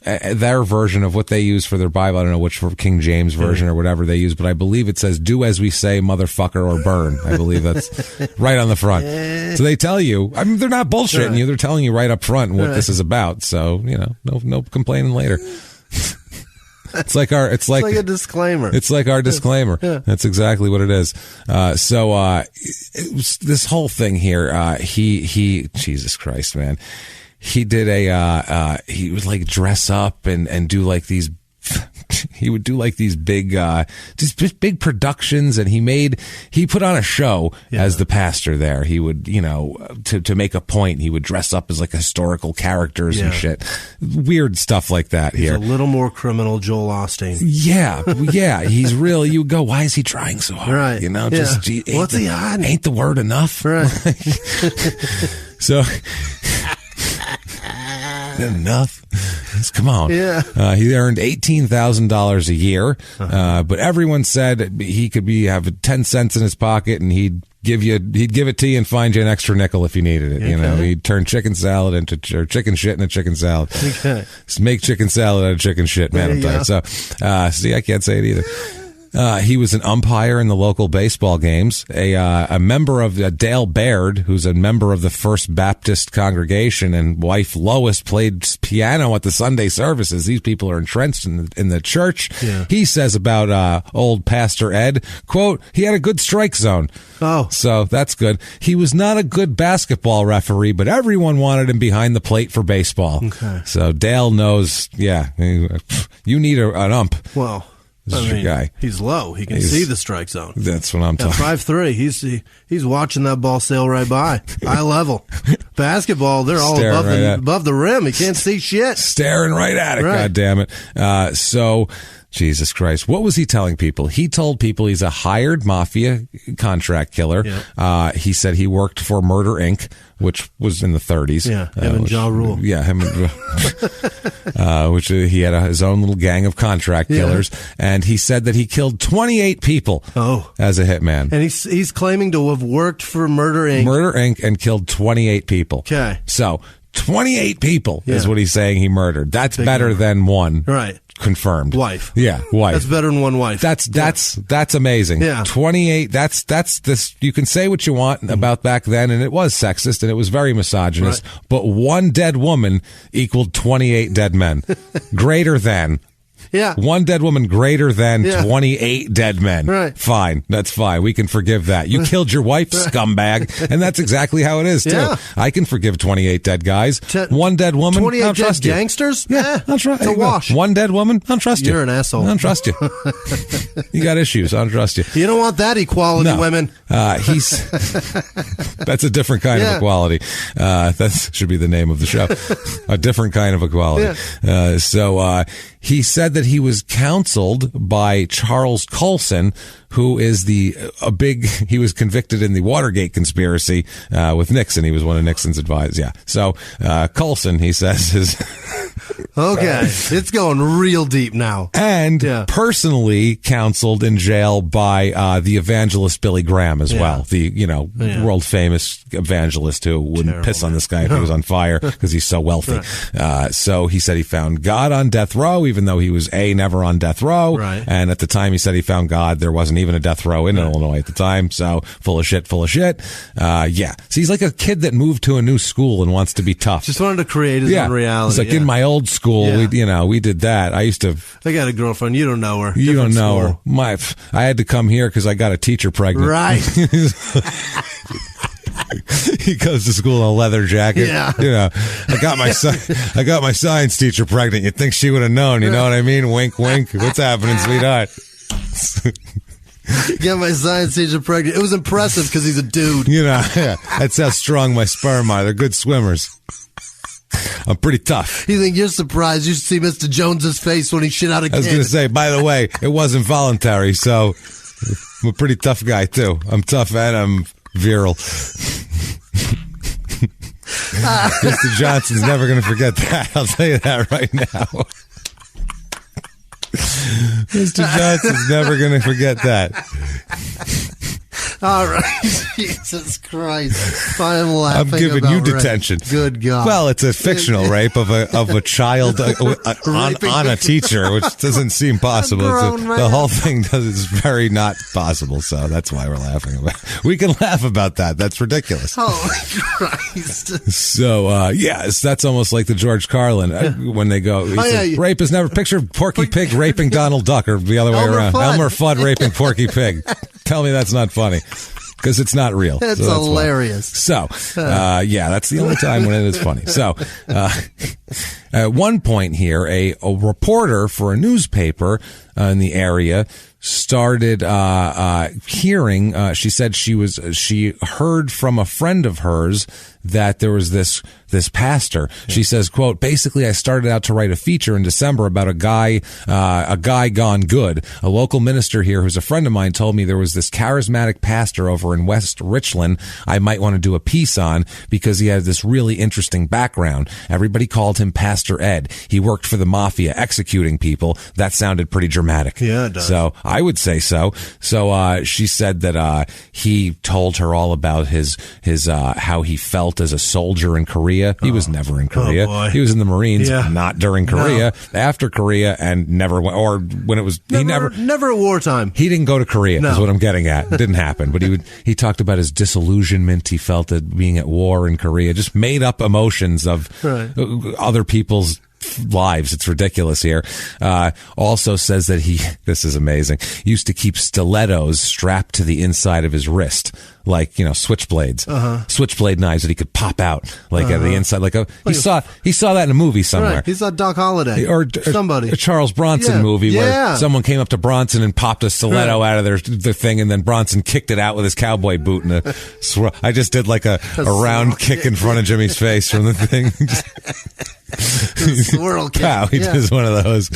their version of what they use for their Bible. I don't know which King James version or whatever they use, but I believe it says, do as we say, motherfucker, or burn. I believe that's right on the front. So they tell you, I mean, they're not bullshitting you. They're telling you right up front what this is about. So, no complaining later. It's like a disclaimer. It's like our disclaimer. Yeah. That's exactly what it is. This whole thing here, he, Jesus Christ, man. He did he would like dress up and do like these, he would do like these big, just big productions, and he put on a show as the pastor there. He would, to make a point, he would dress up as like historical characters and shit. Weird stuff like that. He's a little more criminal Joel Osteen. Yeah. He's really, you go, why is he trying so hard? Right. What's he on? Ain't the word enough? Right. So enough. Come on. Yeah. He earned $18,000 a year, but everyone said he could have 10 cents in his pocket, and he'd give it to you and find you an extra nickel if you needed it. Okay. He'd turn chicken salad or chicken shit into chicken salad. Okay. Just make chicken salad out of chicken shit, man. So, see, I can't say it either. He was an umpire in the local baseball games, a member of Dale Baird, who's a member of the First Baptist congregation, and wife Lois played piano at the Sunday services. These people are entrenched in the church. Yeah. He says about old Pastor Ed, quote, he had a good strike zone. Oh. So that's good. He was not a good basketball referee, but everyone wanted him behind the plate for baseball. Okay. So Dale knows, you need an ump. Well, guy. He's low. He can see the strike zone. That's what I'm talking. 5'3". He's watching that ball sail right by. Eye level. Basketball, they're all above the rim. He can't see shit. Staring right at it. Right. God damn it. So, Jesus Christ. What was he telling people? He told people he's a hired mafia contract killer. Yeah. He said he worked for Murder Inc., which was in the 30s. Yeah, him and Ja Rule. Yeah, him and which he had his own little gang of contract killers. And he said that he killed 28 people as a hitman. And he's claiming to have worked for Murder Inc. Murder Inc. and killed 28 people. Okay. So, 28 people is what he's saying he murdered. That's better than one. Right. Confirmed. Wife. Yeah, wife. That's better than one wife. That's amazing. Yeah. 28, that's this, you can say what you want about back then, and it was sexist, and it was very misogynist, but one dead woman equaled 28 dead men. Greater than. Yeah. One dead woman greater than 28 dead men. Right. Fine. That's fine. We can forgive that. You killed your wife, scumbag. And that's exactly how it is, too. Yeah. I can forgive 28 dead guys. One dead woman, 28 I don't trust dead you. gangsters? Yeah, I'll trust you. It's a wash. One dead woman, I don't trust you. You're an asshole. I don't trust you. You got issues. I don't trust you. You don't want that equality, women. That's a different kind of equality. That should be the name of the show. A different kind of equality. Yeah. He said that he was counseled by Charles Colson, who is he was convicted in the Watergate conspiracy with Nixon. He was one of Nixon's advisors. Yeah. So Colson, he says, is okay. It's going real deep now. And personally counseled in jail by the evangelist Billy Graham as well. The world famous evangelist who wouldn't piss on this guy if he was on fire because he's so wealthy. Right. So he said he found God on death row, even though he was never on death row. Right. And at the time he said he found God, there wasn't even a death row in Illinois at the time. So full of shit. Yeah. So he's like a kid that moved to a new school and wants to be tough. Just wanted to create his own reality. It's like in my old school, we did that. I got a girlfirend. You don't know her. You don't know her. I had to come here because I got a teacher pregnant. Right. He goes to school in a leather jacket. Yeah. I got my science teacher pregnant. You'd think she would have known. You know what I mean? Wink, wink. What's happening, sweetheart? Got my science teacher pregnant. It was impressive because he's a dude. That's how strong my sperm are. They're good swimmers. I'm pretty tough. You think you're surprised? You should see Mr. Jones's face when he shit out a kid. I was going to say, by the way, it wasn't voluntary, so I'm a pretty tough guy, too. I'm tough and I'm virile. Mr. Johnson's never going to forget that. I'll tell you that right now. Mr. Johnson's never going to forget that. All right. Jesus Christ. I'm laughing. I'm giving you detention. Good God. Well, it's a fictional rape of a child on a teacher, which doesn't seem possible. The whole thing is very not possible, so that's why we're laughing about it. We can laugh about that. That's ridiculous. Holy Christ. So, that's almost like the George Carlin when they go, rape is never, picture Porky Pig raping Donald Duck, or the other way around. Elmer Fudd raping Porky Pig. Tell me that's not funny. Because it's not real. That's hilarious. Funny. So, that's the only time when it is funny. So, at one point here, a reporter for a newspaper in the area started hearing. She said she heard from a friend of hers that there was this pastor. She says, quote, basically I started out to write a feature in December about a guy gone good. A local minister here who's a friend of mine told me there was this charismatic pastor over in West Richland I might want to do a piece on because he had this really interesting background. Everybody called him Pastor Ed. He worked for the mafia executing people. That sounded pretty dramatic. Yeah, it does. So I would say so. So she said that he told her all about his how he felt as a soldier in Korea. He was never in Korea. He was in the Marines, not during Korea, after Korea, and never went, or when it was never at wartime. He didn't go to Korea. Is what I'm getting at. It didn't happen. But he talked about his disillusionment he felt at being at war in Korea. Just made up emotions of other people's lives. It's ridiculous here. Also says that this is amazing, used to keep stilettos strapped to the inside of his wrist, like, switchblades, switchblade knives that he could pop out, like at the inside, he saw that in a movie somewhere. Right. He saw Doc Holliday or somebody, a Charles Bronson movie where someone came up to Bronson and popped a stiletto out of the thing, and then Bronson kicked it out with his cowboy boot, and I just did like a round kick in front of Jimmy's face from the thing. Swirl kick. Pow, he does one of those,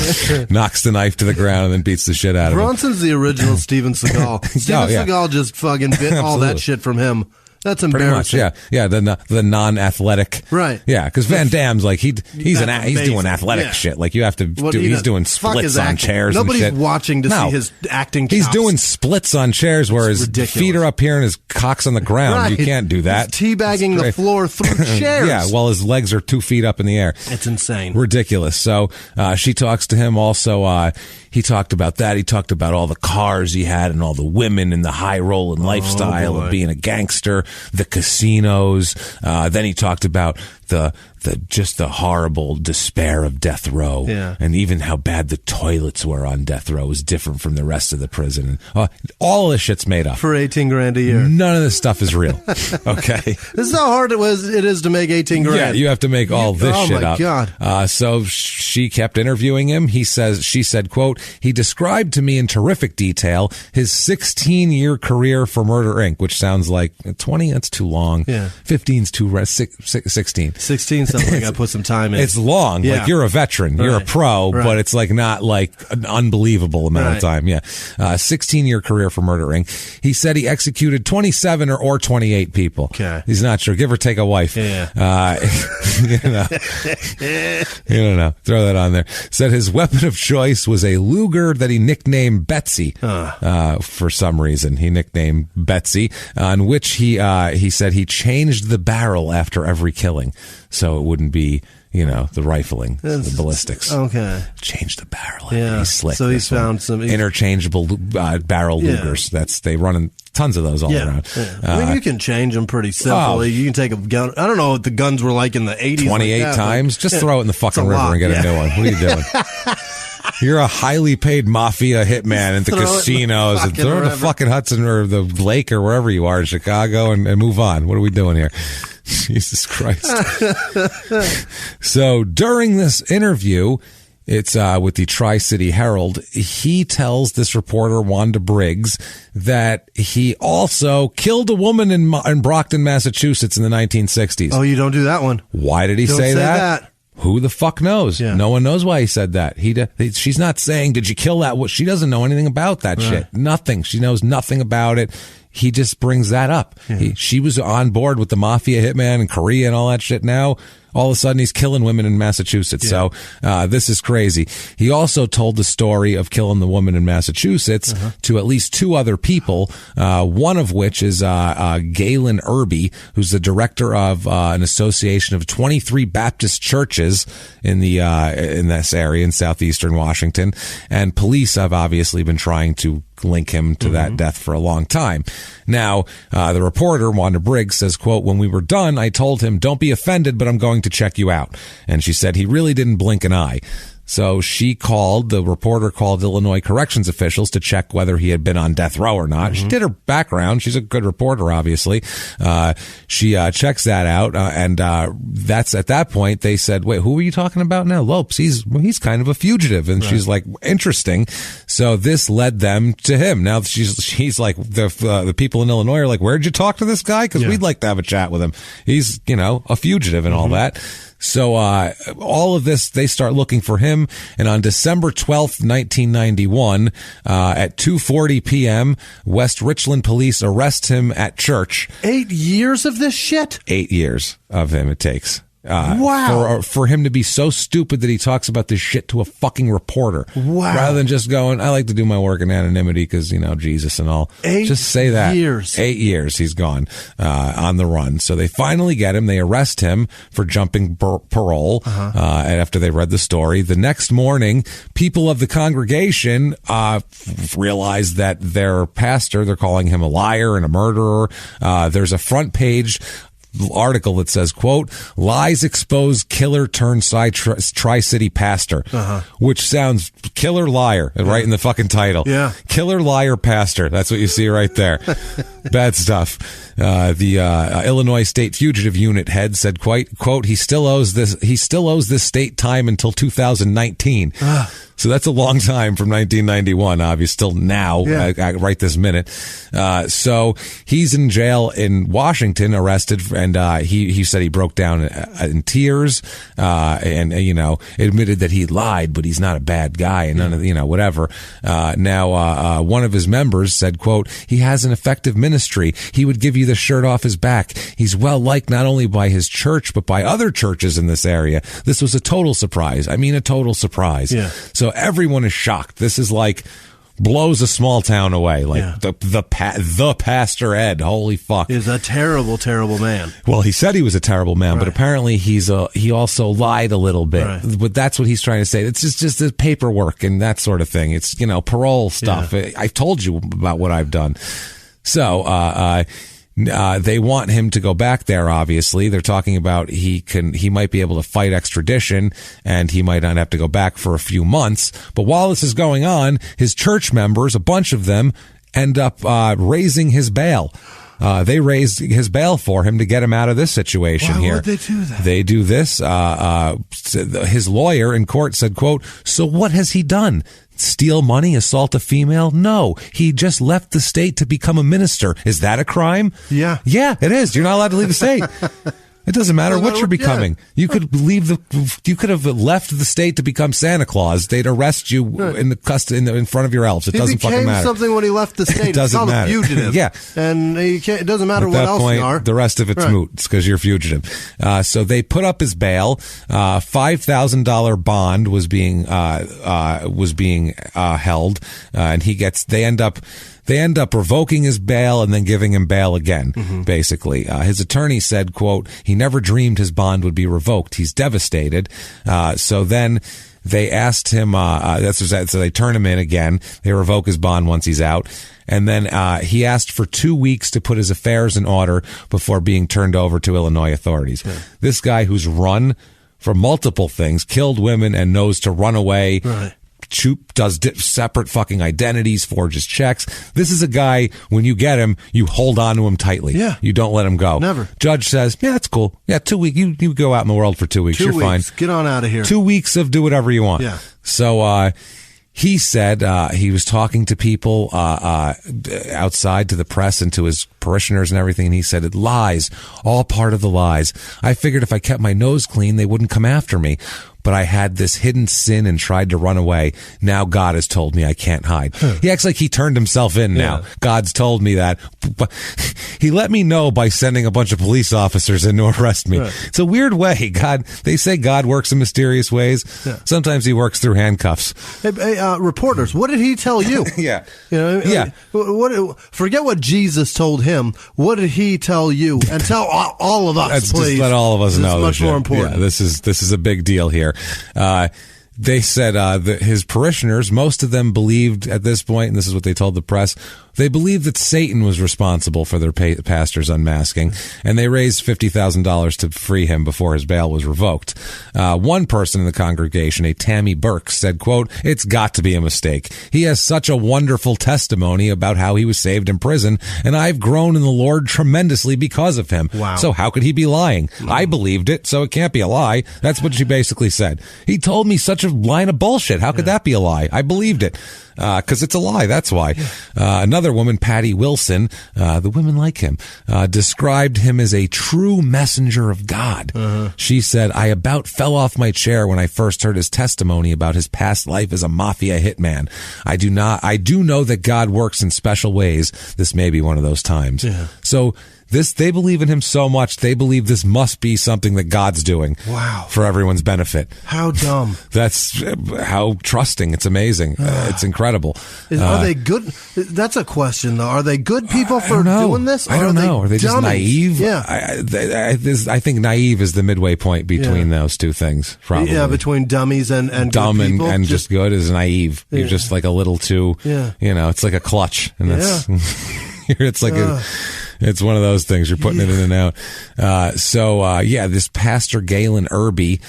knocks the knife to the ground and then beats the shit out of him. Bronson's the original Steven Seagal. Steven Seagal just fucking bit all that shit from him. That's embarrassing. Pretty much, yeah. The non-athletic. Right. Yeah, because Van Damme's like, he's doing athletic shit. Like, you have to he's doing splits on chairs Nobody's and shit. watching to see his acting chops. He's doing splits on chairs where his feet are up here and his cock's on the ground. Right. You can't do that. He's teabagging the floor through chairs. Yeah, while his legs are 2 feet up in the air. It's insane. Ridiculous. So she talks to him also. He talked about that. He talked about all the cars he had and all the women and the high rolling lifestyle of being a gangster, the casinos. Then he talked about the horrible despair of death row, and even how bad the toilets were on death row was different from the rest of the prison. All this shit's made up for $18,000 a year. None of this stuff is real. Okay, this is how hard it is to make $18,000. Yeah, you have to make all this shit up. Oh my God! So she kept interviewing him. She said, "quote He described to me in terrific detail his 16-year career for Murder Inc., which sounds like 20. That's too long. Yeah, 15's too 16. 16 sounds like I put some time in. It's long. Yeah. Like, you're a veteran. You're a pro, but it's like not like an unbelievable amount of time. Yeah. 16-year career for Murder Inc. He said he executed 27 or 28 people. Okay. He's not sure. Give or take a wife. Yeah. You don't know. Throw that on there. Said his weapon of choice was a Luger that he nicknamed Betsy. For some reason. He nicknamed Betsy, on which he said he changed the barrel after every killing. So it wouldn't be, the rifling, the ballistics. Okay. Change the barrel. Yeah. He's slick. So he's found some interchangeable barrel Lugers. They run in tons of those all around. Yeah. I mean, you can change them pretty simply. You can take a gun. I don't know what the guns were like in the 80s. 28 times. Just throw it in the fucking river and get a new one. What are you doing? You're a highly paid mafia hitman at the casinos, and throw it in the fucking Hudson or the lake or wherever you are in Chicago and move on. What are we doing here? Jesus Christ. So during this interview, it's with the Tri-City Herald, he tells this reporter, Wanda Briggs, that he also killed a woman in Brockton, Massachusetts in the 1960s. Oh, you don't do that one. Why did he say that? Who the fuck knows? Yeah. No one knows why he said that. She's not saying, did you kill that? She doesn't know anything about that shit. Nothing. She knows nothing about it. He just brings that up. Yeah. She was on board with the mafia hitman in Korea and all that shit. Now, all of a sudden, he's killing women in Massachusetts. Yeah. So this is crazy. He also told the story of killing the woman in Massachusetts to at least 2 other people, one of which is Galen Irby, who's the director of an association of 23 Baptist churches in this area in southeastern Washington. And police have obviously been trying to link him to that death for a long time. Now, the reporter, Wanda Briggs, says, quote, when we were done, I told him, don't be offended, but I'm going to check you out. And she said he really didn't blink an eye. So the reporter called Illinois corrections officials to check whether he had been on death row or not. She did her background. She's a good reporter, obviously. She checks that out. And that's at that point, they said, wait, who are you talking about now? Lopes. He's kind of a fugitive. And she's like, interesting. So this led them to him. Now she's like, the people in Illinois are like, where'd you talk to this guy? Cause we'd like to have a chat with him. He's, a fugitive and all that. So all of this, they start looking for him, and on December 12th, 1991, at 2:40 p.m., West Richland police arrest him at church. 8 years of this shit? 8 years of him it takes. Wow. For him to be so stupid that he talks about this shit to a fucking reporter. Wow. Rather than just going, I like to do my work in anonymity because, Jesus and all. 8 just say that. 8 years. 8 years he's gone, on the run. So they finally get him. They arrest him for jumping parole, and after they read the story. The next morning, people of the congregation, realize that their pastor, they're calling him a liar and a murderer. There's a front page article that says, quote, lies expose killer turned Tri-City pastor, which sounds killer liar right in the fucking title. Yeah. Killer liar pastor. That's what you see right there. Bad stuff. The Illinois State Fugitive Unit head said, quote, he still owes this state time until 2019. So that's a long time from 1991, obviously, still now, right this minute. So he's in jail in Washington, arrested, and he said he broke down in tears, and admitted that he lied, but he's not a bad guy, and none of whatever. Now, one of his members said, quote, "He has an effective ministry. He would give you the shirt off his back. He's well liked not only by his church, but by other churches in this area. This was a total surprise. I mean, a total surprise." Yeah. So everyone is shocked. This is like blows a small town away. Like the Pastor Ed. Holy fuck. Is a terrible, terrible man. Well, he said he was a terrible man, but apparently he also lied a little bit. Right. But that's what he's trying to say. It's just the paperwork and that sort of thing. It's, parole stuff. Yeah. I've told you about what I've done. So, they want him to go back there, obviously. They're talking about he might be able to fight extradition, and he might not have to go back for a few months. But while this is going on, his church members, a bunch of them, end up raising his bail. They raised his bail for him to get him out of this situation. Why here. Would they do that? They do this. His lawyer in court said, quote, "So what has he done? Steal money, assault a female? No, he just left the state to become a minister. Is that a crime?" Yeah. Yeah, it is. You're not allowed to leave the state. It doesn't matter what you're becoming. You could you could have left the state to become Santa Claus. They'd arrest you in front of your elves. It doesn't fucking matter. He became something when he left the state. It doesn't matter. A fugitive. Yeah. And it doesn't matter what else you are. The rest of it's moot. It's because you're a fugitive. So they put up his bail. $5,000 bond was being held, and they end up revoking his bail and then giving him bail again, basically. His attorney said, quote, "He never dreamed his bond would be revoked. He's devastated." So then they asked him, so they turn him in again. They revoke his bond once he's out. And then he asked for 2 weeks to put his affairs in order before being turned over to Illinois authorities. Yeah. This guy who's run for multiple things, killed women and knows to run away. Right. Does separate fucking identities, forges checks. This is a guy, when you get him, you hold on to him tightly. Yeah. You don't let him go. Never. Judge says, yeah, that's cool. Yeah, 2 weeks. You go out in the world for 2 weeks. You're fine. Get on out of here. 2 weeks of do whatever you want. Yeah. So, he said he was talking to people outside, to the press and to his parishioners and everything, and he said, "It lies, all part of the lies. I figured if I kept my nose clean, they wouldn't come after me. But I had this hidden sin and tried to run away. Now God has told me I can't hide." He acts like he turned himself in now. Yeah. God's told me that. But he let me know by sending a bunch of police officers in to arrest me. Right. It's a weird way. They say God works in mysterious ways. Yeah. Sometimes he works through handcuffs. Hey, reporters, what did he tell you? Yeah. Forget what Jesus told him. What did he tell you? And tell all of us, please. Just let all of us know. This is much more important. Yeah, this is a big deal here. They said that his parishioners, most of them believed at this point, and this is what they told the press, they believed that Satan was responsible for their pastor's unmasking, and they raised $50,000 to free him before his bail was revoked. One person in the congregation, a Tammy Burke, said, quote, "It's got to be a mistake. He has such a wonderful testimony about how he was saved in prison, and I've grown in the Lord tremendously because of him. Wow. So how could he be lying? I believed it, so it can't be a lie." That's what she basically said. He told me such a line of bullshit. How could that be a lie? I believed it. Because it's a lie, that's why. Another woman, Patty Wilson, the women like him, described him as a true messenger of God. She said, "I about fell off my chair when I first heard his testimony about his past life as a mafia hitman. I do know that God works in special ways. This may be one of those times." Yeah. So they believe in him so much, they believe this must be something that God's doing. Wow. For everyone's benefit. How dumb. That's how trusting. It's amazing. It's incredible. Are they good? That's a question, though. Are they good people for doing this? I don't know. Are they just naive? Yeah. I think naive is the midway point between those two things, probably. Yeah, between dummies and dumb good people. and just good is naive. You're just like a little too, it's like a clutch. And that's, it's like It's one of those things. You're putting it in and out. This Pastor Galen Irby,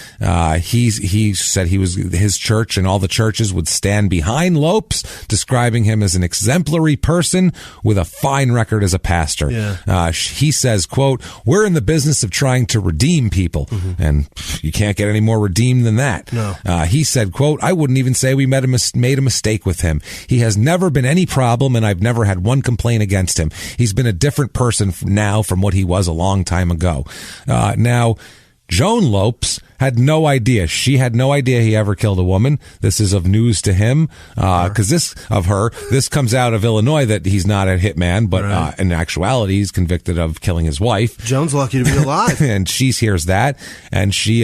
he said his church and all the churches would stand behind Lopes, describing him as an exemplary person with a fine record as a pastor. Yeah. He says, quote, "We're in the business of trying to redeem people." Mm-hmm. And you can't get any more redeemed than that. No. He said, quote, "I wouldn't even say we made a mistake with him. He has never been any problem, and I've never had one complaint against him. He's been a different person now from what he was a long time ago." Now, Joan Lopes had no idea. She had no idea he ever killed a woman. This is of news to him, because this comes out of Illinois that he's not a hitman, but in actuality, he's convicted of killing his wife. Joan's lucky to be alive. And she hears that, and she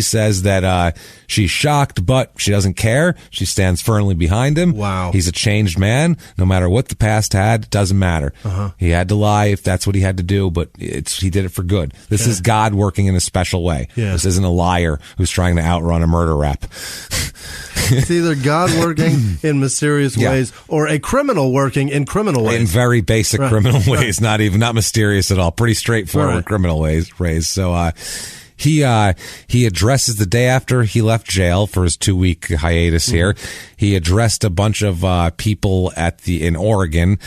says that she's shocked, but she doesn't care. She stands firmly behind him. Wow. He's a changed man. No matter what the past had, it doesn't matter. He had to lie if that's what he had to do, but he did it for good. This is God working in a special way. Yeah. This isn't a liar who's trying to outrun a murder rap. It's either God working in mysterious ways or a criminal working in criminal ways. In very basic criminal ways, not mysterious at all. Pretty straightforward criminal ways. So, he addresses the day after he left jail for his 2-week hiatus here. He addressed a bunch of people in Oregon,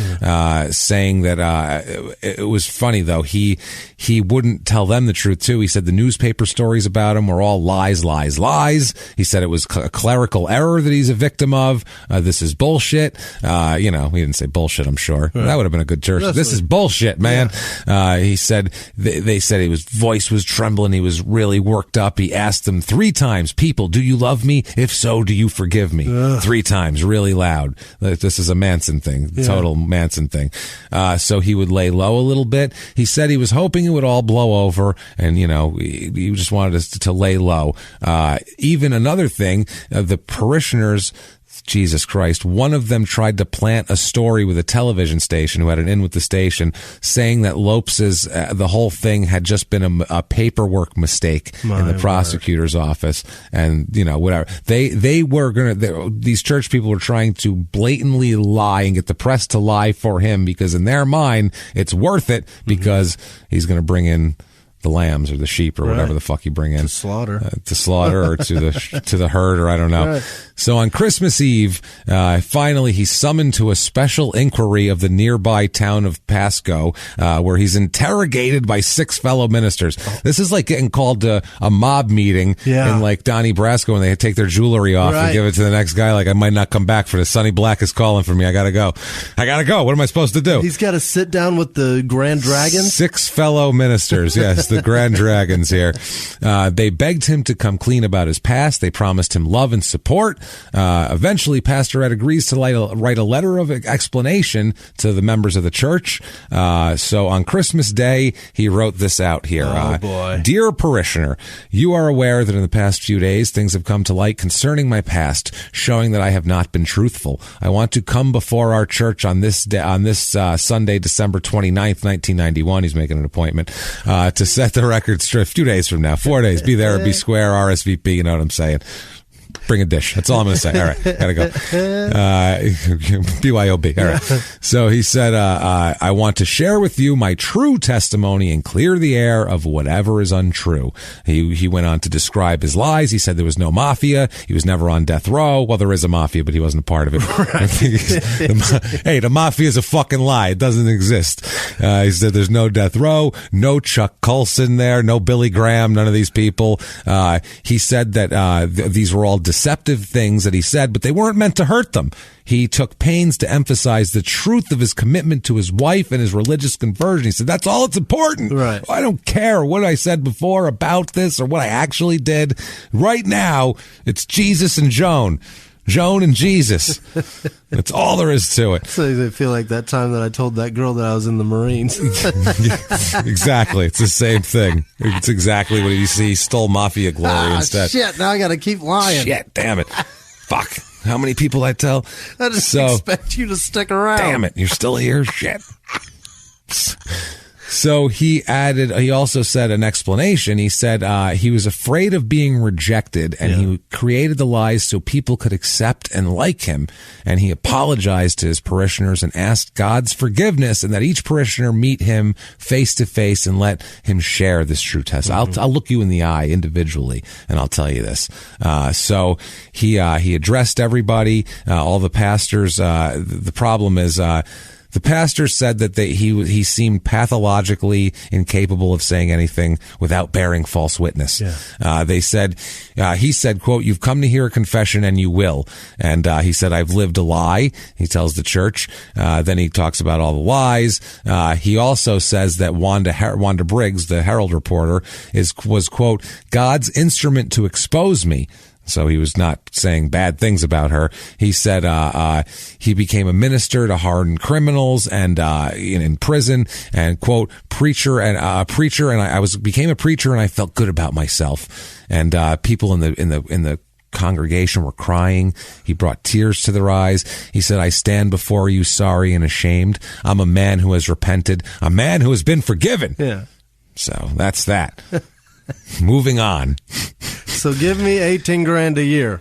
saying that it was funny though. He wouldn't tell them the truth too. He said the newspaper stories about him were all lies. He said it was a clerical error that he's a victim of. This is bullshit. He didn't say bullshit. I'm sure that would have been a good church. This is bullshit, man. Yeah. He said they said his voice was trembling. He was really worked up. He asked them 3 times, "People, do you love me? If so, do you forgive me?" 3 times, really loud. This is a Manson thing, total Manson thing. So he would lay low a little bit. He said he was hoping it would all blow over, and he just wanted us to lay low. Even another thing, the parishioners, Jesus Christ, one of them tried to plant a story with a television station who had an in with the station, saying that Lopes's the whole thing had just been a paperwork mistake in the prosecutor's office, and whatever. They were these church people were trying to blatantly lie and get the press to lie for him, because in their mind it's worth it, because he's going to bring in the lambs or the sheep or whatever the fuck you bring in to slaughter or to the herd, or I don't know. So on Christmas Eve, finally he's summoned to a special inquiry of the nearby town of Pasco, where he's interrogated by 6 fellow ministers. This is like getting called to a mob meeting in like Donnie Brasco when they take their jewelry off and give it to the next guy. Like, I might not come back for this. Sonny Black is calling for me. I gotta go. What am I supposed to do? He's got to sit down with the Grand Dragons. 6 fellow ministers. Yes. The Grand Dragons here. They begged him to come clean about his past. They promised him love and support. Eventually, Pastor Ed agrees to write a letter of explanation to the members of the church. So on Christmas Day, he wrote this out here. Oh, boy. "Dear parishioner, you are aware that in the past few days, things have come to light concerning my past, showing that I have not been truthful. I want to come before our church on this Sunday, December 29th, 1991. He's making an appointment to set the record straight. A few days from now, 4 days. Be there or be square, RSVP, you know what I'm saying. Bring a dish. That's all I'm going to say. All right. Gotta go. BYOB. All right. So he said, I want to share with you my true testimony and clear the air of whatever is untrue. He went on to describe his lies. He said there was no mafia. He was never on death row. Well, there is a mafia, but he wasn't a part of it. Hey, the mafia is a fucking lie. It doesn't exist. He said there's no death row, no Chuck Colson there, no Billy Graham, none of these people. He said that these were all deceptive things that he said, but they weren't meant to hurt them. He took pains to emphasize the truth of his commitment to his wife and his religious conversion. He said, that's all that's important. Right. I don't care what I said before about this or what I actually did. Right now, it's Jesus and Joan and Jesus. That's all there is to it. So I feel like that time that I told that girl that I was in the Marines. Exactly. It's the same thing. It's exactly what you see. He stole mafia glory instead. Shit, now I got to keep lying. Shit, damn it. Fuck. How many people I tell? I just expect you to stick around. Damn it. You're still here? Shit. So he also said an explanation. He said he was afraid of being rejected, and he created the lies so people could accept and like him. And he apologized to his parishioners and asked God's forgiveness, and that each parishioner meet him face to face and let him share this true test. I'll look you in the eye individually, and I'll tell you this. So he addressed everybody, all the pastors. The problem is, the pastor said that he seemed pathologically incapable of saying anything without bearing false witness. Yeah. He said, quote, "You've come to hear a confession and you will." And he said, "I've lived a lie." He tells the church. Then he talks about all the lies. He also says that Wanda Briggs, the Herald reporter, was, quote, "God's instrument to expose me." So he was not saying bad things about her. He said he became a minister to hardened criminals and in prison, and, quote, became a preacher and I felt good about myself. And people in the congregation were crying. He brought tears to their eyes. He said, "I stand before you sorry and ashamed. I'm a man who has repented, a man who has been forgiven." Yeah. So that's that. Moving on. So give me 18 grand a year.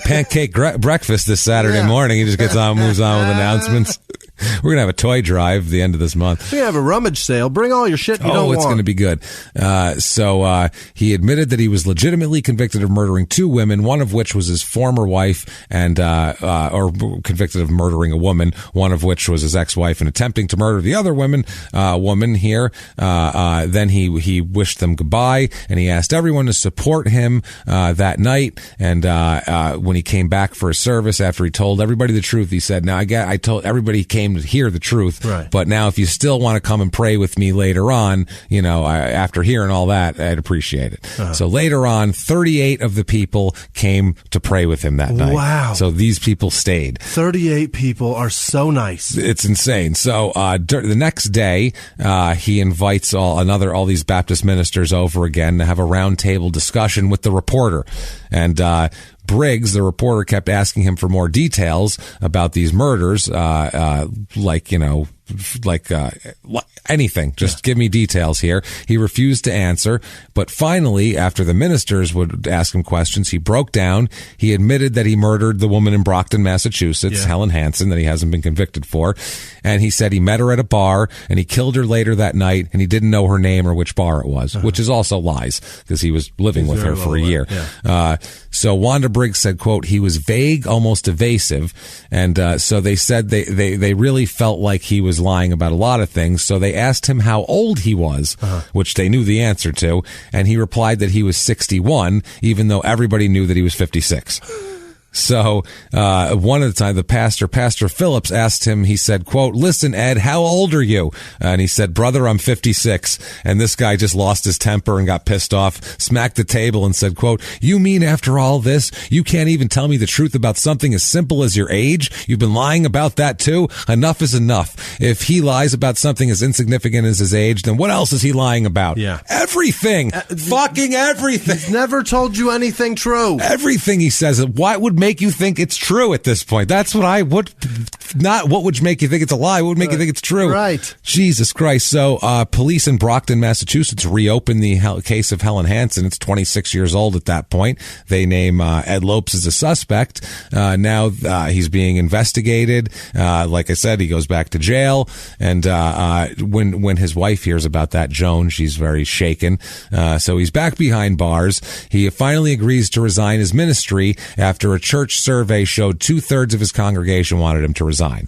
Pancake breakfast this Saturday morning. He just moves on with announcements. We're going to have a toy drive at the end of this month. We have a rummage sale. Bring all your shit you don't want. Oh, it's going to be good. So he admitted that he was legitimately convicted of murdering 2 women, one of which was his former wife, and or convicted of murdering a woman, one of which was his ex-wife, and attempting to murder the other woman here. Then he wished them goodbye, and he asked everyone to support him that night. And when he came back for a service, after he told everybody the truth, he said, "Now I told everybody he came to hear the truth, right, but now if you still want to come and pray with me later on, after hearing all that, I'd appreciate it." So later on, 38 of the people came to pray with him that night. Wow. So these people stayed. 38 people are so nice. It's insane. So the next day, he invites all these Baptist ministers over again to have a roundtable discussion with the reporter. And Briggs, the reporter, kept asking him for more details about these murders, anything. Just give me details here. He refused to answer, but finally, after the ministers would ask him questions, he broke down. He admitted that he murdered the woman in Brockton, Massachusetts, Helen Hansen, that he hasn't been convicted for. And he said he met her at a bar, and he killed her later that night, and he didn't know her name or which bar it was, which is also lies, because he was living with her for a year. Yeah. So Wanda Briggs said, quote, "He was vague, almost evasive." And so they said they really felt like he was lying about a lot of things. So they asked him how old he was, which they knew the answer to. And he replied that he was 61, even though everybody knew that he was 56. So one of the time, Pastor Phillips, asked him, he said, quote, "Listen, Ed, how old are you?" And he said, "Brother, I'm 56. And this guy just lost his temper and got pissed off, smacked the table and said, quote, "You mean after all this, you can't even tell me the truth about something as simple as your age? You've been lying about that too? Enough is enough. If he lies about something as insignificant as his age, then what else is he lying about?" Yeah. Everything. Fucking everything. He's never told you anything true. Everything he says. What would make you think it's true at this point? That's what I would not. What would make you think it's a lie? What would make you think it's true? Right. Jesus Christ. So police in Brockton, Massachusetts reopened the case of Helen Hansen. It's 26 years old at that point. They name Ed Lopes as a suspect. Now he's being investigated. Like I said, he goes back to jail. And when his wife hears about that, Joan, she's very shaken. So he's back behind bars. He finally agrees to resign his ministry after a church survey showed 2/3 of his congregation wanted him to resign.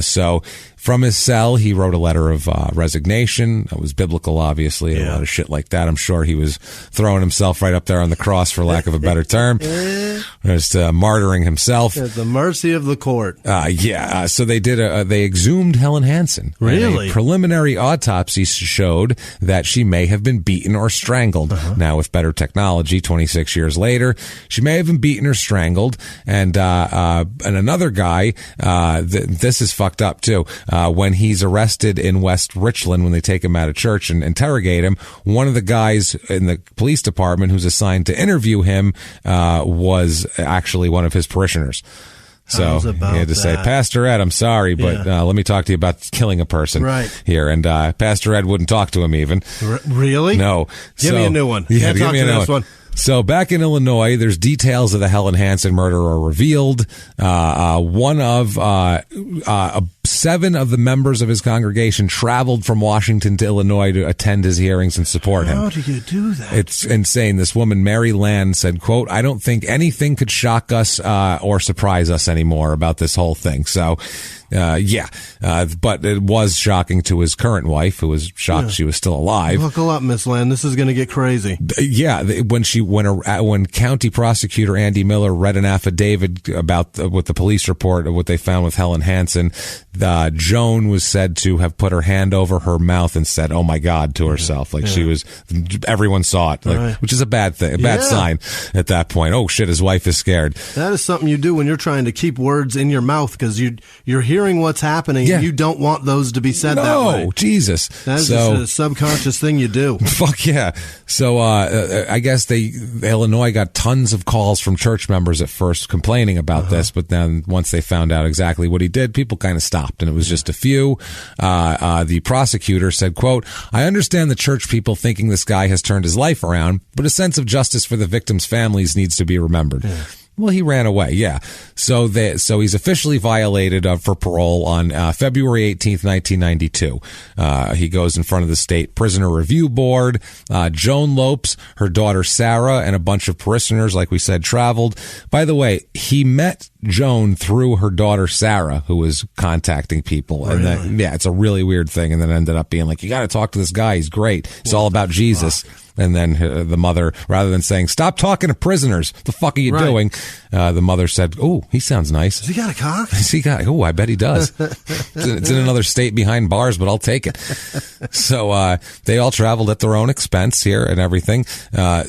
So from his cell, he wrote a letter of resignation. It was biblical, obviously, a lot of shit like that. I'm sure he was throwing himself right up there on the cross, for lack of a better term. Just martyring himself. At the mercy of the court. So they exhumed Helen Hansen. Really? A preliminary autopsy showed that she may have been beaten or strangled. Now, with better technology, 26 years later, she may have been beaten or strangled. And another guy, this is fucked up too. When he's arrested in West Richland, when they take him out of church and interrogate him, one of the guys in the police department who's assigned to interview him was actually one of his parishioners. So he had to say, Pastor Ed, I'm sorry, but let me talk to you about killing a person here. And Pastor Ed wouldn't talk to him even. Really? No. Give me a new one. Yeah, give me a new one. So back in Illinois, there's details of the Helen Hansen murder are revealed. One of 7 of the members of his congregation traveled from Washington to Illinois to attend his hearings and support him. How do you do that? It's insane. This woman, Mary Land, said, quote, I don't think anything could shock us or surprise us anymore about this whole thing. So, but it was shocking to his current wife, who was shocked she was still alive. Buckle up, Miss Land. This is going to get crazy. When County Prosecutor Andy Miller read an affidavit about with the police report of what they found with Helen Hansen, Joan was said to have put her hand over her mouth and said, "Oh my God," to herself. Like she was, everyone saw it, which is a bad thing, a bad sign at that point. Oh shit, his wife is scared. That is something you do when you're trying to keep words in your mouth because you're hearing what's happening and you don't want those to be said that way. No, Jesus. That's just a subconscious thing you do. Fuck yeah. So I guess Illinois got tons of calls from church members at first complaining about this, but then once they found out exactly what he did, people kind of stopped, and it was just a few. The prosecutor said, quote, I understand the church people thinking this guy has turned his life around, but a sense of justice for the victims' families needs to be remembered. Yeah. Well, he ran away, So he's officially violated for parole on February 18th, 1992. He goes in front of the State Prisoner Review Board. Joan Lopes, her daughter Sarah, and a bunch of parishioners, like we said, traveled. By the way, he met Joan through her daughter Sarah, who was contacting people. Really? And then, it's a really weird thing. And then ended up being like, you got to talk to this guy. He's great. It's all about Jesus. And then the mother, rather than saying, stop talking to prisoners, the fuck are you doing? The mother said, oh, he sounds nice. Has he got a cock? Oh, I bet he does. It's in another state behind bars, but I'll take it. So they all traveled at their own expense here and everything. Now,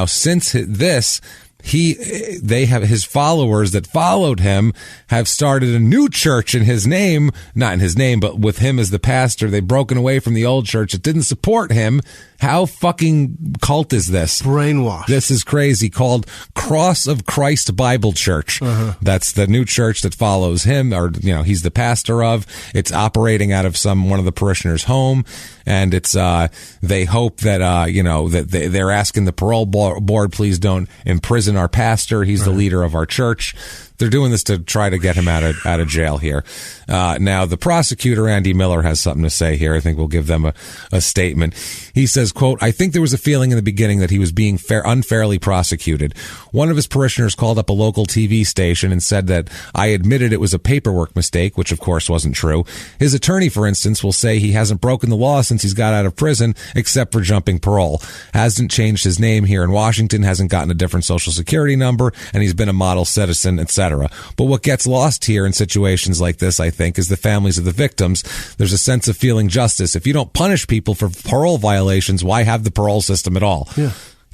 since this, they have his followers that followed him have started a new church in his name, not in his name, but with him as the pastor. They've broken away from the old church. It didn't support him. How fucking cult is this? Brainwash. This is crazy. Called Cross of Christ Bible Church. That's the new church that follows him, or he's the pastor of. It's operating out of one of the parishioners' home, and it's they hope that that they're asking the parole board, please don't imprison our pastor. He's the leader of our church. They're doing this to try to get him out of jail here. Now, the prosecutor, Andy Miller, has something to say here. I think we'll give them a statement. He says, quote, I think there was a feeling in the beginning that he was being unfairly prosecuted. One of his parishioners called up a local TV station and said that I admitted it was a paperwork mistake, which of course wasn't true. His attorney, for instance, will say he hasn't broken the law since he's got out of prison, except for jumping parole. Hasn't changed his name here in Washington, hasn't gotten a different social security number, and he's been a model citizen, etc. But what gets lost here in situations like this, I think, is the families of the victims. There's a sense of feeling justice. If you don't punish people for parole violations, why have the parole system at all?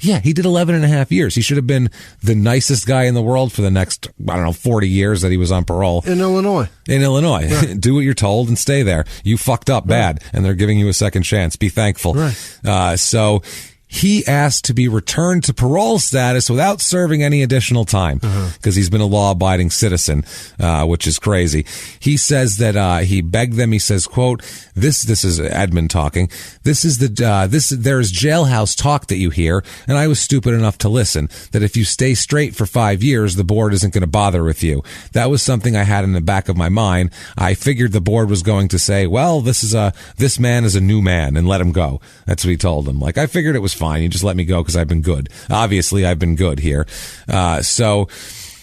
Yeah, he did 11 and a half years. He should have been the nicest guy in the world for the next, 40 years that he was on parole. In Illinois. Right. Do what you're told and stay there. You fucked up bad, and they're giving you a second chance. Be thankful. Right. So he asked to be returned to parole status without serving any additional time because he's been a law-abiding citizen, which is crazy. He says that he begged them. He says, quote, this is Edmund talking. There's jailhouse talk that you hear, and I was stupid enough to listen, that if you stay straight for 5 years, the board isn't going to bother with you. That was something I had in the back of my mind. I figured the board was going to say, well, this man is a new man, and let him go. That's what he told them. Like, I figured it was fine. You just let me go because I've been good. Obviously, I've been good here. So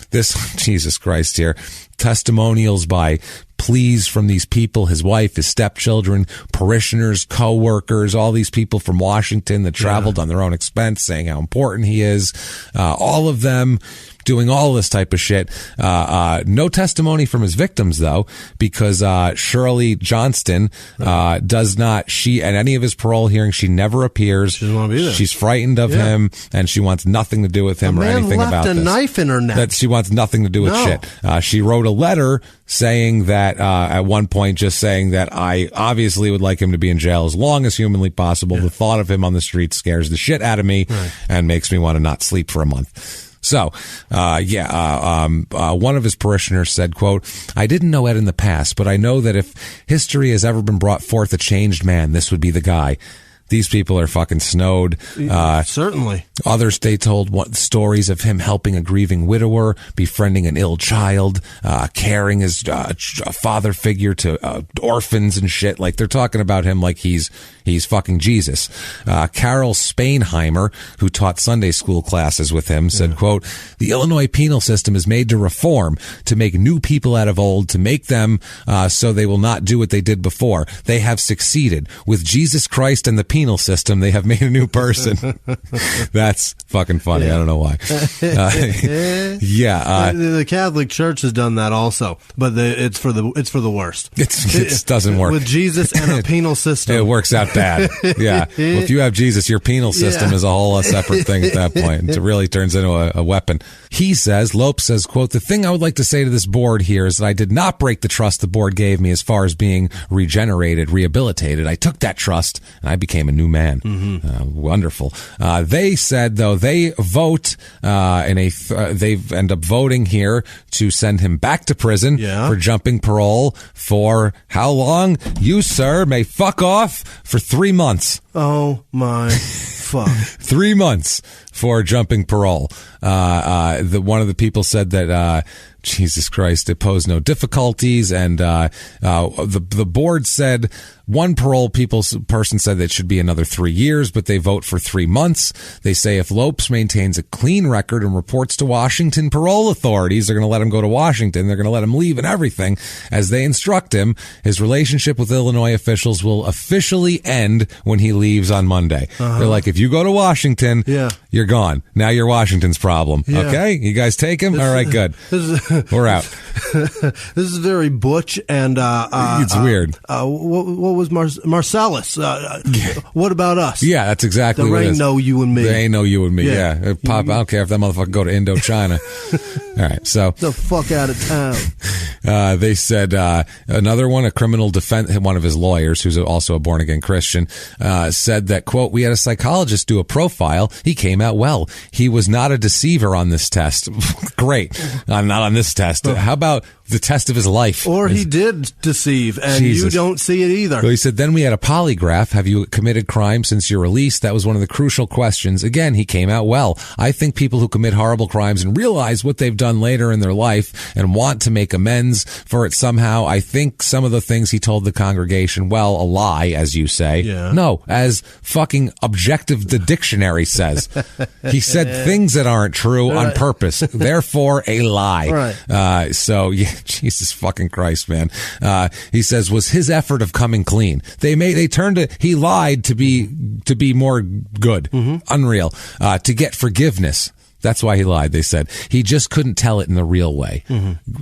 this, Jesus Christ here, testimonials by pleas from these people, his wife, his stepchildren, parishioners, co-workers, all these people from Washington that traveled on their own expense saying how important he is. All of them doing all this type of shit. No testimony from his victims, though, because Shirley Johnston does not, at any of his parole hearings, she never appears. She doesn't want to be there. She's frightened of him, and she wants nothing to do with him or anything about this. A man left a knife in her neck. That she wants nothing to do with shit. She wrote a letter saying that, at one point, just saying that I obviously would like him to be in jail as long as humanly possible. The thought of him on the street scares the shit out of me and makes me want to not sleep for a month. So, one of his parishioners said, quote, I didn't know Ed in the past, but I know that if history has ever been brought forth a changed man, this would be the guy. These people are fucking snowed. Certainly. Others, they told stories of him helping a grieving widower, befriending an ill child, carrying his a father figure to orphans and shit. Like, they're talking about him like he's fucking Jesus. Carol Spainheimer, who taught Sunday school classes with him, said, quote, the Illinois penal system is made to reform, to make new people out of old, to make them so they will not do what they did before. They have succeeded. With Jesus Christ and the penal system, they have made a new person. That's fucking funny. I don't know why. The Catholic Church has done that also, but it's for the worst. It doesn't work with Jesus and a penal system. It works out bad. Yeah. Well, if you have Jesus, your penal system is a whole separate thing at that point. It really turns into a weapon. He says, Lopes says, quote, the thing I would like to say to this board here is that I did not break the trust the board gave me as far as being regenerated, rehabilitated. I took that trust and I became a new man. Wonderful. They said, though, they vote they end up voting here to send him back to prison for jumping parole for how long? You, sir, may fuck off for 3 months. Oh my fuck. 3 months for jumping parole. One of the people said that Jesus Christ, it posed no difficulties, and the board said one parole person said that it should be another 3 years, but they vote for 3 months. They say if Lopes maintains a clean record and reports to Washington parole authorities, they're going to let him go to Washington. They're going to let him leave and everything as they instruct him. His relationship with Illinois officials will officially end when he leaves on Monday. They're like, if you go to Washington, you're gone. Now you're Washington's problem. Okay? You guys take him? All right, good. We're out. This is very butch and it's weird. What was Marcellus? What about us? Yeah, that's exactly what it is. There ain't no you and me. There ain't no you and me. Yeah. Pop, I don't care if that motherfucker go to Indochina. All right, so the fuck out of town. They said another one, a criminal defense, one of his lawyers, who's also a born again Christian, said that, quote, we had a psychologist do a profile. He came out well. He was not a deceiver on this test. Great. I'm not on this test. How about the test of his life? Or he did deceive, and you don't see it either. Well, he said, then we had a polygraph. Have you committed crime since your release? That was one of the crucial questions. Again, he came out well. I think people who commit horrible crimes and realize what they've done later in their life and want to make amends for it somehow, I think some of the things he told the congregation, well, a lie, as you say. No, as fucking objective the dictionary says. He said things that aren't true on purpose. Therefore, a lie. Jesus fucking Christ, man. He says, was his effort of coming clean. He lied to be more good. Unreal. To get forgiveness. That's why he lied, they said. He just couldn't tell it in the real way.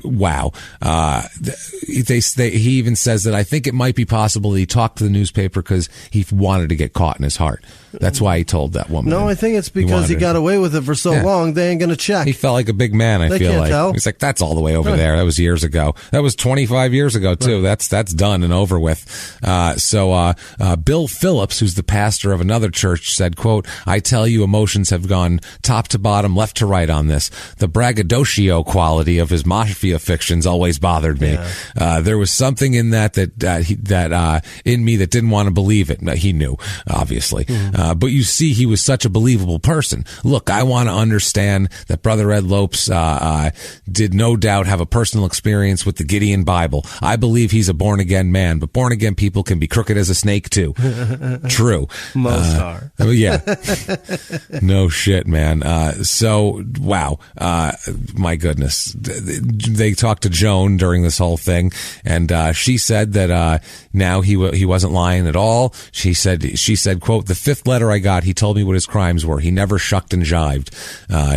Wow. He even says that I think it might be possible that he talked to the newspaper because he wanted to get caught in his heart. That's why he told that woman. No, I think it's because he got away with it for so long, they ain't going to check. He felt like a big man, I feel like. Tell. He's like, that's all the way over there. That was years ago. That was 25 years ago, too. That's done and over with. Bill Phillips, who's the pastor of another church, said, quote, I tell you, emotions have gone top to bottom, left to right on this. The braggadocio quality of his mafia fictions always bothered me. There was something in that in me that didn't want to believe it. He knew, obviously. But you see, he was such a believable person. Look, I want to understand that Brother Ed Lopes did no doubt have a personal experience with the Gideon Bible. I believe he's a born-again man, but born-again people can be crooked as a snake, too. True. Most are. Yeah. No shit, man. Wow. My goodness. They talked to Joan during this whole thing, and she said that now he wasn't lying at all. She said, quote, the fifth letter I got, he told me what his crimes were. He never shucked and jived.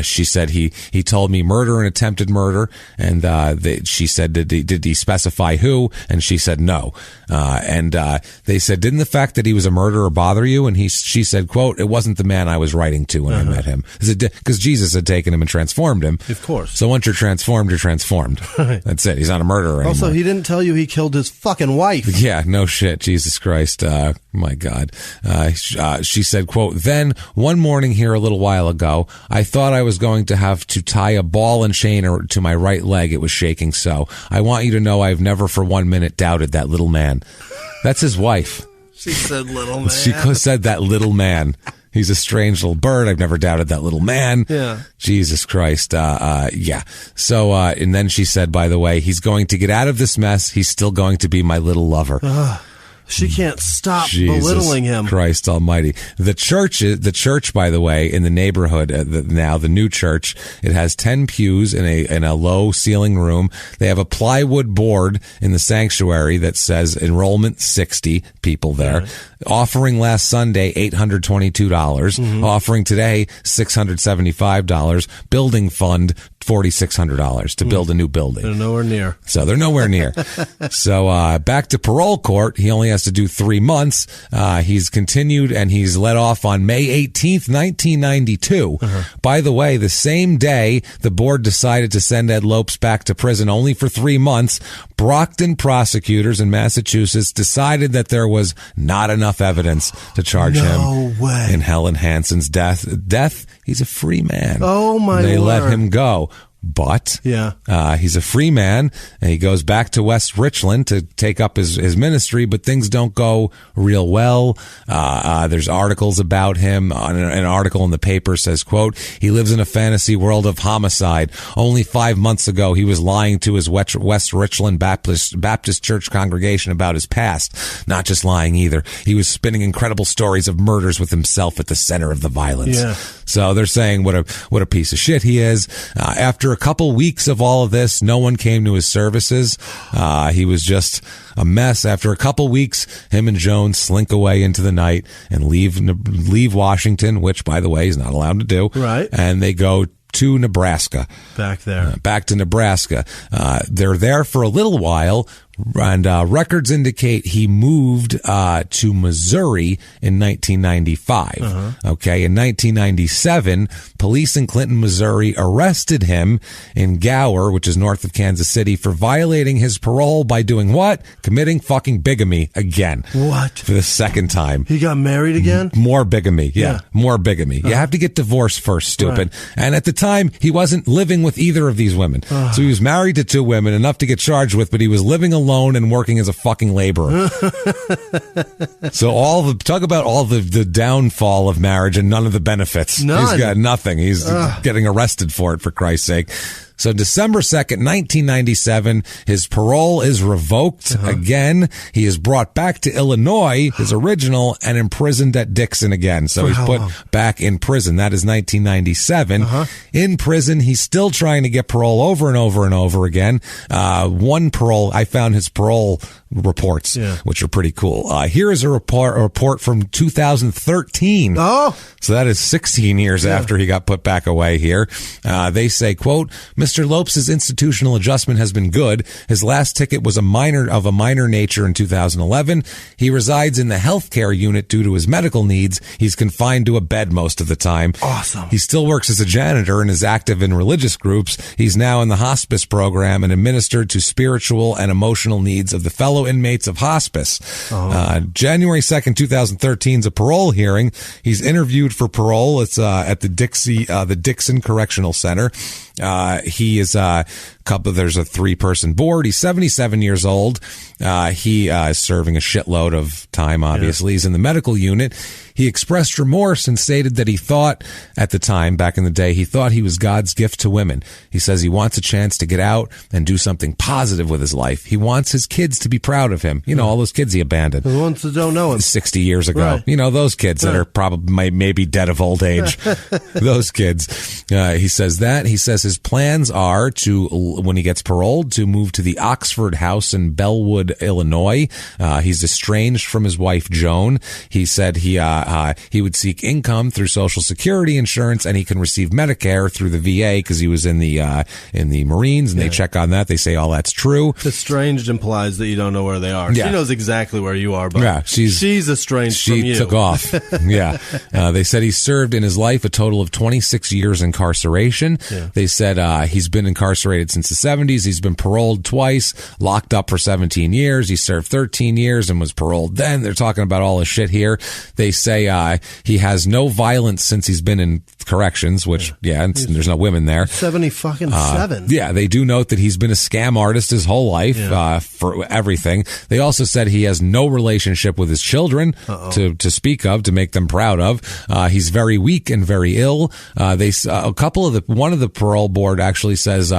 She said he told me murder and attempted murder, and she said, did he specify who? And she said no. And they said, didn't the fact that he was a murderer bother you? And she said, quote, it wasn't the man I was writing to when I met him. Because Jesus had taken him and transformed him. Of course. So once you're transformed, you're transformed. That's it. He's not a murderer anymore. Also, He didn't tell you he killed his fucking wife. Yeah, no shit. Jesus Christ. My God. She said, quote, "Then one morning here a little while ago, I thought I was going to have to tie a ball and chain to my right leg. It was shaking so. I want you to know I've never for 1 minute doubted that little man." That's his wife. She said little man. She said that little man. He's a strange little bird. I've never doubted that little man. Yeah. Jesus Christ. Yeah. So, and then she said, by the way, he's going to get out of this mess. He's still going to be my little lover. She can't stop Jesus belittling him. Christ Almighty. The church, by the way, in the neighborhood now, the new church, it has 10 pews in a low ceiling room. They have a plywood board in the sanctuary that says enrollment 60 people there. Right. Offering last Sunday $822. Mm-hmm. Offering today $675. Building fund $4,600 to build a new building. They're nowhere near. So they're nowhere near. So back to parole court. He only has to do 3 months. He's continued and he's let off on May 18th, 1992. By the way, the same day the board decided to send Ed Lopes back to prison only for 3 months, Brockton prosecutors in Massachusetts decided that there was not enough evidence to charge him in Helen Hansen's death. He's a free man. Oh, my They Lord. let him go. But he's a free man, and he goes back to West Richland to take up his ministry, but things don't go real well. There's articles about him. An article in the paper says, quote, "He lives in a fantasy world of homicide. Only 5 months ago, he was lying to his West Richland Baptist Church congregation about his past. Not just lying either. He was spinning incredible stories of murders with himself at the center of the violence." Yeah. So they're saying what a piece of shit he is. After a couple weeks of all of this, no one came to his services. He was just a mess. After a couple weeks, him and Joan slink away into the night and leave Washington, which, by the way, he's not allowed to do. Right. And they go to Nebraska. Back there. Back to Nebraska. They're there for a little while, and records indicate he moved to Missouri in 1995. Okay, in 1997, police in Clinton, Missouri arrested him in Gower, which is north of Kansas City, for violating his parole by doing what? Committing fucking bigamy again. What? For the second time. He got married again? More bigamy. Yeah. More bigamy. You have to get divorced first, stupid. Right. And at the time, he wasn't living with either of these women. So he was married to 2 women, enough to get charged with, but he was living alone and working as a fucking laborer. So talk about all the downfall of marriage and none of the benefits. None. He's got nothing. He's getting arrested for it, for Christ's sake. So December 2nd, 1997, his parole is revoked again. He is brought back to Illinois, his original, and imprisoned at Dixon again. So he's put back in prison. That is 1997. In prison, he's still trying to get parole over and over and over again. One parole, I found his parole reports, which are pretty cool. Here is a report from 2013. So that is 16 years after he got put back away here. They say, quote, "Mr. Lopes' institutional adjustment has been good. His last ticket was of a minor nature in 2011. He resides in the healthcare unit due to his medical needs. He's confined to a bed most of the time. Awesome. He still works as a janitor and is active in religious groups. He's now in the hospice program and administered to spiritual and emotional needs of the fellow inmates of hospice." January 2nd, 2013 is a parole hearing. He's interviewed for parole. It's at the Dixon Correctional Center. He is there's a 3-person board. He's 77 years old. He is serving a shitload of time, obviously. He's in the medical unit. He expressed remorse and stated that he thought, at the time, back in the day, he thought he was God's gift to women. He says he wants a chance to get out and do something positive with his life. He wants his kids to be proud of him. You know, all those kids he abandoned. The ones that don't know him. 60 years ago. Right. You know, those kids that are probably maybe dead of old age. Those kids. He says that. He says his plans are to, when he gets paroled, to move to the Oxford House in Bellwood, Illinois. He's estranged from his wife, Joan. He said he would seek income through Social Security insurance, and he can receive Medicare through the VA because he was in the Marines, and they check on that. They say all that's true. Estranged implies that you don't know where they are. She knows exactly where you are, but she's estranged from you. She took off. They said he served in his life a total of 26 years incarceration. They said he's been incarcerated since the 70s. He's been paroled twice, locked up for 17 years. He served 13 years and was paroled then. They're talking about all this shit here. They say he has no violence since he's been in corrections, which, and there's no women there. 77. Yeah, they do note that he's been a scam artist his whole life for everything. They also said he has no relationship with his children to speak of, to make them proud of. He's very weak and very ill. One of the parole board actually says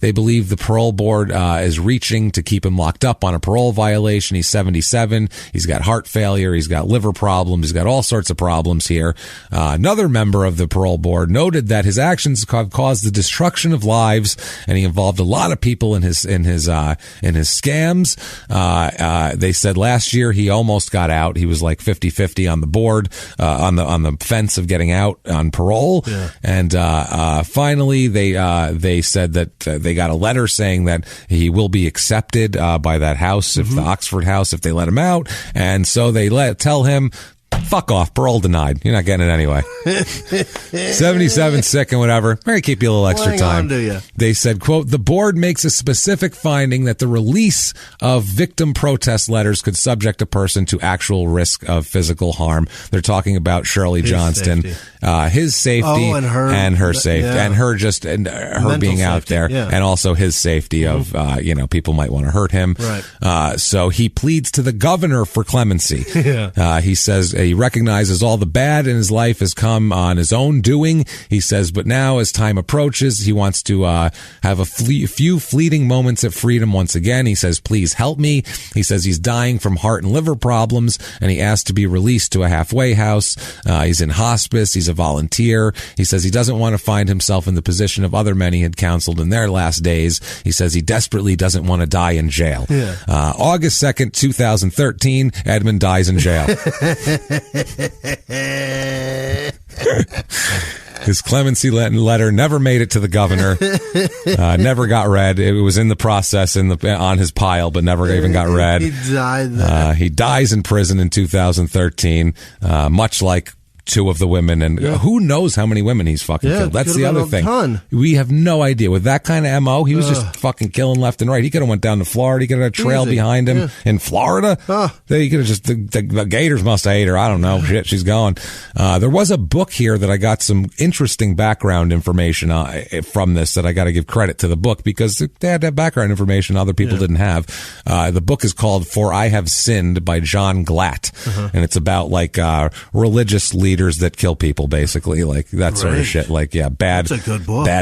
they believe the parole board is reaching to keep him locked up on a parole violation. He's 77. He's got heart failure. He's got liver problems. He's got all sorts of problems here. Another member of the parole board noted that his actions have caused the destruction of lives, and he involved a lot of people in his scams. They said last year he almost got out. He was like 50-50 on the board, on the fence of getting out on parole. Yeah. And finally they said that they got a letter saying that he will be accepted by that house, if the Oxford house, if they let him out. And so they tell him, fuck off, parole denied. You're not getting it anyway. 77, sick and whatever. Maybe keep you a little extra time. They said, quote, the board makes a specific finding that the release of victim protest letters could subject a person to actual risk of physical harm. They're talking about Shirley Johnston, his safety and her safety, and her mental being safety out there, and also his safety of, people might want to hurt him. Right. So he pleads to the governor for clemency. He says he recognizes all the bad in his life has come on his own doing. He says, but now as time approaches, he wants to have a few fleeting moments of freedom once again. He says, please help me. He says he's dying from heart and liver problems, and he asked to be released to a halfway house. He's in hospice. He's a volunteer. He says he doesn't want to find himself in the position of other men he had counseled in their last days. He says he desperately doesn't want to die in jail. August 2nd, 2013, Edmund dies in jail. His clemency letter never made it to the governor. Never got read. It was in the process on his pile, but never even got read. He died. He dies in prison in 2013, much like two of the women, and who knows how many women he's fucking killed. That's the other thing. We have no idea. With that kind of MO, he was just fucking killing left and right. He could have went down to Florida. He could have had a trail behind him in Florida. He could have just, the Gators must have ate her. I don't know. Shit, she's gone. There was a book here that I got some interesting background information from this that I got to give credit to the book, because they had that background information other people didn't have. The book is called For I Have Sinned by John Glatt. And it's about like religious leaders that kill people, basically, like that sort of shit. Like, bad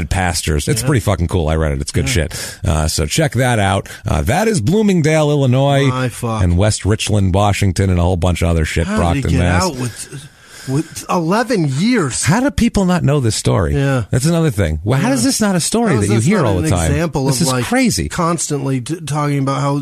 pastors. It's pretty fucking cool. I read it. It's good shit. So check that out. That is Bloomingdale, Illinois, and West Richland, Washington, and a whole bunch of other shit. Brockton, Mass. With 11 years. How do people not know this story? Yeah. That's another thing. Well, how is this not a story that you hear all the time? This is crazy. Constantly talking about how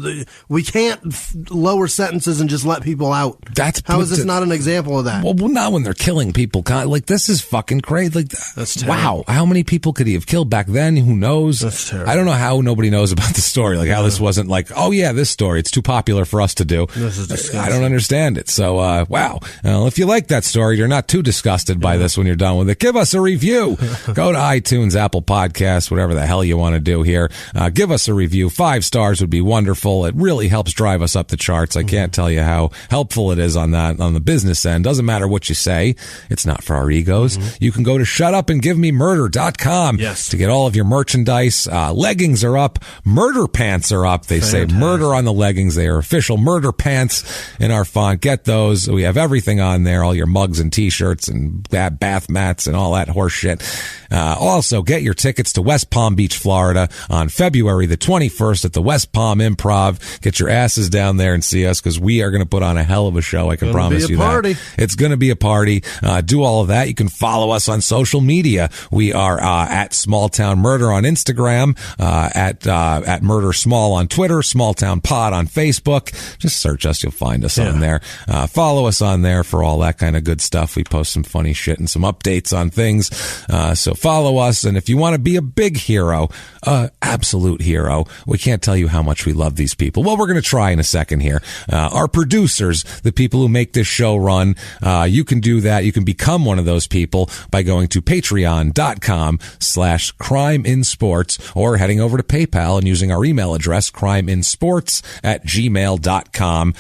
we can't lower sentences and just let people out. How is this not an example of that? Well, not when they're killing people. Like, this is fucking crazy. Like, that's terrible. Wow. How many people could he have killed back then? Who knows? That's terrible. I don't know how nobody knows about the story. Like, how this wasn't like, oh yeah, this story, it's too popular for us to do. This is disgusting. I don't understand it. So, wow. If you like that story, you're not too disgusted by this when you're done with it, give us a review. Go to iTunes, Apple Podcasts, whatever the hell you want to do here. Give us a review. 5 stars would be wonderful. It really helps drive us up the charts. I can't tell you how helpful it is on the business end. Doesn't matter what you say. It's not for our egos. You can go to shutupandgivememurder.com to get all of your merchandise. Leggings are up. Murder pants are up. They say murder on the leggings. They are official murder pants in our font. Get those. We have everything on there. All your mugs and t-shirts and bath mats and all that horse shit. Also, get your tickets to West Palm Beach, Florida on February the 21st at the West Palm Improv. Get your asses down there and see us, because we are going to put on a hell of a show. I can promise you that. It's going to be a party. Do all of that. You can follow us on social media. We are at Small Town Murder on Instagram, at Murder Small on Twitter, Small Town Pod on Facebook. Just search us. You'll find us on there. Follow us on there for all that kind of good stuff. stuff. We post some funny shit and some updates on things. So follow us. And if you want to be a big hero, absolute hero, we can't tell you how much we love these people. Well, we're going to try in a second here. Our producers, the people who make this show run, you can do that. You can become one of those people by going to patreon.com/crimeinsports or heading over to PayPal and using our email address, crimeinsports@gmail.com,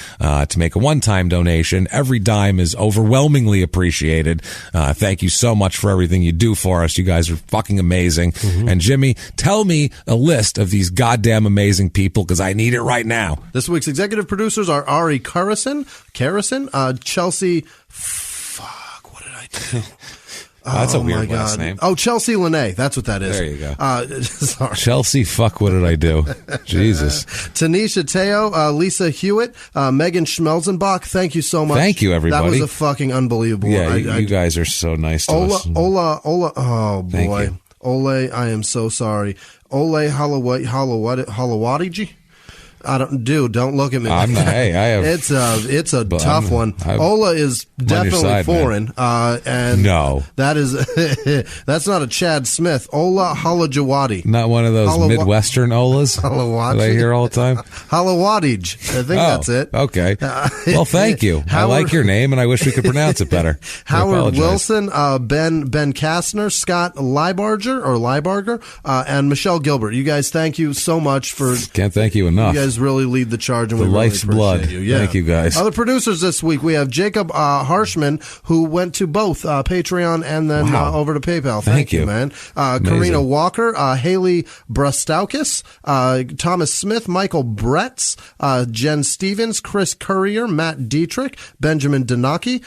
to make a one-time donation. Every dime is overwhelmingly appreciated. Thank you so much for everything you do for us. You guys are fucking amazing. And Jimmy, tell me a list of these goddamn amazing people, because I need it right now. This week's executive producers are Ari Karrason, Chelsea. What did I do? That's a weird last name. Oh, Chelsea Lene. That's what that is. There you go. Sorry. Chelsea, fuck, what did I do? Jesus. Tanisha Teo, Lisa Hewitt, Megan Schmelzenbach. Thank you so much. Thank you, everybody. That was a fucking unbelievable. Yeah, you guys are so nice to us. Ola. Oh, boy. Ole, I am so sorry. Ole Halawadiji. Don't look at me. I'm not, hey, I have. It's a tough one. Ola is definitely foreign, and no, that's not a Chad Smith. Ola Halajawadi. Not one of those Midwestern Olas that I hear all the time. Halawadij. I think that's it. Okay. Well, thank you. I like your name, and I wish we could pronounce it better. Howard Wilson, Ben Kastner, Scott Leibarger, and Michelle Gilbert. You guys, thank you so much for. Can't thank you enough. You guys really lead the charge, and we life's really appreciate blood. You. Yeah. Thank you, guys. Other producers this week, we have Jacob Harshman, who went to both Patreon and then over to PayPal. Thank you, man. Karina Walker, Haley Brastaukis, Thomas Smith, Michael Bretz, Jen Stevens, Chris Courier, Matt Dietrich, Benjamin Donaki,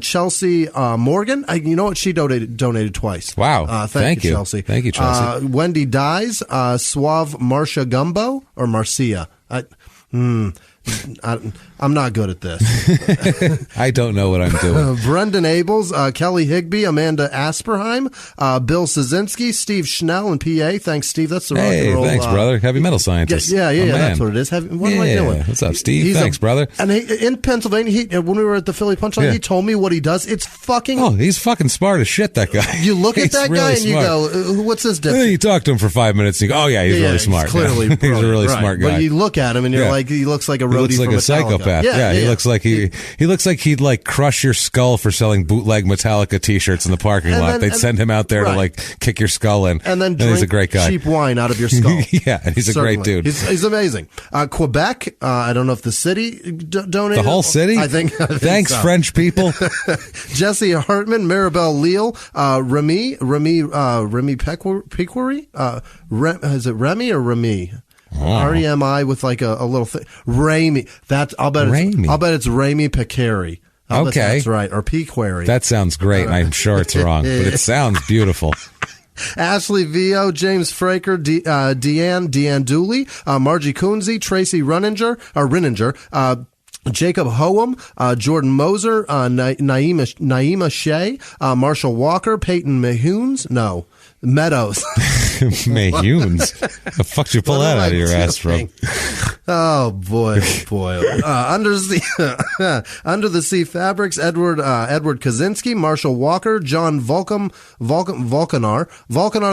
Chelsea Morgan. You know what? She donated twice. Wow. Thank you, Chelsea. Thank you, Chelsea. Wendy Dyes, Suave Marcia Gumbo, or Marcia. I'm not good at this. I don't know what I'm doing. Brendan Abels, Kelly Higby, Amanda Asperheim, Bill Szynski, Steve Schnell, and PA. Thanks, Steve. That's the rock and roll. Thanks, brother. Heavy metal scientist. Yeah. That's what it is. What am I doing? What's up, Steve? Thanks, brother. And in Pennsylvania, when we were at the Philly Punchline, he told me what he does. It's fucking. Oh, he's fucking smart as shit, that guy. You look at that guy and you go, "What's this difference?" You talk to him for 5 minutes and you go, "Oh yeah, he's really smart. He's clearly, he's a really smart guy." But you look at him and you're like, he looks like a roadie from a psychopath. Yeah, he looks like he looks like he'd like crush your skull for selling bootleg Metallica T-shirts in the parking lot. They'd send him out there to like kick your skull in. And then he's a great guy. Cheap wine out of your skull. Yeah, and he's a great dude. He's amazing. Quebec. I don't know if the city donated. The whole city. I think Thanks, so. French people. Jesse Hartman, Maribel Leal, Remy Pequary. Is it Remy or Remy? R-E-M-I with like a little thing. Ramy. I'll bet it's Ramy Pequary. Okay. That's right. Or Pequary. That sounds great. I'm sure it's wrong, but it sounds beautiful. Ashley Vio, James Fraker, Deanne Dooley, Margie Coonsey, Tracy Renninger, Jacob Hoem, Jordan Moser, Naima Shea, Marshall Walker, Peyton Meadows. Mayhunes. The fuck did you pull that out of your ass from? Oh boy. Under the Sea Fabrics, Edward Kaczynski, Marshall Walker, John Volkanar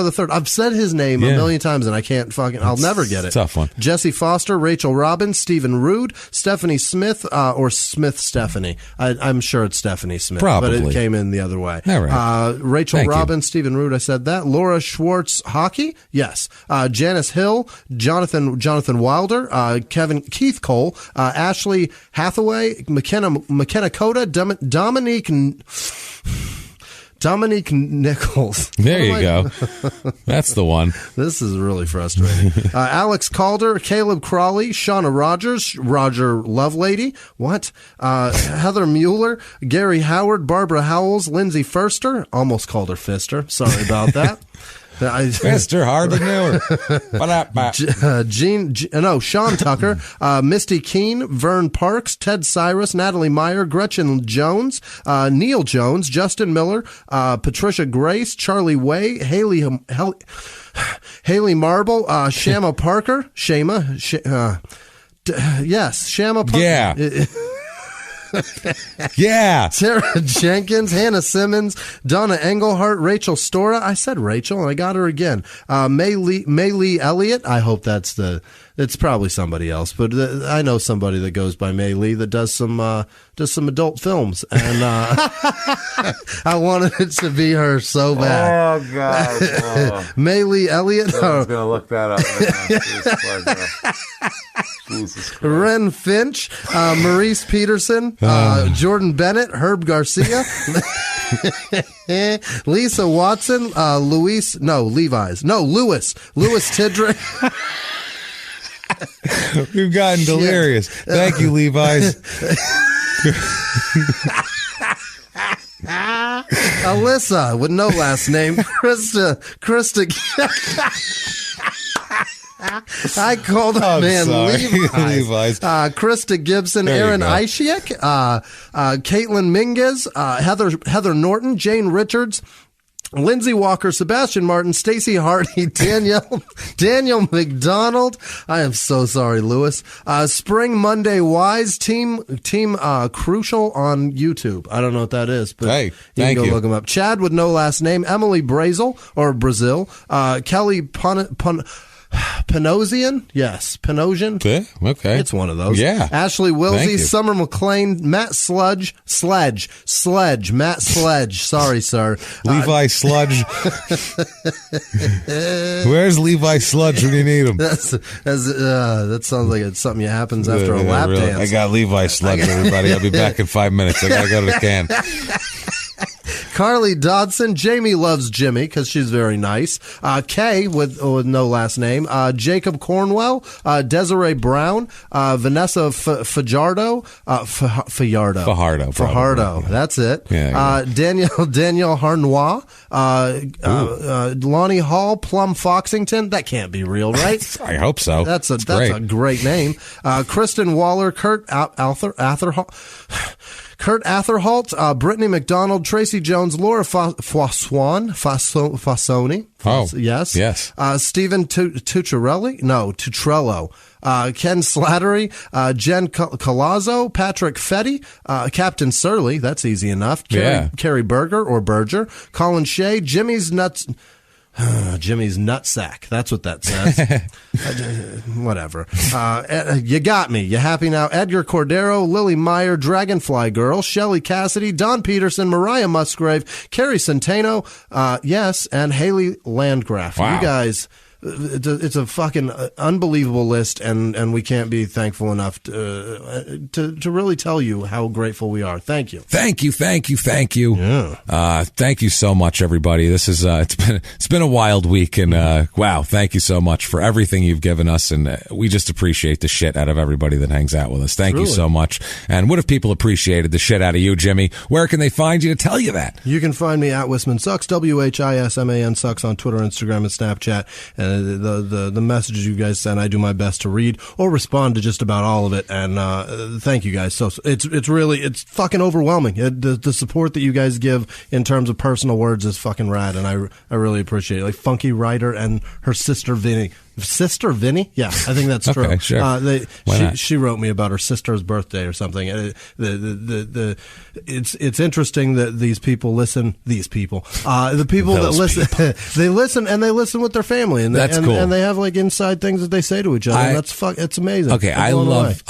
the third. I've said his name a million times and I can't I'll never get it. Tough one. Jesse Foster, Rachel Robbins, Stephen Rude, Stephanie Smith, or Smith Stephanie. I'm sure it's Stephanie Smith, probably, but it came in the other way. All right. Rachel Robbins, Stephen Rude. I said that. Laura Schwartz Hockey, yes. Janice Hill, Jonathan Wilder, Keith Cole, Ashley Hathaway, McKenna Coda, Dominique Nichols. There you go. That's the one. This is really frustrating. Alex Calder, Caleb Crawley, Shauna Rogers, Roger Lovelady. What? Heather Mueller, Gary Howard, Barbara Howells, Lindsay Firster. Almost called her Fister. Sorry about that. Mr. Hardly knew her. Sean Tucker, Misty Keene, Vern Parks, Ted Cyrus, Natalie Meyer, Gretchen Jones, Neil Jones, Justin Miller, Patricia Grace, Charlie Way, Haley Marble, Shama Parker, Shama Parker. Yeah. Yeah. Sarah Jenkins, Hannah Simmons, Donna Engelhart, Rachel Stora. I said Rachel, and I got her again. May Lee Elliott. I hope it's probably somebody else, but I know somebody that goes by May Lee that does some adult films, and I wanted it to be her so bad. Oh God! Oh. May Lee Elliott. I was gonna look that up. Jesus Christ. Ren Finch, Maurice Peterson, Jordan Bennett, Herb Garcia, Lisa Watson, Lewis Tidrick. We've gotten delirious. Thank you, Levi's. Alyssa with no last name. Krista. I called him Levi's. Krista Gibson, Aaron Ishiak, Caitlin Minguez, Heather Norton, Jane Richards, Lindsay Walker, Sebastian Martin, Stacey Hardy, Daniel McDonald. I am so sorry, Lewis. Spring Monday Wise, Team Crucial on YouTube. I don't know what that is, but you can go look them up. Chad with no last name, Emily Brazil, Kelly Panosian? Yes. Panosian? Okay. It's one of those. Yeah. Ashley Wilsey, Summer McLean, Matt Sledge, Matt Sledge. Sorry, sir. Levi Sludge. Where's Levi Sludge when you need him? That sounds like it's something that happens after a lap dance. I got Levi Sludge, everybody. I'll be back in 5 minutes. I gotta go to the can. Carly Dodson, Jamie loves Jimmy because she's very nice. Kay with no last name. Jacob Cornwell, Desiree Brown, Vanessa Fajardo, Fajardo. That's it. Yeah. Daniel Harnois, Lonnie Hall, Plum Foxington. That can't be real, right? I hope so. That's a great name. Kristen Waller, Kurt Atherholt, Brittany McDonald, Tracy Jones, Laura Fasoni. Oh, yes. Stephen Tucciarelli? No, Tutrello. Ken Slattery, Jen Colazzo, Patrick Fetty, Captain Surly. That's easy enough. Carrie Berger, Colin Shea, Jimmy's nutsack. That's what that says. Whatever. You got me. You happy now? Edgar Cordero, Lily Meyer, Dragonfly Girl, Shelley Cassidy, Don Peterson, Mariah Musgrave, Carrie Centeno, and Haley Landgraf. Wow. You guys... It's a fucking unbelievable list, and we can't be thankful enough to really tell you how grateful we are. Thank you. Thank you. Yeah. Thank you so much, everybody. This is it's been a wild week, and wow, thank you so much for everything you've given us, and we just appreciate the shit out of everybody that hangs out with us. Thank you so much. And what if people appreciated the shit out of you, Jimmy? Where can they find you to tell you that? You can find me at Whisman Sucks, WHISMAN Sucks on Twitter, Instagram, and Snapchat. And the messages you guys send, I do my best to read or respond to just about all of it. And thank you guys. So it's fucking overwhelming. The support that you guys give in terms of personal words is fucking rad, and I really appreciate it. Like Funky Ryder and her sister Vinny. Sister Vinny? Yeah, I think that's true. Okay, sure. She wrote me about her sister's birthday or something. It's interesting that these people listen. The people that listen, they listen and they listen with their family, and that's cool. And they have like inside things that they say to each other. It's amazing. Okay, I love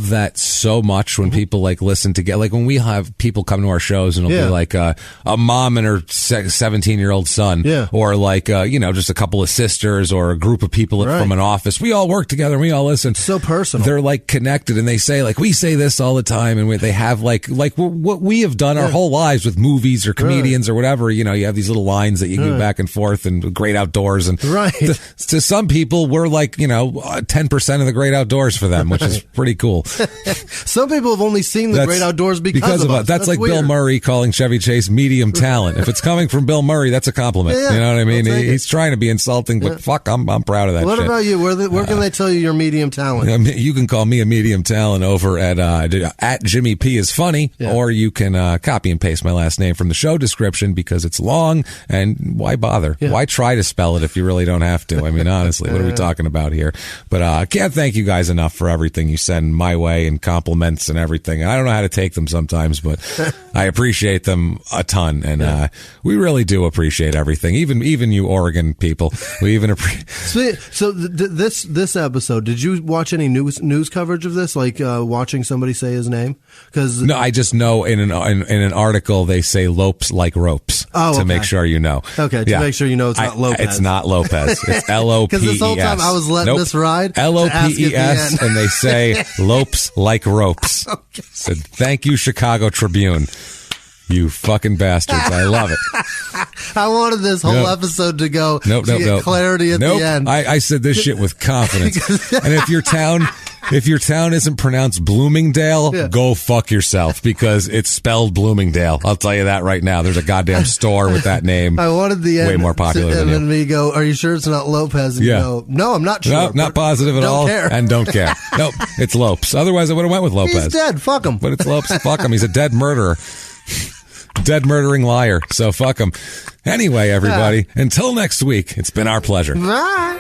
that so much when people like listen together. Like when we have people come to our shows and it'll be like a mom and her 17-year-old son, or like just a couple of sisters or a group of people from an office. We all work together and we all listen. So personal. They're like connected, and they say like, we say this all the time, and they have like what we have done our whole lives with movies or comedians or whatever. You have these little lines that you go back and forth, and great outdoors, and to some people we're like 10% of the great outdoors for them, which is pretty cool. Some people have only seen the great outdoors because of us. That's like weird. Bill Murray calling Chevy Chase medium talent. If it's coming from Bill Murray, that's a compliment. You know what I mean? He's trying to be insulting, but fuck, I'm proud of that. that What shit. about you? Where can they tell you your medium talent? You can call me a medium talent over at Jimmy P is funny, or you can copy and paste my last name from the show description because it's long, and why bother? Yeah. Why try to spell it if you really don't have to? I mean, honestly, what are we talking about here? But I can't thank you guys enough for everything you send my way and compliments and everything. I don't know how to take them sometimes, but I appreciate them a ton, and we really do appreciate everything. Even you Oregon people, we even appreciate. So this episode, did you watch any news coverage of this? Like watching somebody say his name? Because no, I just know in an article they say Lopes like ropes to make sure you know. Okay, to make sure you know it's not Lopez. It's not Lopez. It's Lopes. Because this whole time I was letting this ride. Lopes, and they say Lopes like ropes. Okay. Said, thank you, Chicago Tribune. You fucking bastards. I love it. I wanted this whole episode to go to get clarity at the end. I said this shit with confidence. And if your town isn't pronounced Bloomingdale, go fuck yourself because it's spelled Bloomingdale. I'll tell you that right now. There's a goddamn store with that name. I wanted the end way more popular than and you. then me go, are you sure it's not Lopez? And you go, no, I'm not sure. No, not positive at all. Care. And don't care. Nope, it's Lopes. Otherwise, I would have went with Lopez. He's dead. Fuck him. But it's Lopes. Fuck him. He's a dead murderer. Dead murdering liar. So fuck him. Anyway, everybody, until next week, it's been our pleasure. Bye.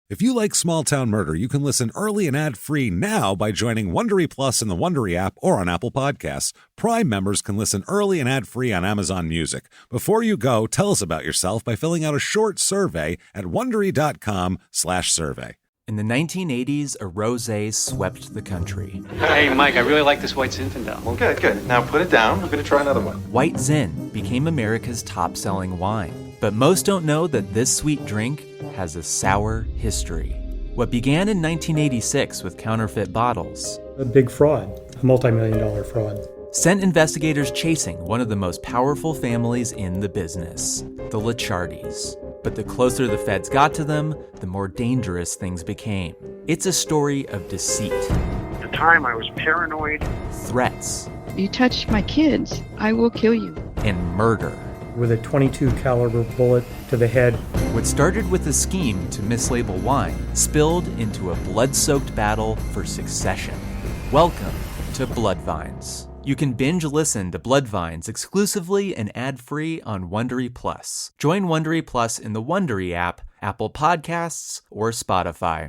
If you like Small Town Murder, you can listen early and ad-free now by joining Wondery Plus in the Wondery app or on Apple Podcasts. Prime members can listen early and ad-free on Amazon Music. Before you go, tell us about yourself by filling out a short survey at Wondery.com/survey. In the 1980s, a rosé swept the country. Hey, Mike, I really like this White Zinfandel. Well, good. Now put it down. I'm going to try another one. White Zin became America's top-selling wine. But most don't know that this sweet drink has a sour history. What began in 1986 with counterfeit bottles, a big fraud, a multi-million-dollar fraud, sent investigators chasing one of the most powerful families in the business, the Licciardis. But the closer the feds got to them, the more dangerous things became. It's a story of deceit. At the time, I was paranoid. Threats. You touch my kids, I will kill you. And murder. With a .22 caliber bullet to the head. What started with a scheme to mislabel wine spilled into a blood-soaked battle for succession. Welcome to Bloodvines. You can binge listen to Bloodvines exclusively and ad-free on Wondery Plus. Join Wondery Plus in the Wondery app, Apple Podcasts, or Spotify.